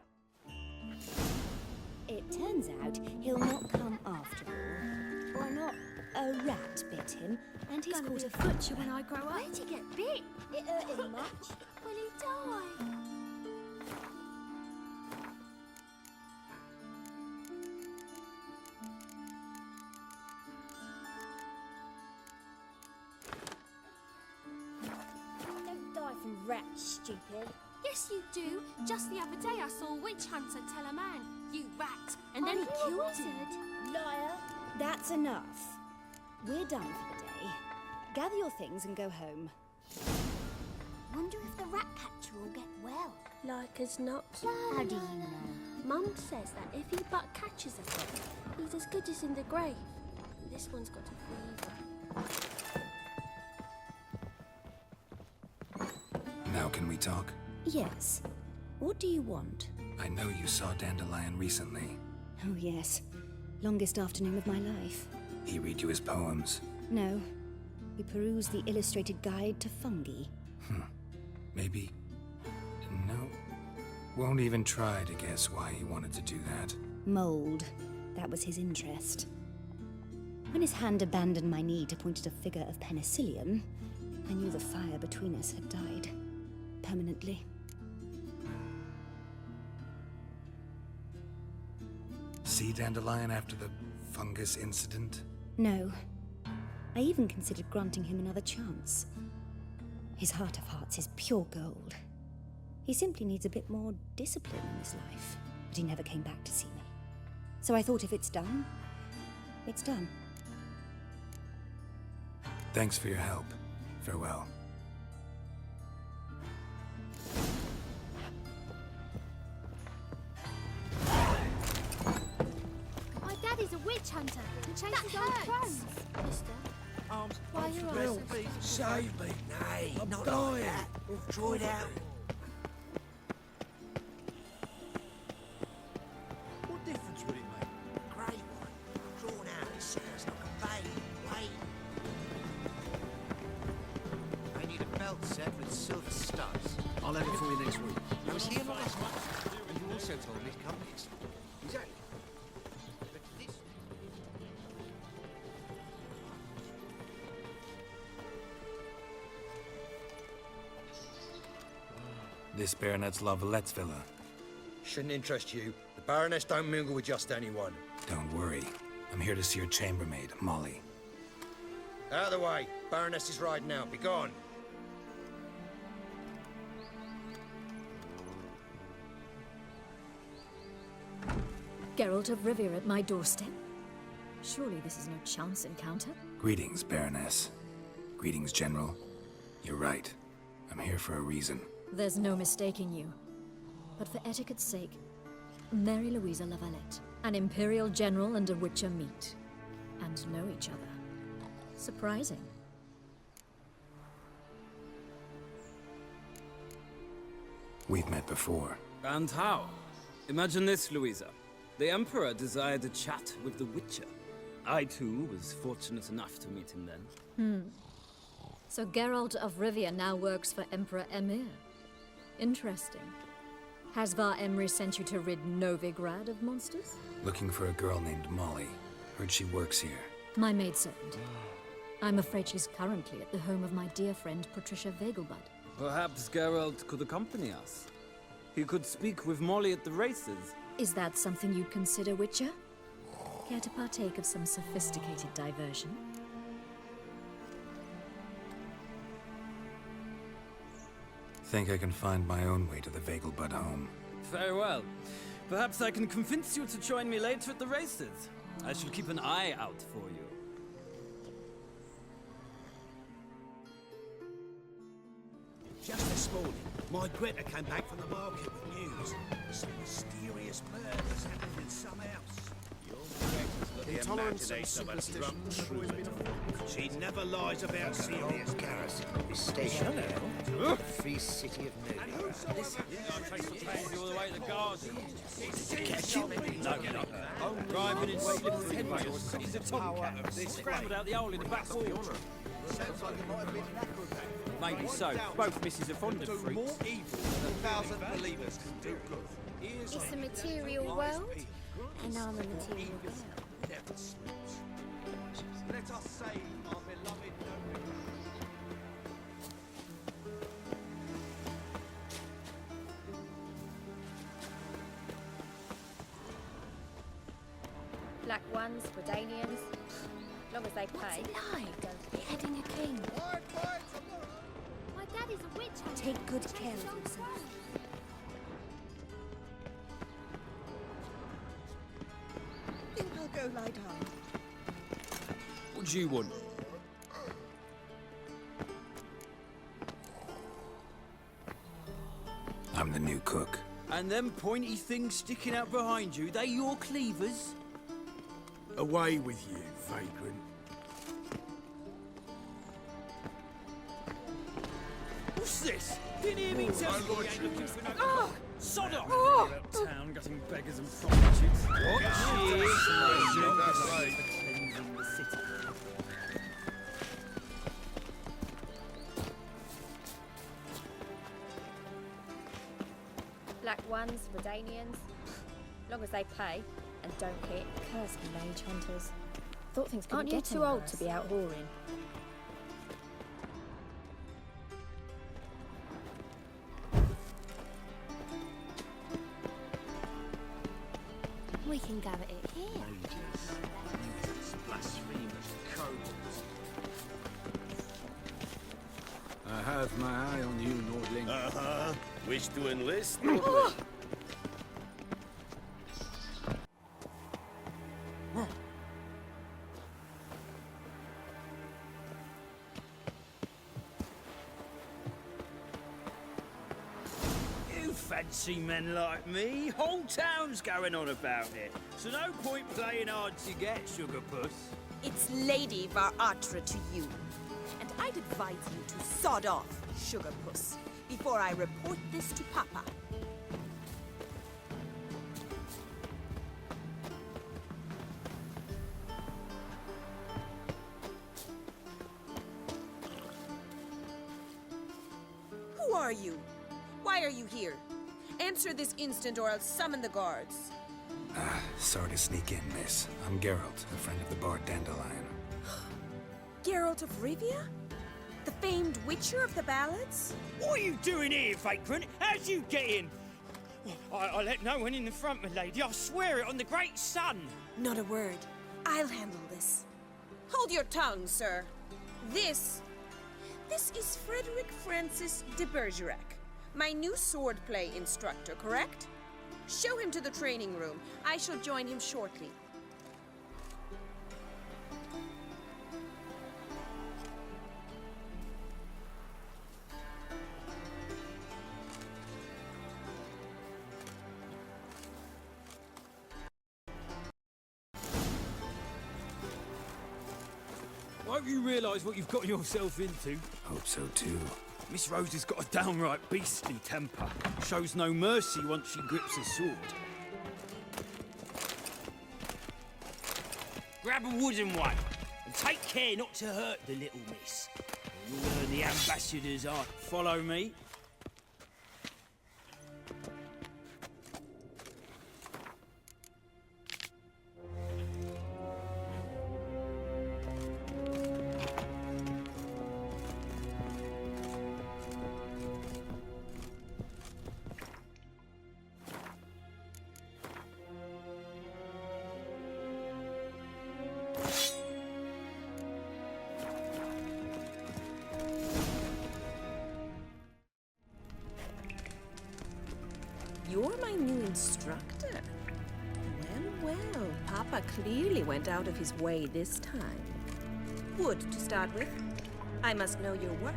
It turns out he'll not come after all. Or not. A rat bit him, and he's caught a butcher when I grow up. Where'd he get bit? It hurt him much. Will he die? Don't die from rats, stupid. Yes, you do. Just the other day I saw a witch hunter tell a man, "You rat," and then he killed him. Liar. That's enough. We're done for the day. Gather your things and go home. Wonder if the rat catcher will get well. Like as not. How do you know? Mum says that if he but catches a frog, he's as good as in the grave. And this one's got a fever. Now can we talk? Yes. What do you want? I know you saw Dandelion recently. Oh, yes. Longest afternoon of my life. He read you his poems. No. We perused the illustrated guide to fungi. Maybe... No. Won't even try to guess why he wanted to do that. Mold. That was his interest. When his hand abandoned my knee to point at a figure of penicillium, I knew the fire between us had died. Permanently. See Dandelion after the fungus incident? No. I even considered granting him another chance. His heart of hearts is pure gold. He simply needs a bit more discipline in his life. But he never came back to see me. So I thought if it's done, it's done. Thanks for your help. Farewell. My daddy's a witch hunter and chases old crones. Mister, why are your eyes so small? Save me. Nay, I'm not dying. Like that. Draw it out. What difference would it make? Grey one. Drawn out, it sounds like a vein. Wait. I need a belt set with silver studs. I'll have it for you next week. I was here last month, and you also told me to come next time. Exactly. But this... This Baronet's Lavalettes villa. Shouldn't interest you. The Baroness don't mingle with just anyone. Don't worry. I'm here to see your chambermaid, Molly. Out of the way. Baroness is riding out. Be gone. Geralt of Rivia at my doorstep? Surely this is no chance encounter? Greetings, Baroness. Greetings, General. You're right. I'm here for a reason. There's no mistaking you. But for etiquette's sake, Mary Louisa Lavalette, an Imperial General and a Witcher meet. And know each other. Surprising. We've met before. And how? Imagine this, Louisa. The Emperor desired a chat with the Witcher. I, too, was fortunate enough to meet him then. So Geralt of Rivia now works for Emperor Emir. Interesting. Has Var Emry sent you to rid Novigrad of monsters? Looking for a girl named Molly. Heard she works here. My maidservant. I'm afraid she's currently at the home of my dear friend Patricia Vegelbud. Perhaps Geralt could accompany us. He could speak with Molly at the races. Is that something you'd consider, Witcher? Care to partake of some sophisticated diversion? Think I can find my own way to the Vegelbud home. Very well. Perhaps I can convince you to join me later at the races. I shall keep an eye out for you. Just this morning, my Greta came back from the market with news. Some mysterious murders happening in some house. Intolerance and superstition. She never lies about serious matters. Is stationed now. Free city of Novigrad. Listen, I all the way to the garden. Catch him? No, no. Driving in slippery headways. He's a tomcat. Scrambled out the hole in the back wall. Sounds like it might have been an acrobat. Maybe so. Both misses are fond of fruit. More evil than 1,000 believers can do good. It's a material world, and I'm a material girl. Never sleeps. Let us save our beloved Novigrad. Black ones, Redanians, long as they pay. What's it like, beheading a king? My daddy's a witch hunter. Take good care of yourself. Think I'll go lie down. What do you want? I'm the new cook. And them pointy things sticking out behind you, they your cleavers? Away with you, vagrant. What's this? Didn't hear me tell you ain't looking for no... Oh! Sod off! Oh! Town gutting beggars and prostitutes. What? Black ones, Redanians, long as they pay and don't hit. Cursed mage hunters. Thought things couldn't Aren't you get too any old worse. to be out whoring? We can go at it here. Blasphemous codes. I have my eye on you, Nordling. Uh-huh. Wish to enlist? You fancy men like me? Whole town's going on about it. So no point playing hard to get, sugar puss. It's Lady Var Atra to you. And I'd advise you to sod off, sugar puss, before I report this to Papa. Who are you? Why are you here? Answer this instant or I'll summon the guards. Sorry to sneak in, miss. I'm Geralt, a friend of the Bard Dandelion. Geralt of Rivia? The famed Witcher of the ballads? What are you doing here, vagrant? How'd you get in? I let no one in the front, my lady. I swear it on the great sun. Not a word. I'll handle this. Hold your tongue, sir. This is Frederick Francis de Bergerac, my new swordplay instructor, correct? Show him to the training room. I shall join him shortly. Won't you realise what you've got yourself into? Hope so too. Miss Rose has got a downright beastly temper. Shows no mercy once she grips a sword. Grab a wooden one, and take care not to hurt the little miss. Or you'll learn the ambassador's art. Follow me. You're my new instructor. Well, well, Papa clearly went out of his way this time. Wood, to start with. I must know your worth.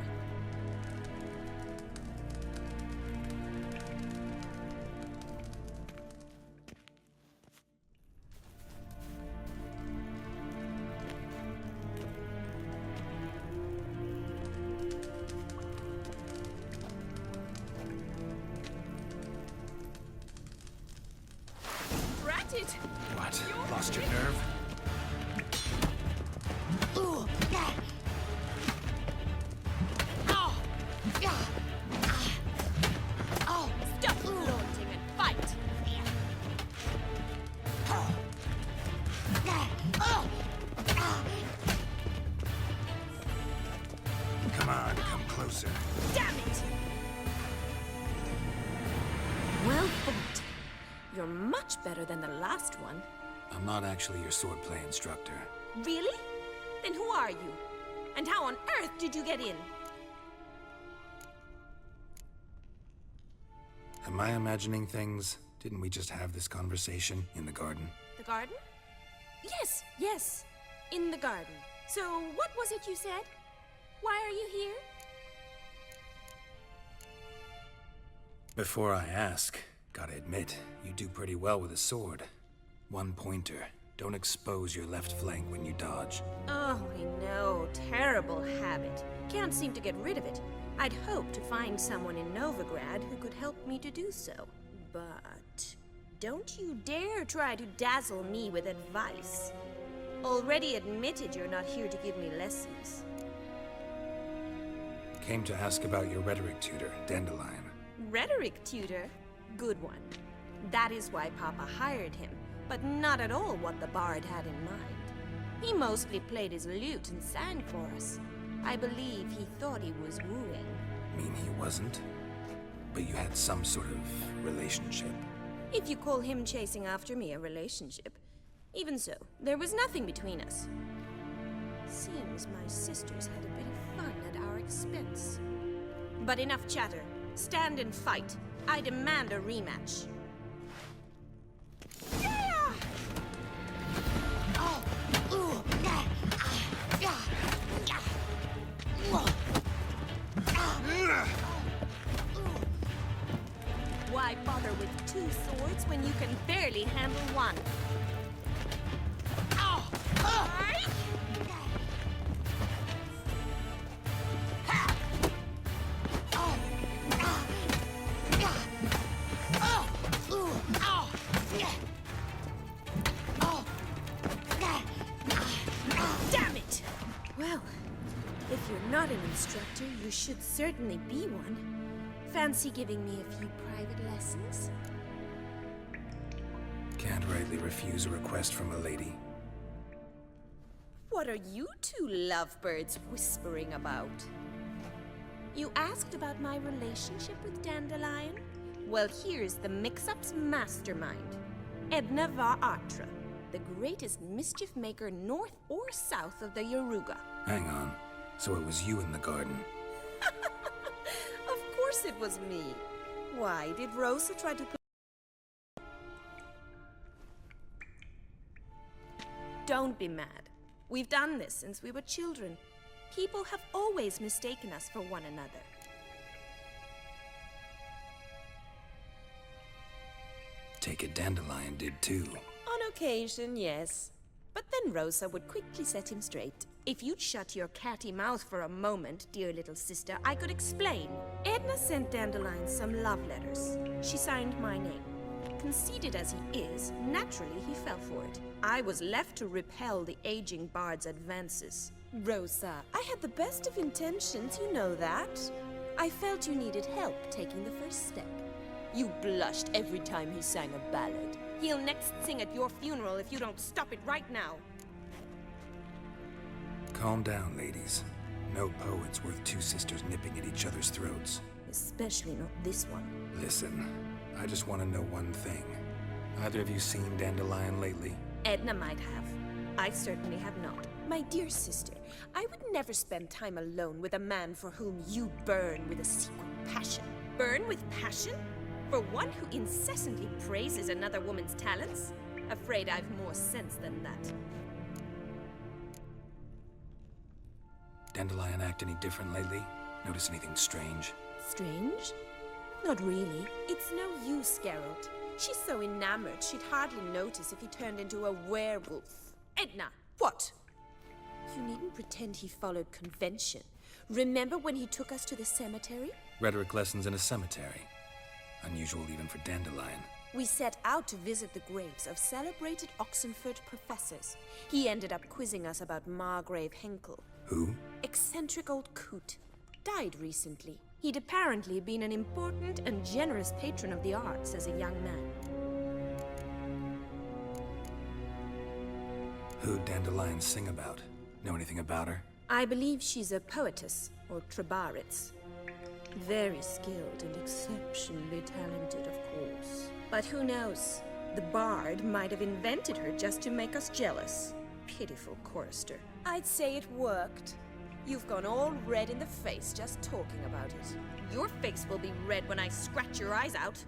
What? Lost your nerve? Stop flaunting and fight! Come on, come closer. Damn it! Well fought. You're much better than the last one. I'm not actually your swordplay instructor. Really? Then who are you? And how on earth did you get in? Am I imagining things? Didn't we just have this conversation in the garden? The garden? Yes, yes. In the garden. So, what was it you said? Why are you here? Before I ask, gotta admit, you do pretty well with a sword. One pointer. Don't expose your left flank when you dodge. Oh, I know. Terrible habit. Can't seem to get rid of it. I'd hoped to find someone in Novigrad who could help me to do so. But don't you dare try to dazzle me with advice. Already admitted you're not here to give me lessons. Came to ask about your rhetoric tutor, Dandelion. Rhetoric tutor? Good one. That is why Papa hired him, but not at all what the bard had in mind. He mostly played his lute and sang for us. I believe he thought he was wooing. Mean he wasn't? But you had some sort of relationship. If you call him chasing after me a relationship. Even so, there was nothing between us. Seems my sisters had a bit of fun at our expense. But enough chatter. Stand and fight. I demand a rematch. Why bother with two swords when you can barely handle one? Damn it! Well, if you're not an instructor, you should certainly be one. Fancy giving me a few private lessons? Can't rightly refuse a request from a lady. What are you two lovebirds whispering about? You asked about my relationship with Dandelion? Well, here's the mix-up's mastermind. Edna var Atra, the greatest mischief maker north or south of the Yaruga. Hang on. So it was you in the garden. Of course it was me. Why, did Rosa try to... Don't be mad. We've done this since we were children. People have always mistaken us for one another. Take it Dandelion did too. On occasion, yes. But then Rosa would quickly set him straight. If you'd shut your catty mouth for a moment, dear little sister, I could explain. Edna sent Dandelion some love letters. She signed my name. Conceited as he is, naturally he fell for it. I was left to repel the aging bard's advances. Rosa, I had the best of intentions, you know that. I felt you needed help taking the first step. You blushed every time he sang a ballad. He'll next sing at your funeral if you don't stop it right now. Calm down, ladies. No poet's worth two sisters nipping at each other's throats. Especially not this one. Listen, I just want to know one thing. Either of you seen Dandelion lately? Edna might have. I certainly have not. My dear sister, I would never spend time alone with a man for whom you burn with a secret passion. Burn with passion? For one who incessantly praises another woman's talents? Afraid I've more sense than that. Dandelion act any different lately? Notice anything strange? Strange? Not really. It's no use, Geralt. She's so enamored she'd hardly notice if he turned into a werewolf. Edna! What? You needn't pretend he followed convention. Remember when he took us to the cemetery? Rhetoric lessons in a cemetery. Unusual even for Dandelion. We set out to visit the graves of celebrated Oxenford professors. He ended up quizzing us about Margrave Henkel. Who? Eccentric old coot. Died recently. He'd apparently been an important and generous patron of the arts as a young man. Who'd Dandelion sing about? Know anything about her? I believe she's a poetess, or Trebaritz. Very skilled and exceptionally talented, of course. But who knows? The bard might have invented her just to make us jealous. Pitiful chorister. I'd say it worked. You've gone all red in the face just talking about it. Your face will be red when I scratch your eyes out.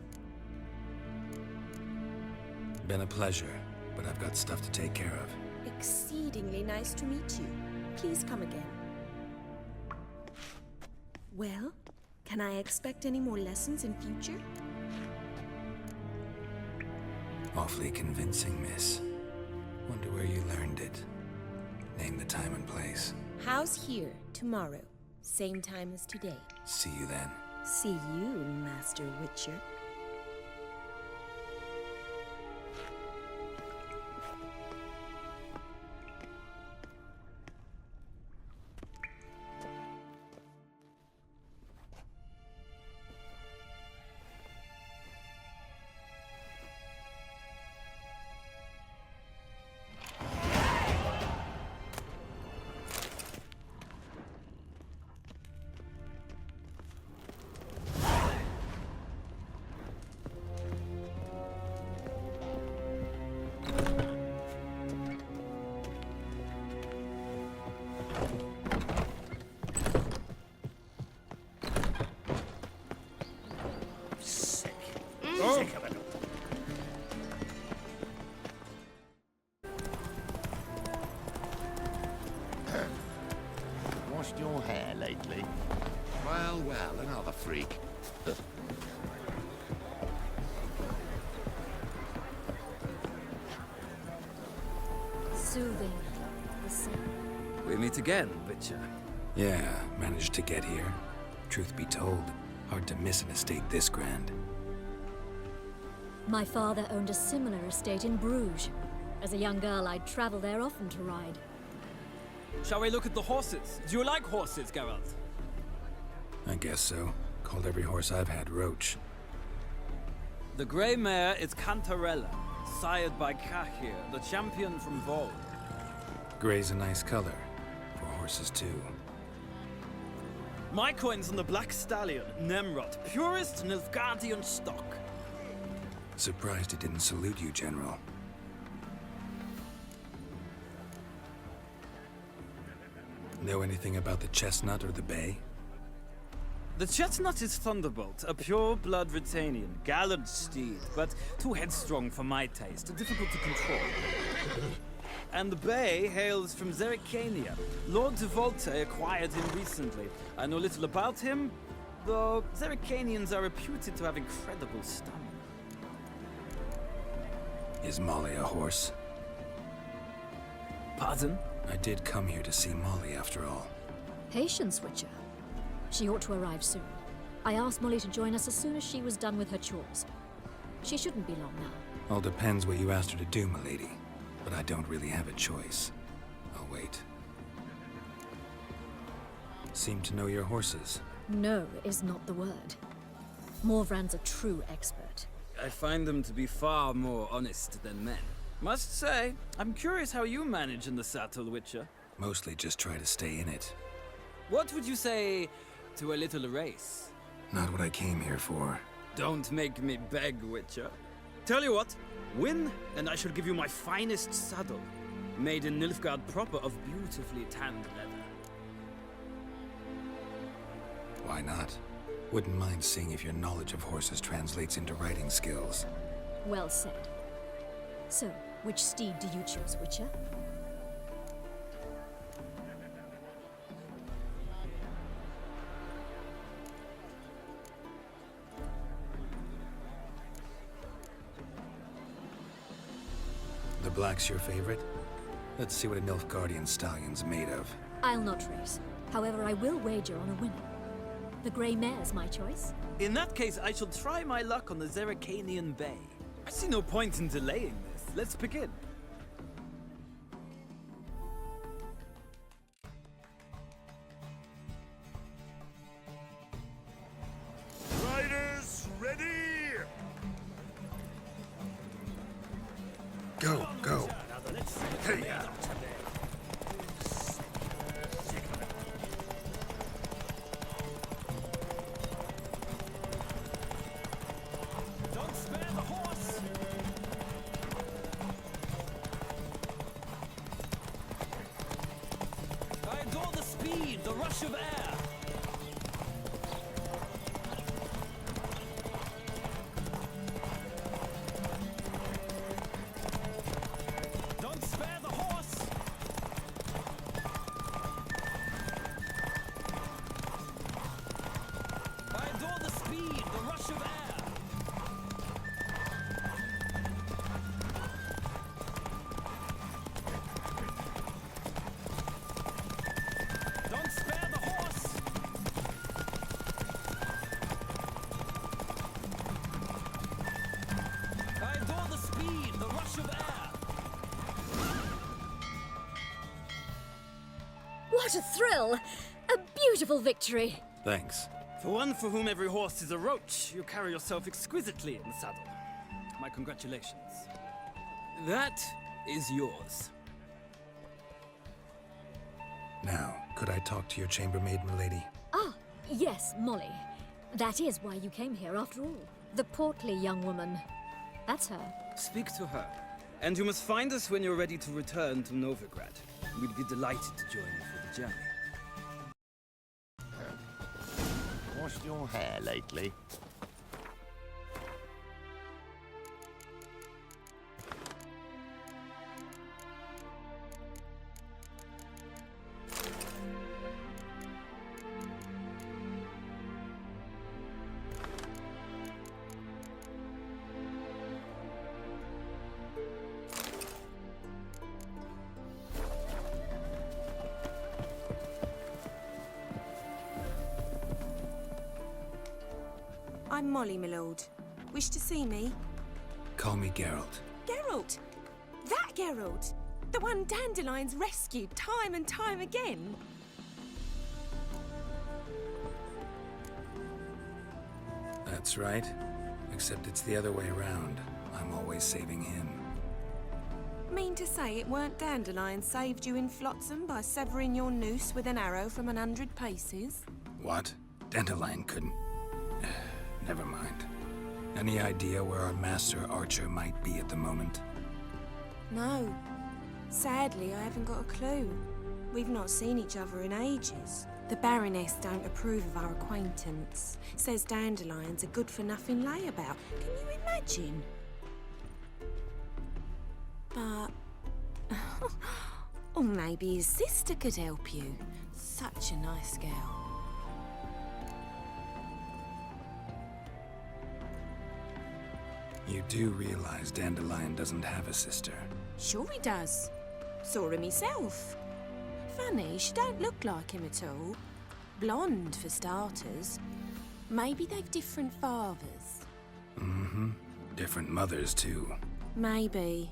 Been a pleasure, but I've got stuff to take care of. Exceedingly nice to meet you. Please come again. Well, can I expect any more lessons in future? Awfully convincing, miss. Wonder where you learned it. Name the time and place. House here, tomorrow. Same time as today. See you then. See you, Master Witcher. Sick of it. Washed your hair lately? Well, well, another freak. Soothing. We meet again, Witcher. Yeah, managed to get here. Truth be told, hard to miss an estate this grand. My father owned a similar estate in Bruges. As a young girl, I'd travel there often to ride. Shall we look at the horses? Do you like horses, Geralt? I guess so. Called every horse I've had Roach. The grey mare is Cantarella, sired by Cahir, the champion from Vol. Gray's a nice color. For horses, too. My coin's on the black stallion, Nemrod, purest Nilfgaardian stock. Surprised he didn't salute you, General. Know anything about the Chestnut or the Bay? The Chestnut is Thunderbolt, a pure-blood Retanian, gallant steed, but too headstrong for my taste, difficult to control. And the Bay hails from Zerrikania. Lord de Volte acquired him recently. I know little about him, though Zerrikanians are reputed to have incredible stamina. Is Molly a horse? Pardon? I did come here to see Molly, after all. Patience, Witcher. She ought to arrive soon. I asked Molly to join us as soon as she was done with her chores. She shouldn't be long now. All depends what you asked her to do, milady. But I don't really have a choice. I'll wait. Seem to know your horses. No is not the word. Morvran's a true expert. I find them to be far more honest than men. Must say, I'm curious how you manage in the saddle, Witcher. Mostly just try to stay in it. What would you say to a little race? Not what I came here for. Don't make me beg, Witcher. Tell you what, win, and I shall give you my finest saddle, made in Nilfgaard proper of beautifully tanned leather. Why not? Wouldn't mind seeing if your knowledge of horses translates into riding skills. Well said. So, which steed do you choose, Witcher? The black's your favorite? Let's see what a Nilfgaardian stallion's made of. I'll not race. However, I will wager on a winner. The grey mare's my choice. In that case, I shall try my luck on the Zerrikanian Bay. I see no point in delaying this. Let's begin. Riders, ready? Go, go. Hey, Don't spare the horse! I adore the speed, the rush of air. Don't spare the horse! I adore the speed, the rush of air. Don't spare the horse! I adore the speed, the rush of air. What a thrill! A beautiful victory! Thanks. For one for whom every horse is a roach, you carry yourself exquisitely in the saddle. My congratulations. That is yours. Now, could I talk to your chambermaid, milady? Ah, yes, Molly. That is why you came here after all. The portly young woman. That's her. Speak to her. And you must find us when you're ready to return to Novigrad. We'd be delighted to join you for the journey. Washed your hair lately? I'm Molly, my lord. Wish to see me? Call me Geralt. Geralt! That Geralt! The one Dandelion's rescued time and time again! That's right. Except it's the other way around. I'm always saving him. Mean to say it weren't Dandelion saved you in Flotsam by severing your noose with an arrow from 100 paces? What? Dandelion couldn't... Never mind. Any idea where our master archer might be at the moment? No. Sadly, I haven't got a clue. We've not seen each other in ages. The Baroness don't approve of our acquaintance. Says Dandelion's a good-for-nothing layabout. Can you imagine? But... or maybe his sister could help you. Such a nice girl. You do realize Dandelion doesn't have a sister. Sure he does. Saw him himself. Funny, she don't look like him at all. Blonde, for starters. Maybe they've different fathers. Mm-hmm. Different mothers, too. Maybe.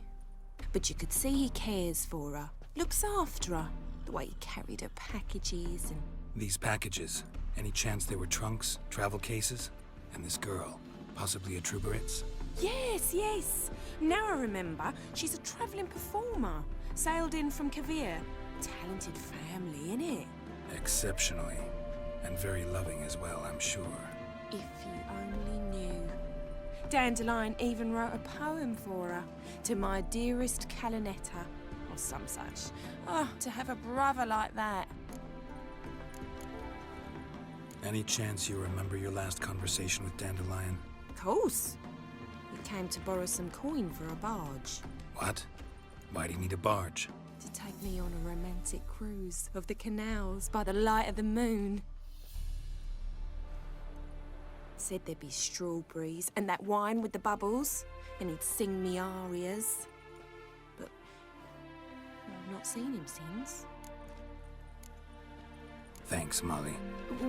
But you could see he cares for her. Looks after her. The way he carried her packages and... These packages, any chance they were trunks, travel cases? And this girl, possibly a Truberitz? Yes, yes. Now I remember. She's a travelling performer. Sailed in from Kavir. Talented family, innit? Exceptionally. And very loving as well, I'm sure. If you only knew. Dandelion even wrote a poem for her. To my dearest Calinetta. Or some such. Oh, to have a brother like that. Any chance you remember your last conversation with Dandelion? Of course. He came to borrow some coin for a barge. What? Why do you need a barge? To take me on a romantic cruise of the canals by the light of the moon. Said there'd be strawberries and that wine with the bubbles, and he'd sing me arias. But I've not seen him since. Thanks, Molly.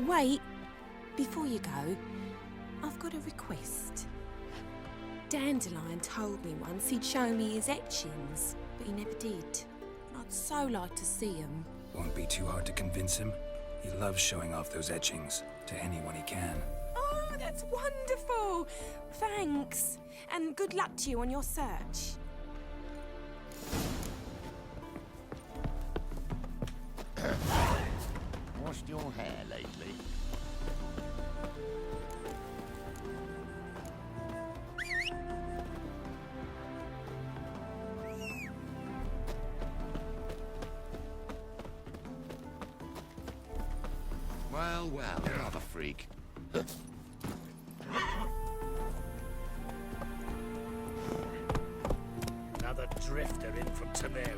Wait, before you go, I've got a request. Dandelion told me once he'd show me his etchings, but he never did. I'd so like to see them. Won't be too hard to convince him. He loves showing off those etchings to anyone he can. Oh, that's wonderful! Thanks, and good luck to you on your search. Washed your hair lately? Well, another freak. Another drifter in from Temeria.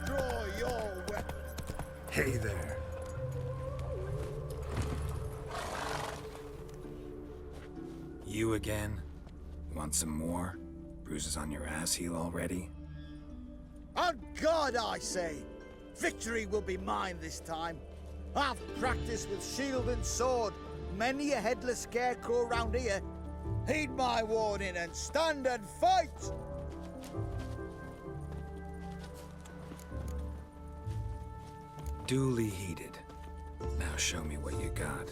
Draw your weapon. Hey there. You again? Want some more? Bruises on your ass heel already? On God, I say! Victory will be mine this time. I've practiced with shield and sword. Many a headless scarecrow round here. Heed my warning and stand and fight! Duly heeded. Now show me what you got.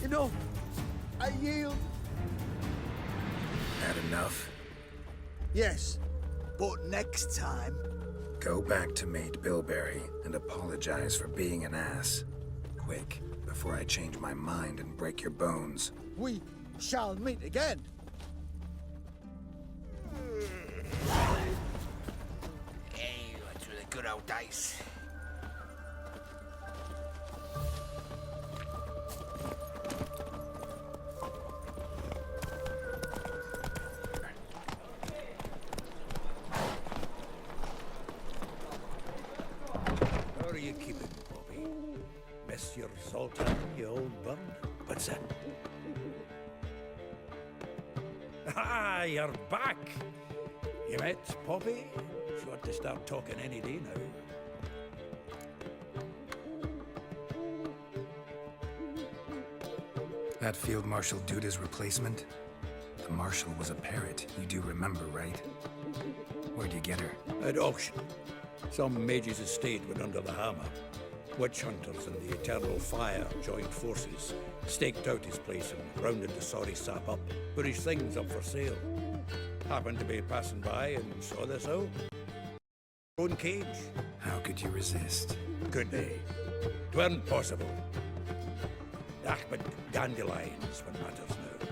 Enough! I yield. Had enough? Yes, but next time... Go back to Mate Bilberry and apologize for being an ass. Quick, before I change my mind and break your bones. We shall meet again. Hey, through the good old days. Where are you keeping, Bobby? Monsieur Zoltan, you old bun? What's that? Ah, you're back! You met Poppy? She ought to start talking any day now. That Field Marshal Duda's replacement? The Marshal was a parrot, you do remember, right? Where'd you get her? At auction. Some mage's estate went under the hammer. Witch hunters and the Eternal Fire joined forces, staked out his place and rounded the sorry sap up, put his things up for sale. Happened to be passing by and saw this out. Own cage. How could you resist? Good day. 'Tweren't possible. Ah, but dandelions what matters now.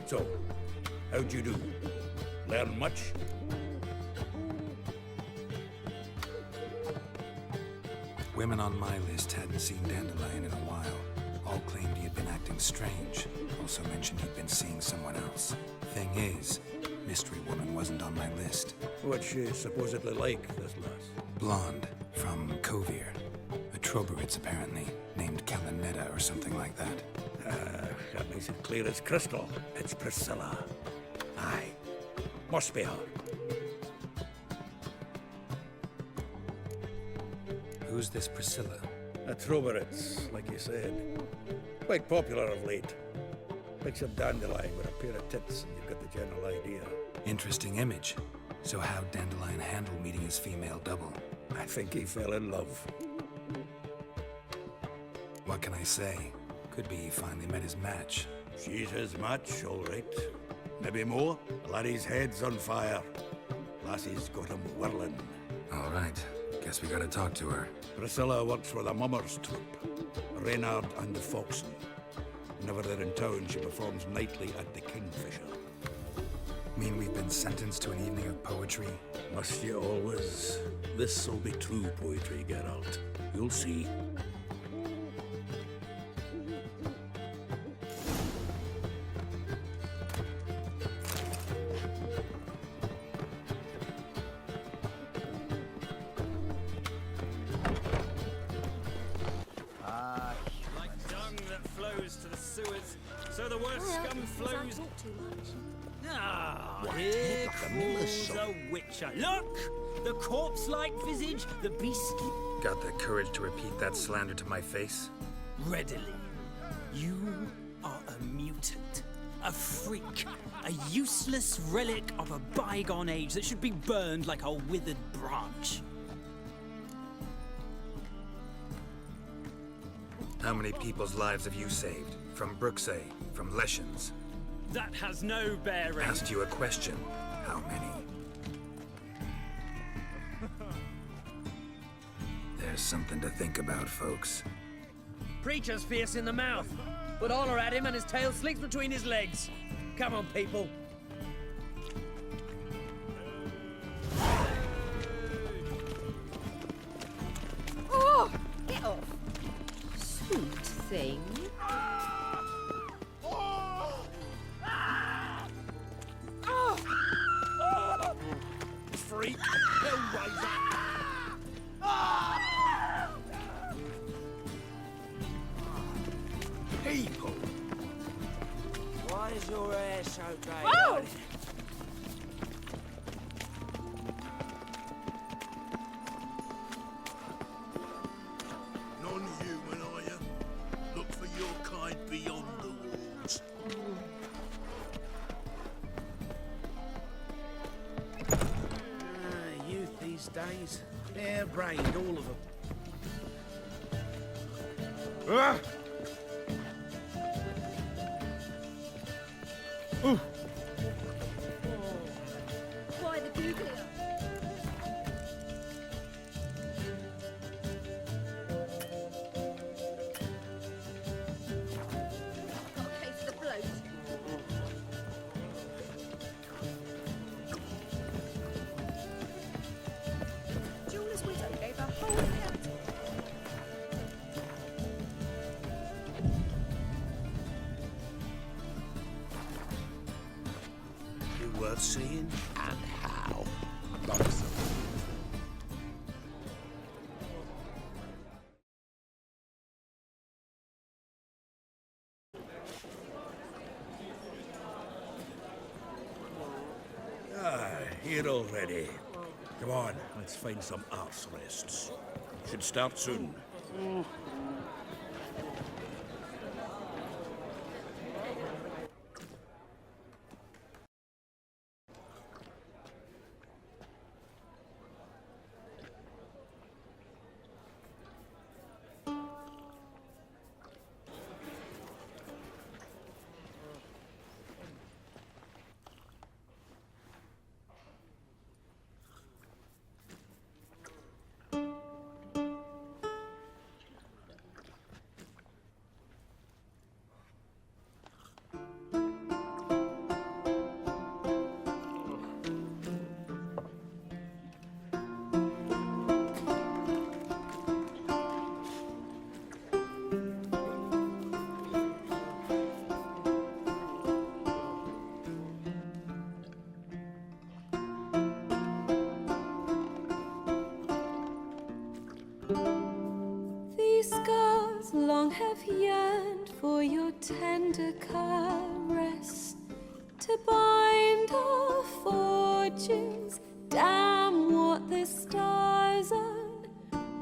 So, how'd you do? Learn much? Women on my list hadn't seen Dandelion in a while. All claimed he had been acting strange. Also mentioned he'd been seeing someone else. Thing is, Mystery Woman wasn't on my list. What's she supposedly like, this lass? Blonde, from Kovir. A Troberitz, apparently, named Kalanetta or something like that. That makes it clear as crystal. It's Priscilla. Aye. Must be her. Who's this Priscilla? A Troberitz, like you said. Quite popular of late. Picture Dandelion with a pair of tits and you've got the general idea. Interesting image. So how'd Dandelion handle meeting his female double? I think he fell in love. What can I say? Could be he finally met his match. She's his match, all right. Maybe more. Laddie's head's on fire. Lassie's got him whirling. All right. Guess we gotta talk to her. Priscilla works for the Mummers troupe. Reynard and the Foxen. Whenever they're in town, she performs nightly at the Kingfisher. Mean we've been sentenced to an evening of poetry? Must you always? This'll be true poetry, Geralt. You'll see. Like dung that flows to the sewers, so the worst scum flows. Ah, here crawls a witcher. Look! The corpse-like visage, the beastly... Got the courage to repeat that slander to my face? Readily. You are a mutant. A freak. A useless relic of a bygone age that should be burned like a withered branch. How many people's lives have you saved? From Bruxay? From Leshens? That has no bearing. Asked you a question. How many? There's something to think about, folks. Preacher's fierce in the mouth, but holler at him and his tail slinks between his legs. Come on, people. Oh, get off. Sweet thing. Freak! Hellraiser! People! Why is your hair so grey? Whoa! Non-human, are you? Look for your kind beyond the walls. Youth these days. Hair-brained, all of them. Why the googly? Got a case of the bloat. Julie's widow gave her whole inheritance. You worth seeing? And how? Here already. Come on, let's find some arse rests. Should start soon. for your tender caress, to bind our fortunes. Damn what the stars own,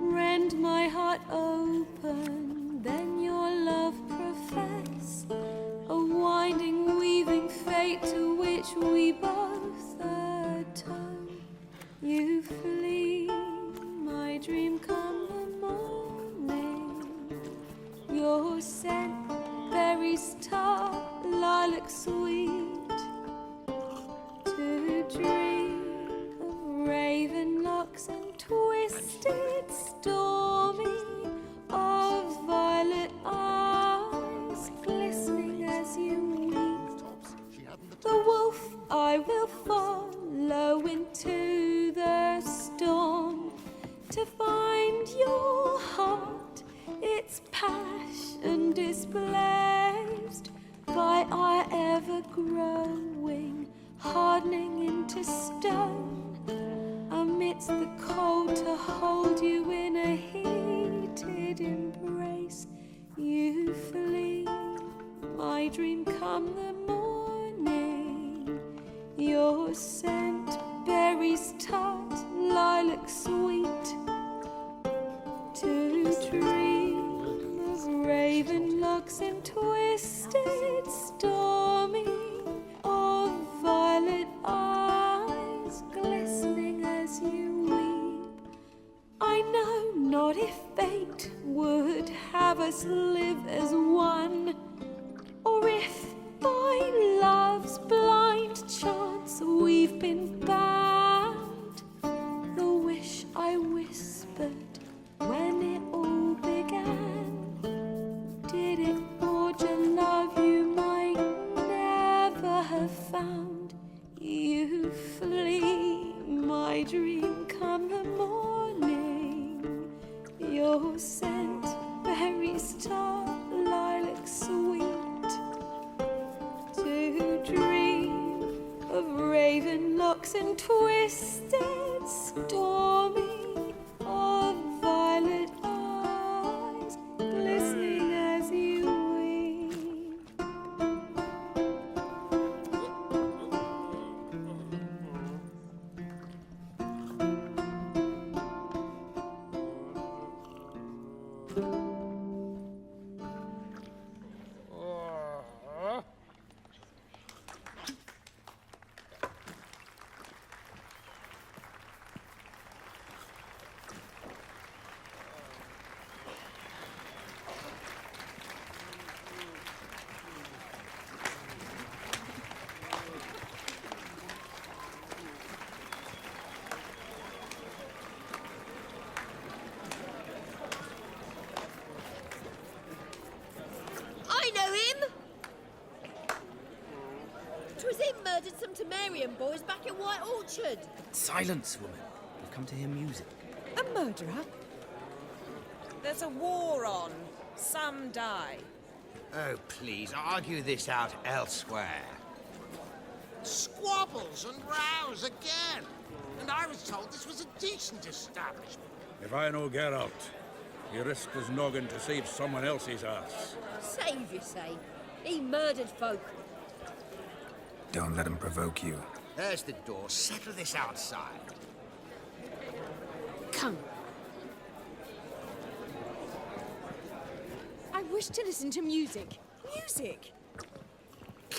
rend my heart open, then your love profess, a winding, weaving fate to which we both atone. You flee, my dream come the morning, your scent, berries tart, lilac sweet, to dream raven locks and twisted, stormy, of violet eyes, glistening as you weep. The wolf I will follow into the storm, to find your heart, its passion displaced by our ever-growing, hardening into stone. Amidst the cold, to hold you in a heated embrace. You flee, my dream come the morning, your scent, berries tart, lilac sweet, to dream of raven locks and twisted, stormy, of violet eyes, glistening as you weep. I know not if fate would have us live as one, or if by love's blind chance we've been bound. The wish I whispered when it all began, did it forge a love you might never have found? You flee, my dream come the morning, your scent, berries tart, lilac sweet, to dream of raven locks and twisted, stormy, of violet eyes, glistening as you weep. I know him! 'Twas him murdered some Temerian boys back at White Orchard. Silence, woman. We've come to hear music. A murderer? There's a war on. Some die. Oh, please, argue this out elsewhere. Squabbles and rows again. And I was told this was a decent establishment. If I know Geralt, he risked his noggin to save someone else's ass. Save, you say? He murdered folk. Don't let him provoke you. There's the door. Settle this outside. Come. I wish to listen to music. Music?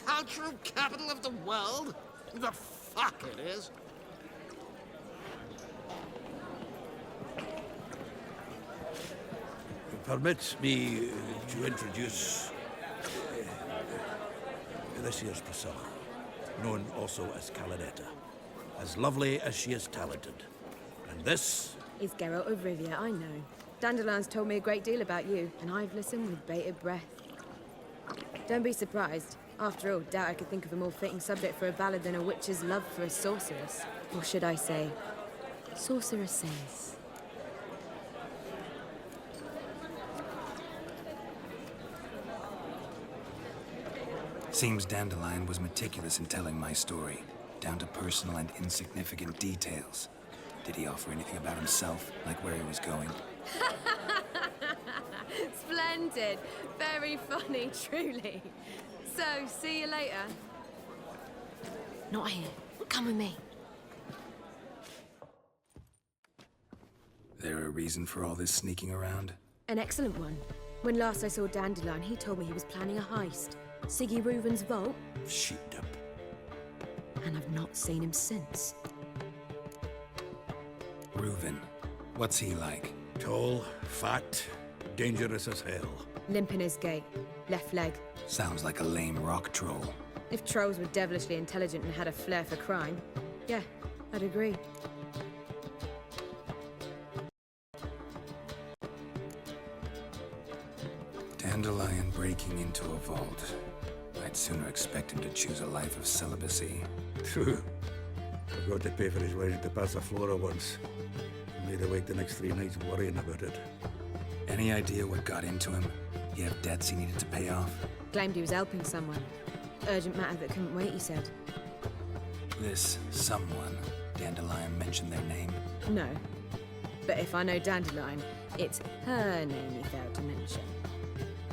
Cultural capital of the world? The fuck it is. Permit me to introduce this here's Priscilla, known also as Caladetta. As lovely as she is talented. And this is Geralt of Rivia, I know. Dandelion's told me a great deal about you, and I've listened with bated breath. Don't be surprised. After all, doubt I could think of a more fitting subject for a ballad than a witch's love for a sorceress. Or should I say, sorceresses. Seems Dandelion was meticulous in telling my story, down to personal and insignificant details. Did he offer anything about himself, like where he was going? splendid. Very funny, truly. So, see you later. Not here. Come with me. There a reason for all this sneaking around? An excellent one. When last I saw Dandelion, he told me he was planning a heist. Siggy Reuven's vault. Shit up. And I've not seen him since. Reuven. What's he like? Tall, fat, dangerous as hell. Limp in his gait. Left leg. Sounds like a lame rock troll. If trolls were devilishly intelligent and had a flair for crime, yeah, I'd agree. Dandelion breaking into a vault. I'd sooner expect him to choose a life of celibacy. True. Forgot to pay for his ride to Passiflora once. Made awake the next 3 nights worrying about it. Any idea what got into him? He had debts he needed to pay off? Claimed he was helping someone. Urgent matter that couldn't wait, he said. This someone, Dandelion mentioned their name? No. But if I know Dandelion, it's her name he failed to mention.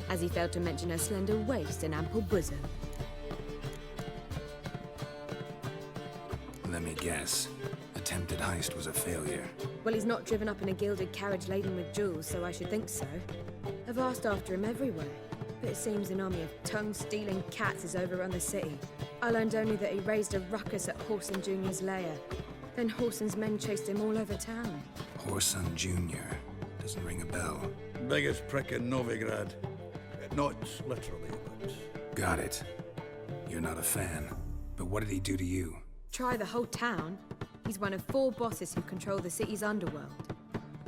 As he failed to mention her slender waist and ample bosom. Let me guess. Attempted heist was a failure. Well, he's not driven up in a gilded carriage laden with jewels, so I should think so. I've asked after him everywhere, but it seems an army of tongue-stealing cats has overrun the city. I learned only that he raised a ruckus at Whoreson Jr.'s lair. Then Whoreson's men chased him all over town. Whoreson Jr. Doesn't ring a bell. Biggest prick in Novigrad. Not literally, but... Got it. You're not a fan. But what did he do to you? Try the whole town. He's one of 4 bosses who control the city's underworld.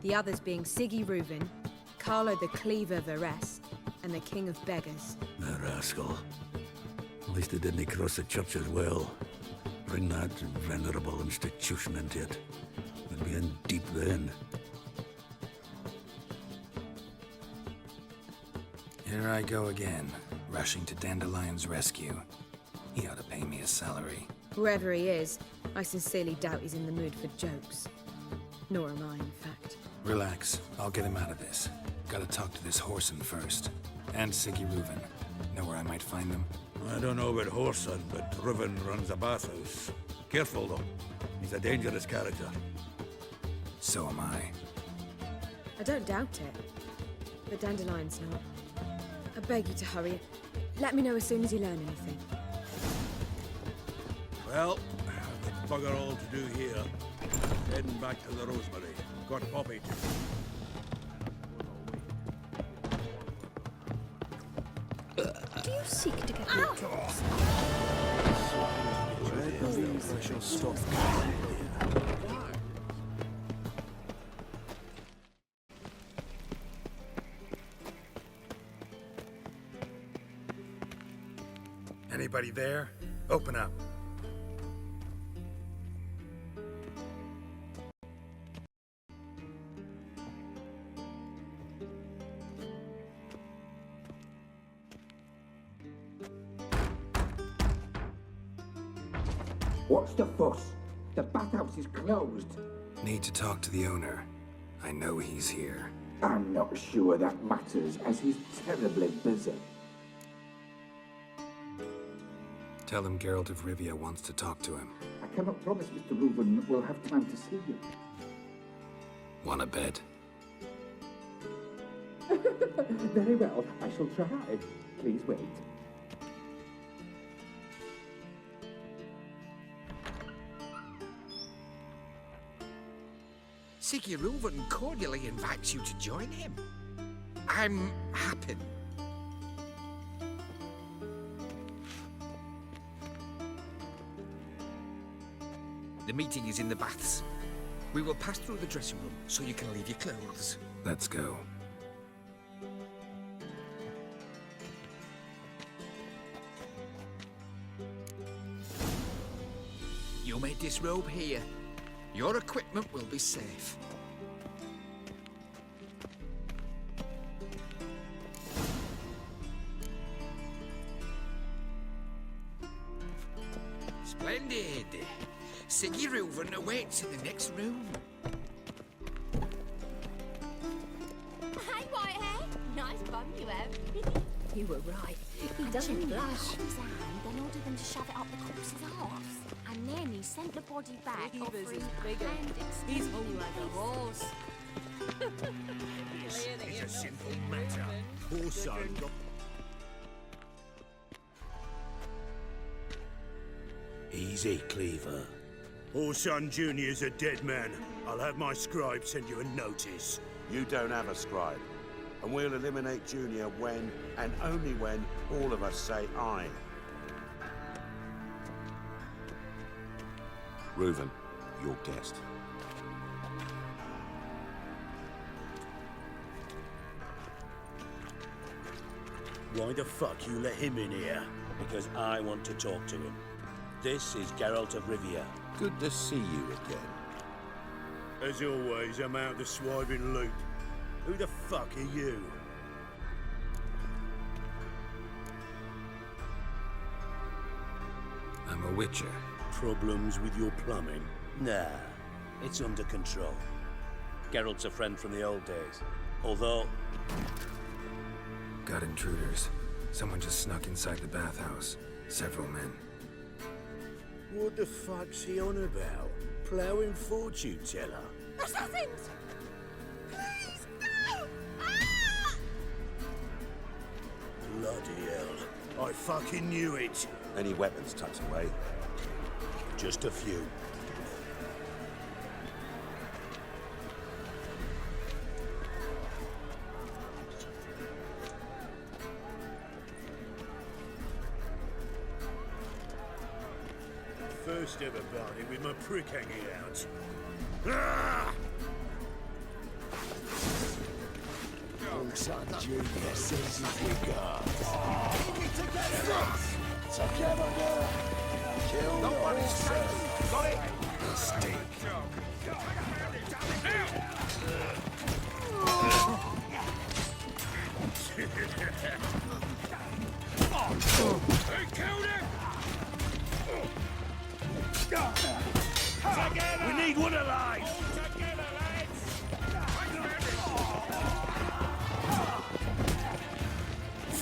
The others being Siggy Reuven, Carlo the Cleaver Varese, and the King of Beggars. The rascal. At least he didn't cross the church as well. Bring that venerable institution into it. We'd be in deep then. Here I go again, rushing to Dandelion's rescue. He ought to pay me a salary. Whoever he is, I sincerely doubt he's in the mood for jokes. Nor am I, in fact. Relax, I'll get him out of this. Gotta talk to this Whoreson first. And Siggy Reuven. Know where I might find them? I don't know about Whoreson, but Reuven runs a bathhouse. Careful, though. He's a dangerous character. So am I. I don't doubt it. But Dandelion's not. I beg you to hurry. Let me know as soon as you learn anything. Well, I've got bugger all to do here. Heading back to the Rosemary. Got Poppy to... Do you seek to get me jobs? I shall stop. Anybody there? Open up. What's the fuss? The bathhouse is closed. Need to talk to the owner. I know he's here. I'm not sure that matters, as he's terribly busy. Tell him Geralt of Rivia wants to talk to him. I cannot promise Mr. Reuven will have time to see you. Wanna bet? Very well, I shall try. Please wait. Siggy Reuven cordially invites you to join him. I'm happy. The meeting is in the baths. We will pass through the dressing room so you can leave your clothes. Let's go. You may disrobe here. Your equipment will be safe. Splendid. Siggy Reuven awaits in the next room. Hey, Whitehair. Nice bum you have. You were right. He doesn't blush. Cut his hand, then ordered them to shove it up the corpse's arse. And then he sent the body back offering appendix. He's hung like a horse. This is a simple matter. Poor son got... Easy, Cleaver. Horson Jr.'s a dead man. I'll have my scribe send you a notice. You don't have a scribe. And we'll eliminate Junior when, and only when, all of us say aye. Reuven, your guest. Why the fuck you let him in here? Because I want to talk to him. This is Geralt of Rivia. Good to see you again. As always, I'm out the swiving loop. Who the fuck are you? I'm a witcher. Problems with your plumbing? Nah, it's under control. Geralt's a friend from the old days. Although... Got intruders. Someone just snuck inside the bathhouse. Several men. What the fuck's he on about? Ploughing fortune teller? Assassins! Please, no! Ah! Bloody hell. I fucking knew it. Any weapons tucked away? Just a few. First ever party with my prick hanging out. Ah! Son Junior sends his regards. Together now! Kill Nobody yourself! Got it! Mistake. They killed him! We need one alive! All together, lads!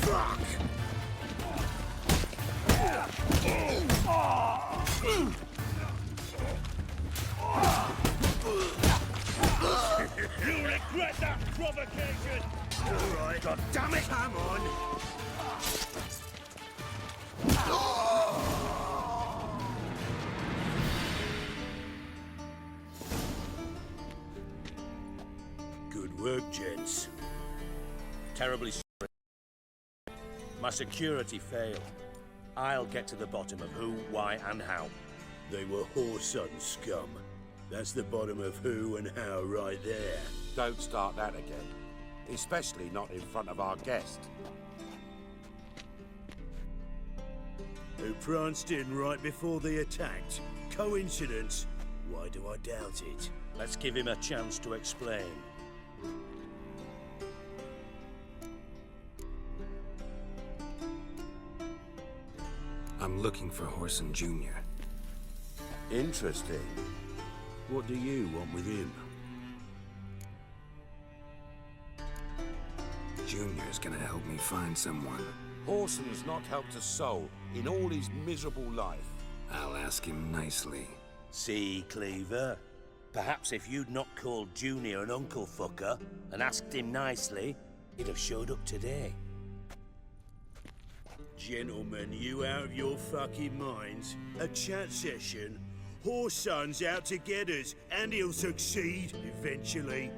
Fuck! You'll regret that provocation! Alright, God damn it! Come on! Good work, gents. Terribly sorry. My security failed. I'll get to the bottom of who, why, and how. They were Horson scum. That's the bottom of who and how right there. Don't start that again. Especially not in front of our guest. Who pranced in right before they attacked. Coincidence? Why do I doubt it? Let's give him a chance to explain. I'm looking for Horson Jr. Interesting. What do you want with him? Junior's gonna help me find someone. Horson's not helped a soul in all his miserable life. I'll ask him nicely. See, Cleaver? Perhaps if you'd not called Junior an uncle fucker and asked him nicely, he'd have showed up today. Gentlemen, you out of your fucking minds? A chat session? Horson's out to get us, and he'll succeed eventually.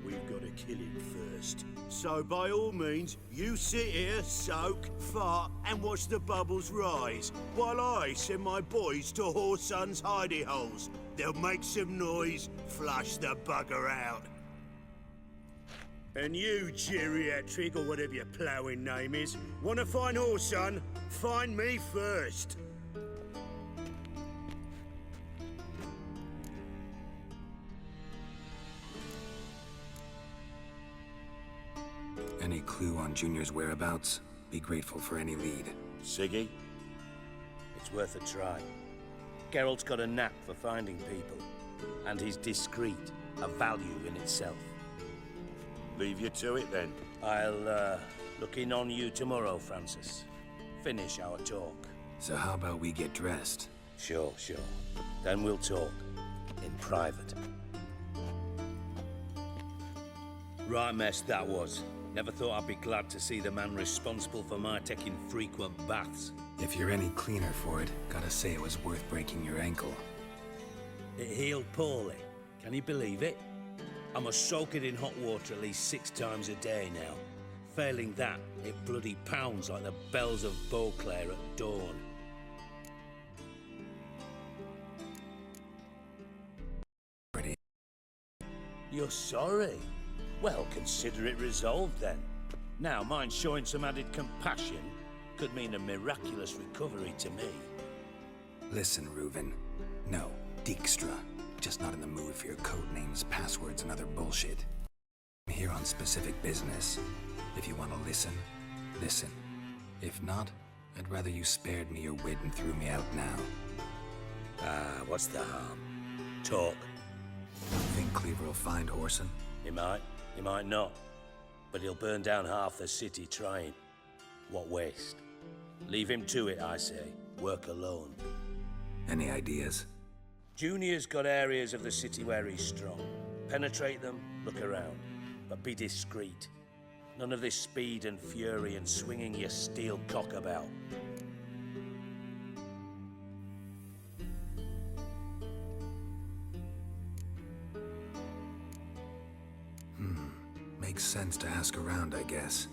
We've got to kill him first. So by all means, you sit here, soak, fart, and watch the bubbles rise, while I send my boys to Horson's hidey holes. They'll make some noise, flush the bugger out. And you, geriatric, or whatever your ploughing name is, want to find Horson? Find me first. Any clue on Junior's whereabouts? Be grateful for any lead. Siggy? It's worth a try. Geralt's got a knack for finding people, and he's discreet, a value in itself. Leave you to it then. I'll Looking on you tomorrow, Francis. Finish our talk. So how about we get dressed? Sure. Then we'll talk. In private. Right mess that was. Never thought I'd be glad to see the man responsible for my taking frequent baths. If you're any cleaner for it, gotta say it was worth breaking your ankle. It healed poorly. Can you believe it? I must soak it in hot water at least 6 times a day now. Failing that, it bloody pounds like the bells of Beauclair at dawn. You're sorry? Well, consider it resolved then. Now, mind showing some added compassion could mean a miraculous recovery to me. Listen, Reuven. No, Dijkstra. Just not in the mood for your code names, passwords, and other bullshit. I'm here on specific business. If you want to listen, listen. If not, I'd rather you spared me your wit and threw me out now. What's the harm? Talk. Think Cleaver will find Whoreson? He might not. But he'll burn down half the city trying. What waste? Leave him to it, I say. Work alone. Any ideas? Junior's got areas of the city where he's strong. Penetrate them, look around. But be discreet. None of this speed and fury and swinging your steel cock about. Makes sense to ask around, I guess.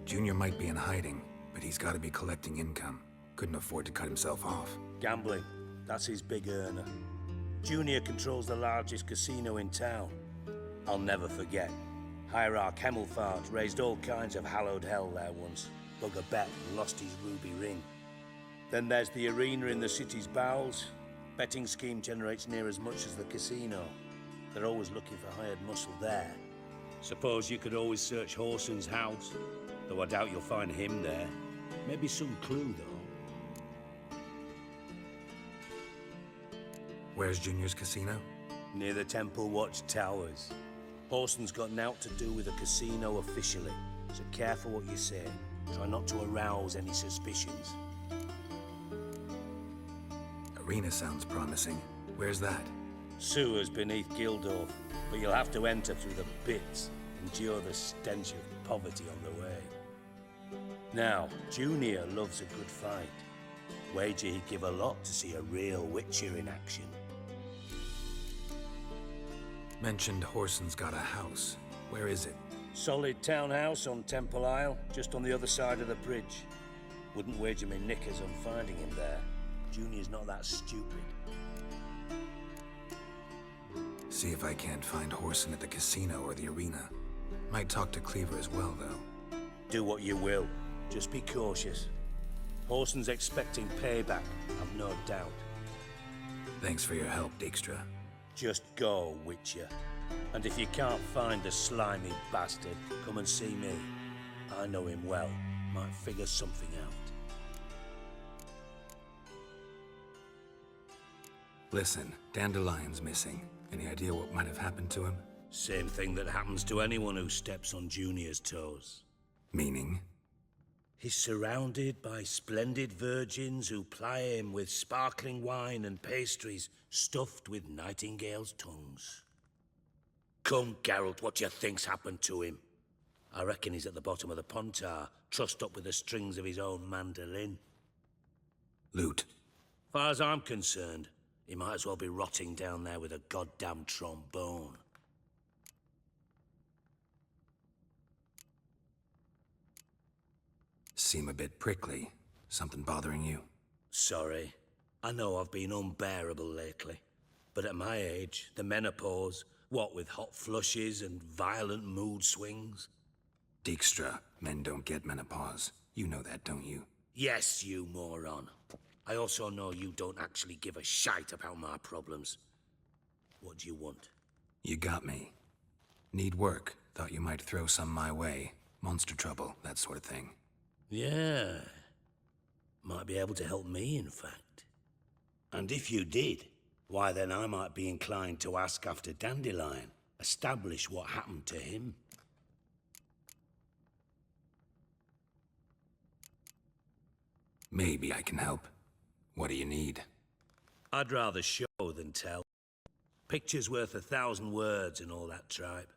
Junior might be in hiding, but he's got to be collecting income. Couldn't afford to cut himself off. Gambling. That's his big earner. Junior controls the largest casino in town. I'll never forget. Hierarch Hemmelfart raised all kinds of hallowed hell there once. Bug a bet and lost his ruby ring. Then there's the arena in the city's bowels. Betting scheme generates near as much as the casino. They're always looking for hired muscle there. Suppose you could always search Whoreson's house, though I doubt you'll find him there. Maybe some clue, though. Where's Junior's casino? Near the Temple Watch Towers. Whoreson's got naught to do with the casino officially, so careful what you say. Try not to arouse any suspicions. Arena sounds promising. Where's that? Sewers beneath Gildorf, but you'll have to enter through the pits, endure the stench of poverty on the way. Now, Junior loves a good fight. Wager he'd give a lot to see a real Witcher in action. Mentioned Whoreson's got a house. Where is it? Solid townhouse on Temple Isle, just on the other side of the bridge. Wouldn't wager me knickers on finding him there. Junior's not that stupid. See if I can't find Whoreson at the casino or the arena. Might talk to Cleaver as well, though. Do what you will. Just be cautious. Whoreson's expecting payback, I've no doubt. Thanks for your help, Dijkstra. Just go, Witcher. And if you can't find the slimy bastard, come and see me. I know him well. Might figure something out. Listen, Dandelion's missing. Any idea what might have happened to him? Same thing that happens to anyone who steps on Junior's toes. Meaning? He's surrounded by splendid virgins who ply him with sparkling wine and pastries stuffed with nightingales' tongues. Come, Geralt, what do you think's happened to him? I reckon he's at the bottom of the Pontar, trussed up with the strings of his own mandolin. Loot. Far as I'm concerned, he might as well be rotting down there with a goddamn trombone. Seem a bit prickly. Something bothering you? Sorry. I know I've been unbearable lately. But at my age, the menopause, what with hot flushes and violent mood swings? Dijkstra, men don't get menopause. You know that, don't you? Yes, you moron. I also know you don't actually give a shite about my problems. What do you want? You got me. Need work. Thought you might throw some my way. Monster trouble, that sort of thing. Yeah. Might be able to help me, in fact. And if you did, why then I might be inclined to ask after Dandelion, establish what happened to him. Maybe I can help. What do you need? I'd rather show than tell. Picture's worth 1,000 words and all that tripe.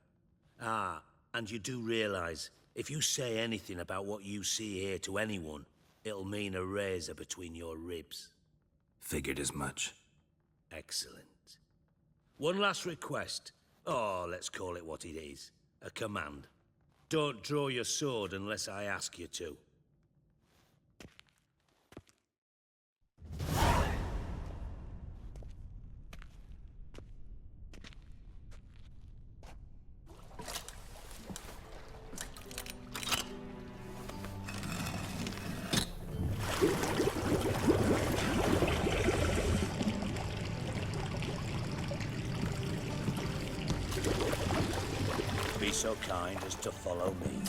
Ah, and you do realize, if you say anything about what you see here to anyone, it'll mean a razor between your ribs. Figured as much. Excellent. One last request. Oh, let's call it what it is. A command. Don't draw your sword unless I ask you to. Be so kind as to follow me.